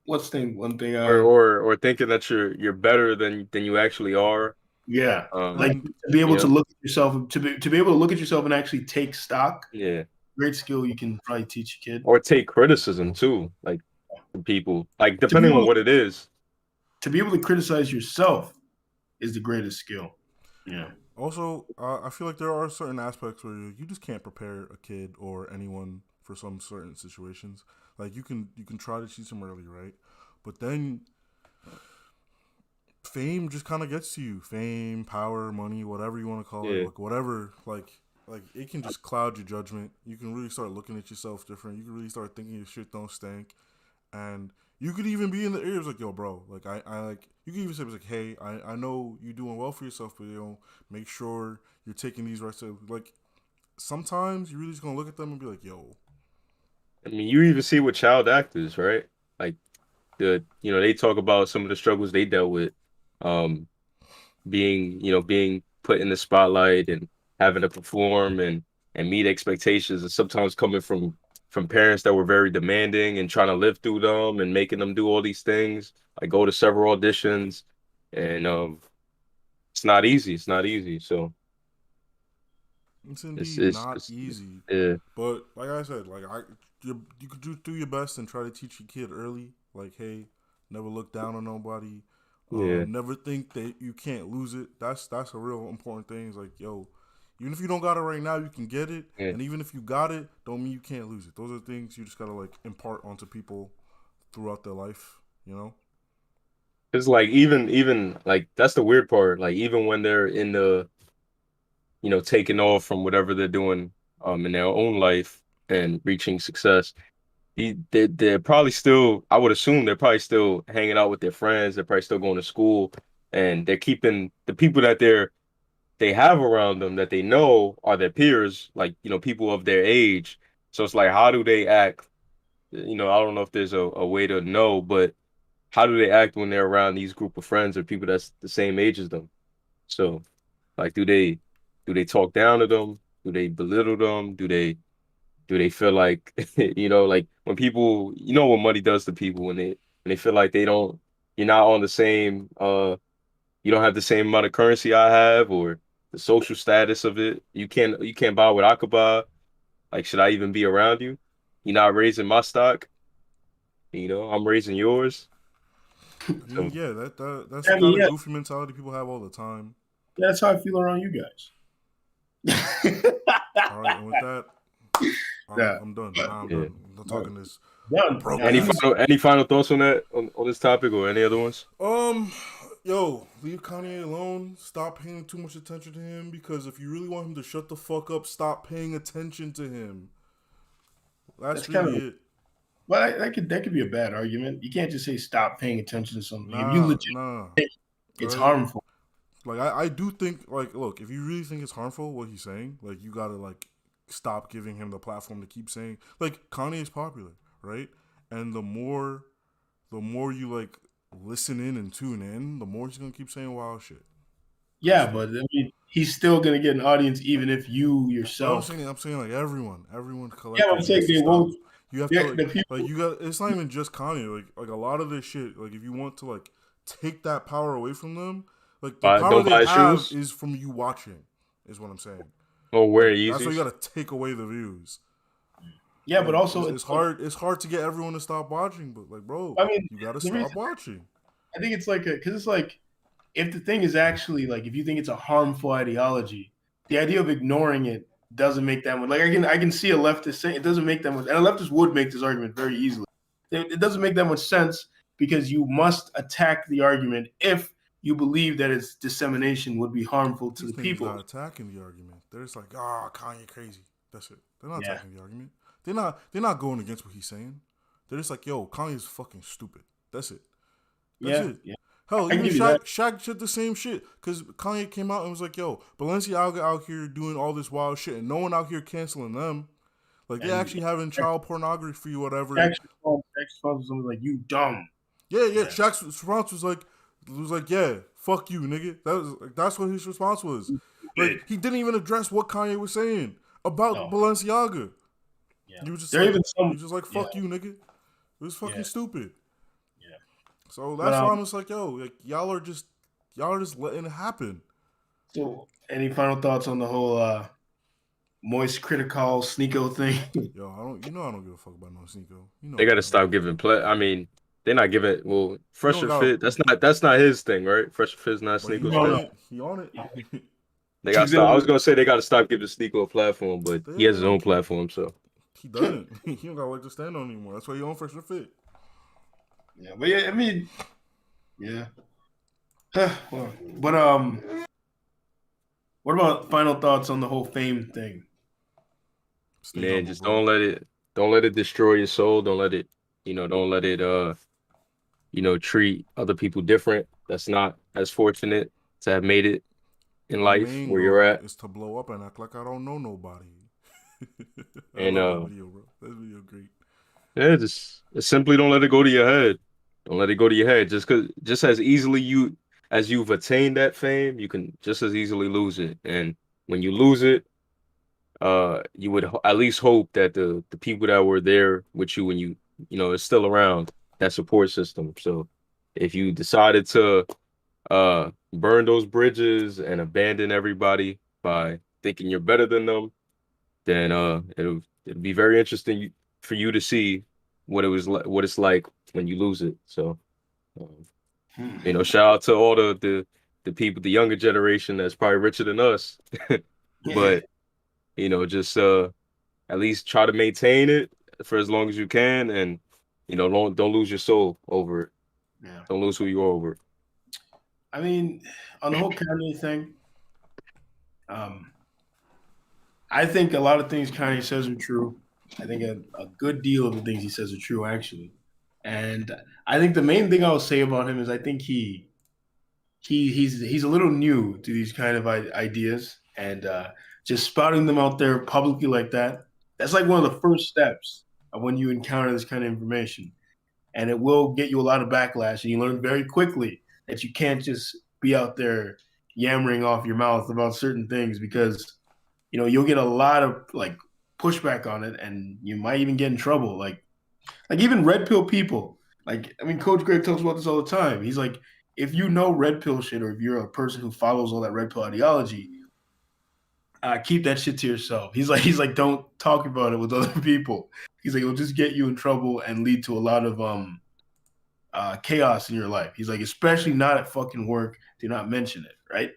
[SPEAKER 1] one thing
[SPEAKER 3] or thinking that you're better than you actually are.
[SPEAKER 1] Yeah, like to be able to look at yourself, to be able to look at yourself and actually take stock.
[SPEAKER 3] Yeah,
[SPEAKER 1] great skill you can probably teach a kid.
[SPEAKER 3] Or take criticism too, like from people, like depending on what it is.
[SPEAKER 1] To be able to criticize yourself is the greatest skill. Yeah.
[SPEAKER 2] Also, I feel like there are certain aspects where you just can't prepare a kid or anyone for some certain situations. Like you can try to teach them early, right? But then fame just kind of gets to you. Fame, power, money, whatever you want to call it. Like whatever, like it can just cloud your judgment. You can really start looking at yourself different. You can really start thinking your shit don't stink. And you could even be in the ears like, yo, bro, like I like, you can even say like, hey, I know you're doing well for yourself, but make sure you're taking these right steps. Like, sometimes you're really just gonna look at them and be like, yo.
[SPEAKER 3] I mean, you even see with child actors, right? Like they talk about some of the struggles they dealt with, being put in the spotlight and having to perform and meet expectations, and sometimes coming from parents that were very demanding and trying to live through them and making them do all these things. I go to several auditions, and it's not easy. It's not easy. So
[SPEAKER 2] it's indeed not easy.
[SPEAKER 3] Yeah.
[SPEAKER 2] But like I said, like you could do your best and try to teach your kid early. Like, hey, never look down on nobody. Never think that you can't lose it. That's a real important thing. It's like, yo, even if you don't got it right now, you can get it. Yeah. And even if you got it, don't mean you can't lose it. Those are things you just gotta like impart onto people throughout their life,
[SPEAKER 3] It's like even like that's the weird part. Like even when they're in the taking off from whatever they're doing in their own life and reaching success, they're probably still, I would assume they're probably still hanging out with their friends. They're probably still going to school, and they're keeping the people that they have around them that they know are their peers, like, people of their age. So it's like, how do they act? I don't know if there's a way to know, but how do they act when they're around these group of friends or people that's the same age as them? So, like, do they talk down to them? Do they belittle them? Do they feel like, like when people, what money does to people when they feel like you're not on the same, you don't have the same amount of currency I have, or the social status of it. You can't buy what I could buy. Like, should I even be around you? You're not raising my stock. I'm raising yours.
[SPEAKER 2] I mean,
[SPEAKER 3] So,
[SPEAKER 2] yeah, that's the kind of goofy mentality people have all the time.
[SPEAKER 1] Yeah, that's how I feel around you guys.
[SPEAKER 2] All right, and with that, I'm done. I'm done. I'm not talking this.
[SPEAKER 1] Done.
[SPEAKER 3] Any final thoughts on that on this topic or any other ones?
[SPEAKER 2] Yo, leave Kanye alone. Stop paying too much attention to him, because if you really want him to shut the fuck up, stop paying attention to him. That's really it.
[SPEAKER 1] Well, that could be a bad argument. You can't just say stop paying attention to something. If you legit think it's harmful.
[SPEAKER 2] Like, I do think, like, look, if you really think it's harmful what he's saying, like, you gotta, like, stop giving him the platform to keep saying, like, Kanye is popular, right? And the more you, like, listen in and tune in, the more he's gonna keep saying wild shit.
[SPEAKER 1] Yeah, but I mean, he's still gonna get an audience even if you yourself.
[SPEAKER 2] I'm saying like everyone collectively.
[SPEAKER 1] Yeah, I'm saying they won't.
[SPEAKER 2] You have to like you got. It's not even just Kanye. Like a lot of this shit. Like, if you want to, like, take that power away from them, like, the power they have is from you watching. Is what I'm saying.
[SPEAKER 3] Oh, where Yeezys?
[SPEAKER 2] That's why you got to take away the views.
[SPEAKER 1] Yeah, but also
[SPEAKER 2] it's hard. It's hard to get everyone to stop watching. But, like, bro, I mean, you got to stop watching.
[SPEAKER 1] I think it's like because it's like, if the thing is actually, like, if you think it's a harmful ideology, the idea of ignoring it doesn't make that much. Like, I can see a leftist saying it doesn't make that much, and a leftist would make this argument very easily. It doesn't make that much sense, because you must attack the argument if you believe that its dissemination would be harmful to the people.
[SPEAKER 2] They're not attacking the argument. They're just like, Kanye crazy. That's it. They're not attacking the argument. They're not going against what he's saying. They're just like, yo, Kanye's fucking stupid. That's it. That's it. Yeah. Hell, even Shaq said the same shit, because Kanye came out and was like, yo, Balenciaga out here doing all this wild shit, and no one out here canceling them. Like, they're actually having child pornography or whatever.
[SPEAKER 1] Shaq's response was like, you dumb.
[SPEAKER 2] Yeah. Shaq's response was like, yeah, fuck you, nigga. That's what his response was. Like, he didn't even address what Kanye was saying about Balenciaga. Yeah. He was just like, fuck you, nigga. It was fucking stupid. So that's why I'm just like, yo, like, y'all are just letting it happen.
[SPEAKER 1] So, any final thoughts on the whole Moistcritikal Sneako thing?
[SPEAKER 2] Yo, I don't give a fuck about no Sneako.
[SPEAKER 3] They got to stop giving play. I mean, they're not giving. Well, Fresh or Fit. That's not his thing, right? Fresh or Fit's not Sneako's thing.
[SPEAKER 2] He on it.
[SPEAKER 3] They got to stop. I was gonna say they got to stop giving Sneako a platform, but he has his own platform, so
[SPEAKER 2] he doesn't. He don't got like to stand on anymore. That's why he on Fresh or Fit.
[SPEAKER 1] Yeah, but I mean, yeah. Well, but what about final thoughts on the whole fame thing?
[SPEAKER 3] Man, just don't let it destroy your soul. Don't let it, treat other people different. That's not as fortunate to have made it in life where you're at.
[SPEAKER 2] Is to blow up and act like I don't know nobody.
[SPEAKER 3] And
[SPEAKER 2] that video, bro. That video great.
[SPEAKER 3] Yeah, just simply don't let it go to your head. Don't let it go to your head. Just as easily as you've attained that fame, you can just as easily lose it. And when you lose it, you would at least hope that the people that were there with you when you is still around, that support system. So if you decided to burn those bridges and abandon everybody by thinking you're better than them, then it'll be very interesting for you to see what it's like when you lose it. So, shout out to all the people, the younger generation that's probably richer than us, but just at least try to maintain it for as long as you can, and don't lose your soul over it. Yeah. Don't lose who you are over it.
[SPEAKER 1] I mean, on the whole Kanye thing, I think a lot of things Kanye says are true. I think a good deal of the things he says are true, actually. And I think the main thing I'll say about him is I think he's a little new to these kind of ideas, and just spouting them out there publicly like that. That's like one of the first steps of when you encounter this kind of information, and it will get you a lot of backlash. And you learn very quickly that you can't just be out there yammering off your mouth about certain things, because you'll get a lot of like pushback on it, and you might even get in trouble. Like even red pill people. Like, I mean, Coach Greg talks about this all the time. He's like, if you know red pill shit, or if you're a person who follows all that red pill ideology, keep that shit to yourself. He's like, don't talk about it with other people. He's like, it'll just get you in trouble and lead to a lot of chaos in your life. He's like, especially not at fucking work. Do not mention it, right?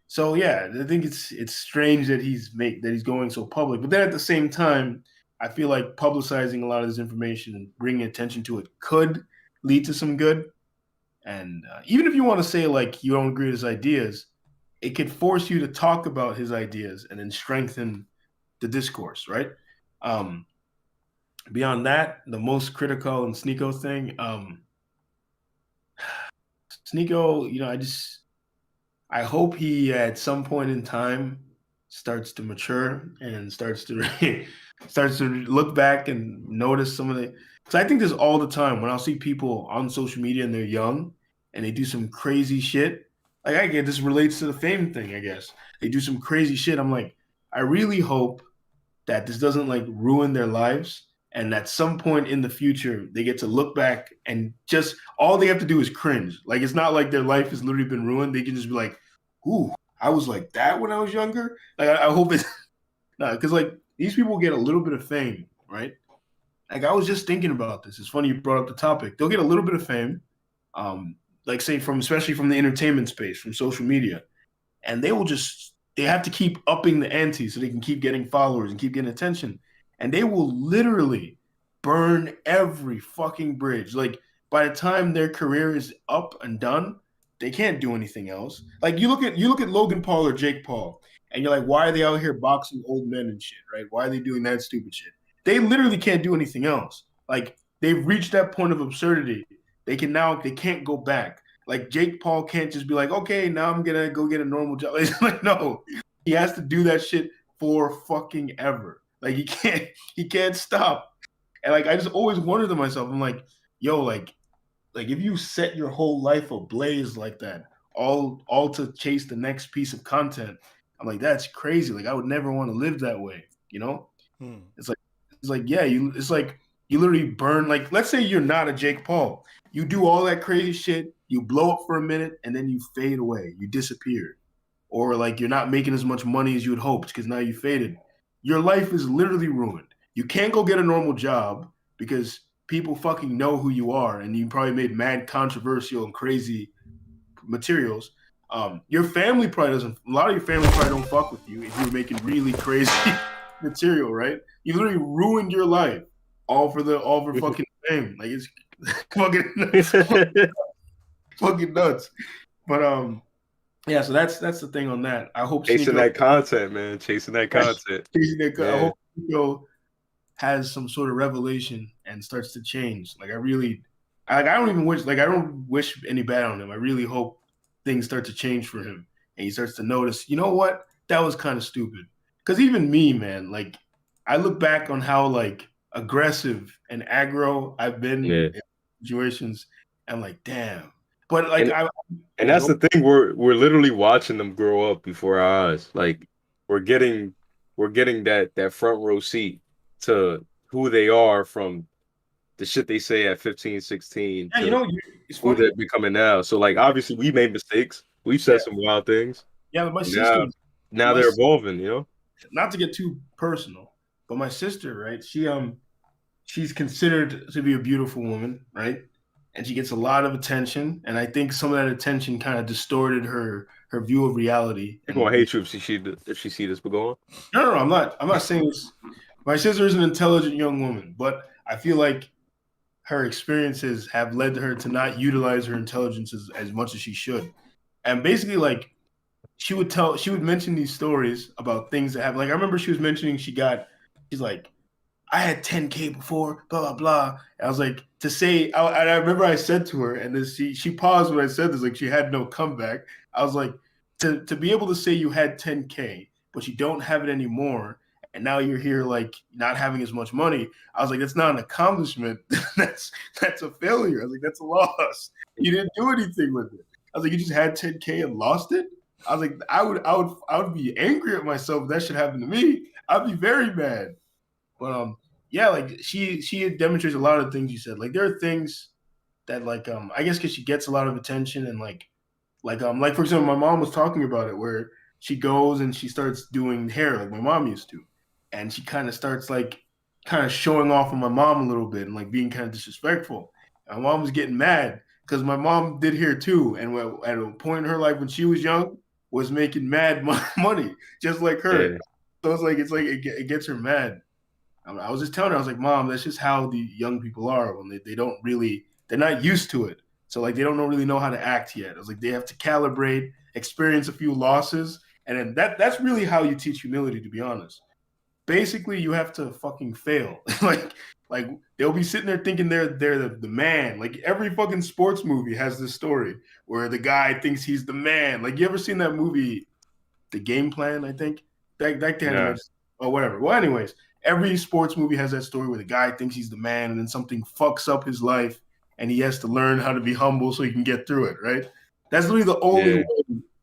[SPEAKER 1] So yeah, I think it's strange that he's going so public. But then at the same time, I feel like publicizing a lot of this information and bringing attention to it could lead to some good. And even if you want to say like you don't agree with his ideas, it could force you to talk about his ideas and then strengthen the discourse, right? Beyond that, the Moistcritikal and Sneako thing, Sneako, I hope he at some point in time starts to mature and starts to look back and notice some of the. Because I think this all the time when I'll see people on social media and they're young and they do some crazy shit. Like, I get this relates to the fame thing, I guess. They do some crazy shit. I'm like, I really hope that this doesn't like ruin their lives, and at some point in the future they get to look back and just all they have to do is cringe. Like, it's not like their life has literally been ruined. They can just be like, ooh, I was like that when I was younger. Like, I hope it's because like these people get a little bit of fame, right? Like, I was just thinking about this. It's funny you brought up the topic. They'll get a little bit of fame, like say especially from the entertainment space, from social media, and they have to keep upping the ante so they can keep getting followers and keep getting attention. And they will literally burn every fucking bridge. Like, by the time their career is up and done, they can't do anything else. Like, you look at Logan Paul or Jake Paul, and you're like, why are they out here boxing old men and shit, right? Why are they doing that stupid shit? They literally can't do anything else. Like, they've reached that point of absurdity. They can't go back. Like, Jake Paul can't just be like, okay, now I'm gonna go get a normal job. It's like, no, he has to do that shit for fucking ever. Like, he can't stop. And like, I just always wonder to myself, I'm like, yo, like if you set your whole life ablaze like that, all to chase the next piece of content, I'm like, that's crazy. Like, I would never want to live that way, you know? It's like, yeah, it's like you literally burn. Like, let's say you're not a Jake Paul. You do all that crazy shit, you blow up for a minute, and then you fade away. You disappear. Or like you're not making as much money as you had hoped because now you faded. Your life is literally ruined. You can't go get a normal job because people fucking know who you are, and you probably made mad controversial and crazy materials. Your family probably doesn't. A lot of your family probably don't fuck with you if you're making really crazy material, right? You literally ruined your life all for fucking fame. Like, it's fucking nuts. Fucking nuts. But yeah, so that's the thing on that. I hope
[SPEAKER 3] chasing that content, man. Chasing that content.
[SPEAKER 1] I hope Sneako has some sort of revelation and starts to change. Like, I don't wish any bad on him. I really hope things start to change for him and he starts to notice, you know what? That was kind of stupid. Because even me, man, like, I look back on how like aggressive and aggro I've been in situations. I'm like, damn. But like,
[SPEAKER 3] and that's the thing. We're literally watching them grow up before our eyes. Like, we're getting that front row seat to who they are from the shit they say at 15, 16 to who they're becoming now. So like, obviously we made mistakes. We've said some wild things.
[SPEAKER 1] Yeah, but my sister
[SPEAKER 3] now they're evolving, you know?
[SPEAKER 1] Not to get too personal, but my sister, right? She's considered to be a beautiful woman, right? And she gets a lot of attention, and I think some of that attention kind of distorted her view of reality.
[SPEAKER 3] I'm gonna hate you if she see this, but go on.
[SPEAKER 1] No, I'm not saying this. My sister is an intelligent young woman, but I feel like her experiences have led her to not utilize her intelligence as much as she should. And basically, like, she would mention these stories about things that happen. Like, I remember she was mentioning she got she's like, I had 10K before, blah, blah, blah. And I was like, to say, I remember I said to her, and then she paused when I said this, like she had no comeback. I was like, to be able to say you had 10K, but you don't have it anymore, and now you're here like not having as much money. I was like, that's not an accomplishment. that's a failure. I was like, that's a loss. You didn't do anything with it. I was like, you just had 10K and lost it? I was like, I would be angry at myself if that should happen to me. I'd be very mad. But yeah, like she demonstrates a lot of things you said. Like there are things that like I guess because she gets a lot of attention and like for example, my mom was talking about it where she goes and she starts doing hair like my mom used to, and she kind of starts like kind of showing off on my mom a little bit and like being kind of disrespectful. And my mom was getting mad because my mom did hair too, and at a point in her life when she was young, was making mad money just like her. Yeah. So it's like it gets her mad. I was just telling her, I was like, Mom, that's just how the young people are when they don't really, they're not used to it. So like they don't really know how to act yet. I was like, they have to calibrate, experience a few losses, and then that's really how you teach humility, to be honest. Basically, you have to fucking fail. like they'll be sitting there thinking they're the man. Like every fucking sports movie has this story where the guy thinks he's the man. Like you ever seen that movie, The Game Plan? I think that kind of or whatever. Well, anyways, every sports movie has that story where the guy thinks he's the man, and then something fucks up his life, and he has to learn how to be humble so he can get through it. Right? That's literally the only way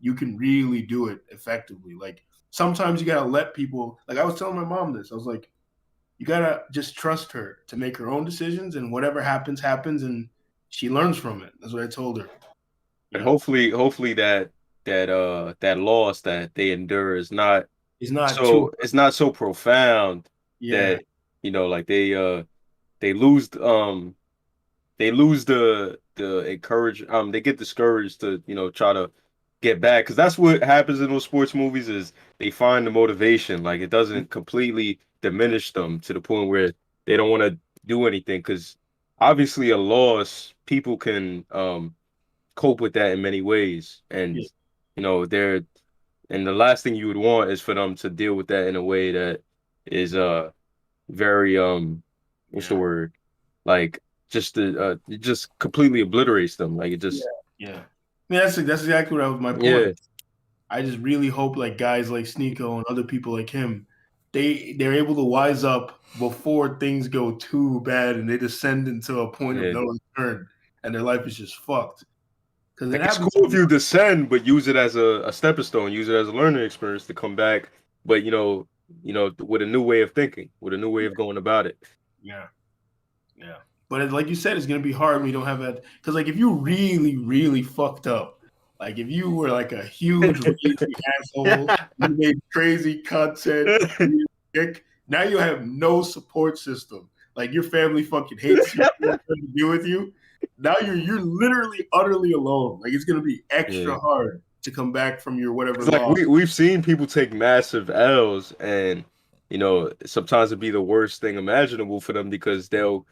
[SPEAKER 1] you can really do it effectively. Like sometimes you gotta let people. Like I was telling my mom this. I was like, you gotta just trust her to make her own decisions, and whatever happens, and she learns from it. That's what I told her.
[SPEAKER 3] And hopefully that loss that they endure is not it's not so profound that like they lose the encourage they get discouraged to try to get back, because that's what happens in those sports movies is they find the motivation. Like it doesn't completely diminish them to the point where they don't want to do anything, because obviously a loss, people can cope with that in many ways, and and the last thing you would want is for them to deal with that in a way that is very what's the word, like just it just completely obliterates them. Like it just
[SPEAKER 1] I mean, that's exactly what my point. Yeah. I just really hope like guys like Sneako and other people like him, they're able to wise up before things go too bad and they descend into a point of no return and their life is just fucked.
[SPEAKER 3] Because it's cool if you descend, but use it as a stepping stone, use it as a learning experience to come back. But with a new way of thinking, with a new way of going about it.
[SPEAKER 1] Yeah. But like you said, it's gonna be hard when you don't have that. Because like if you really, really fucked up, like if you were like a huge asshole, you made crazy content, now you have no support system. Like your family fucking hates you, nothing to do with you. Now you're literally utterly alone. Like it's gonna be extra hard to come back from your whatever.
[SPEAKER 3] Like we've seen people take massive L's, and sometimes it'd be the worst thing imaginable for them, because they'll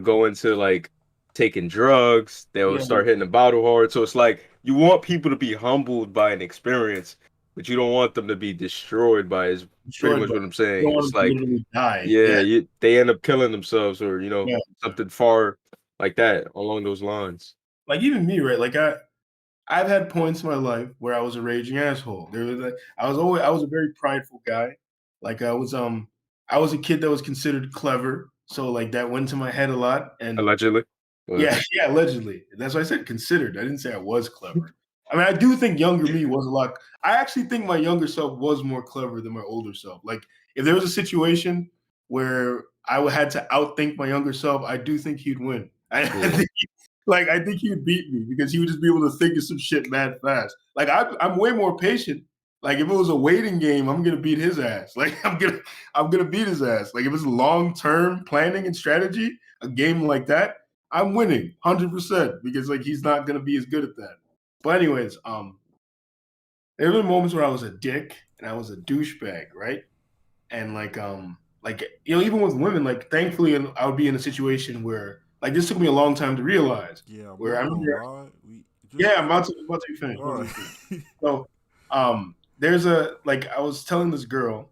[SPEAKER 3] go into like taking drugs, they'll start hitting the bottle hard. So it's like you want people to be humbled by an experience, but you don't want them to be destroyed by it. Is pretty much what I'm saying. It's like they end up killing themselves, or something far like that along those lines.
[SPEAKER 1] Like even me, right? Like I've had points in my life where I was a raging asshole. There was I was a very prideful guy. Like I was a kid that was considered clever. So like that went to my head a lot. And
[SPEAKER 3] allegedly.
[SPEAKER 1] Yeah, allegedly. That's why I said considered. I didn't say I was clever. I mean, I do think younger me was a lot. I actually think my younger self was more clever than my older self. Like if there was a situation where I had to outthink my younger self, I do think he'd win. I think he'd beat me because he would just be able to think of some shit mad fast. Like I'm way more patient. Like if it was a waiting game, I'm gonna beat his ass. Like I'm gonna beat his ass. Like if it's long-term planning and strategy, a game like that, I'm winning 100% because like he's not gonna be as good at that. But anyways, there were moments where I was a dick and I was a douchebag, right? And even with women, like thankfully I would be in a situation where like this took me a long time to realize.
[SPEAKER 2] Yeah,
[SPEAKER 1] where I'm about to be finished.
[SPEAKER 2] Right.
[SPEAKER 1] So there's I was telling this girl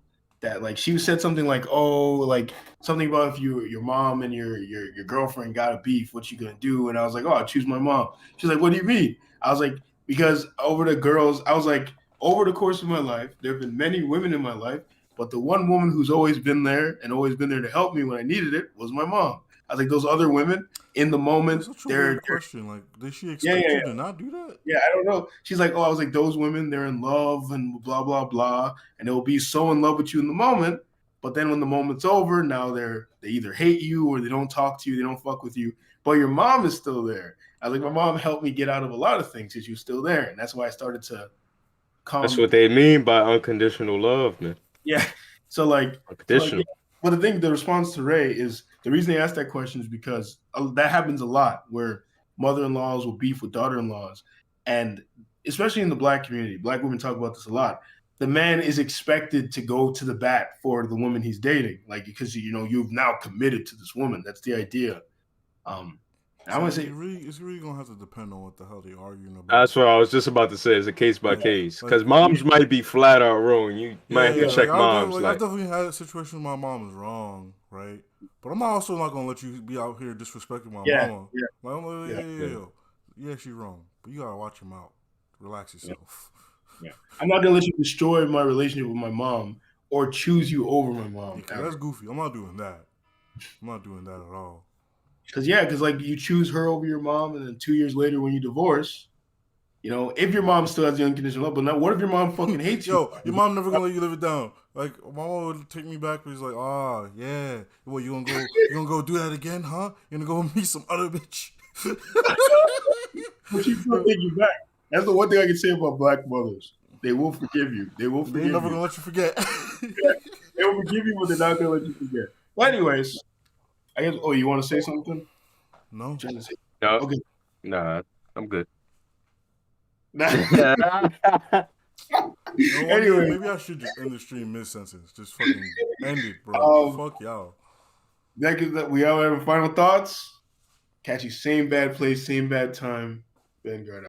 [SPEAKER 1] that like she said something like, oh, like something about if your mom and your girlfriend got a beef, what you gonna do? And I was like, oh, I choose my mom. She's like, what do you mean? I was like, because over the course of my life, there have been many women in my life, but the one woman who's always been there and always been there to help me when I needed it was my mom. I was like, those other women in the moment,
[SPEAKER 2] that's such a weird question. Like, did she expect you to not do that?
[SPEAKER 1] Yeah, I don't know. She's like, oh, I was like, those women, they're in love and blah, blah, blah. And they'll be so in love with you in the moment. But then when the moment's over, now they either hate you or they don't talk to you, they don't fuck with you. But your mom is still there. I was like, my mom helped me get out of a lot of things because she was still there. And that's why I started to come.
[SPEAKER 3] That's what they mean by unconditional love, man.
[SPEAKER 1] Yeah. So like,
[SPEAKER 3] unconditional.
[SPEAKER 1] But the response to Ray is, the reason they asked that question is because that happens a lot where mother-in-laws will beef with daughter-in-laws. And especially in the Black community, Black women talk about this a lot. The man is expected to go to the bat for the woman he's dating, like, because, you've now committed to this woman. That's the idea. I want to say
[SPEAKER 2] it's really gonna have to depend on what the hell they arguing about.
[SPEAKER 3] That's what I was just about to say. It's a case by case, because moms might be flat out wrong. You might have to check moms.
[SPEAKER 2] I definitely had a situation where my mom is wrong, right? But I'm also not gonna let you be out here disrespecting my mama. Yeah. Like, I'm like, yeah, she's wrong, but you gotta watch your mouth. Relax yourself.
[SPEAKER 1] Yeah. I'm not gonna let you destroy my relationship with my mom or choose you over my mom.
[SPEAKER 2] Yeah, that's goofy. I'm not doing that. I'm not doing that at all.
[SPEAKER 1] Because like you choose her over your mom, and then 2 years later when you divorce, if your mom still has the unconditional love, but now what if your mom fucking hates you?
[SPEAKER 2] Yo, your mom never gonna let you live it down. Like, my mom would take me back, but he's like, yeah. Well, you gonna go do that again, huh? You gonna go meet some other bitch?
[SPEAKER 1] But she will take you back. That's the one thing I can say about Black mothers. They will forgive you. They will forgive you.
[SPEAKER 2] They're never gonna let you forget.
[SPEAKER 1] They will forgive you, but they're not gonna let you forget. Well, anyways, I guess. Oh, you want to say something?
[SPEAKER 2] No.
[SPEAKER 3] No.
[SPEAKER 1] Okay.
[SPEAKER 3] Nah, I'm good.
[SPEAKER 1] Anyway,
[SPEAKER 2] maybe I should just end the stream mid-sentence. Just fucking end it, bro. Fuck y'all.
[SPEAKER 1] That we all have final thoughts. Catch you same bad place, same bad time. Vanguard.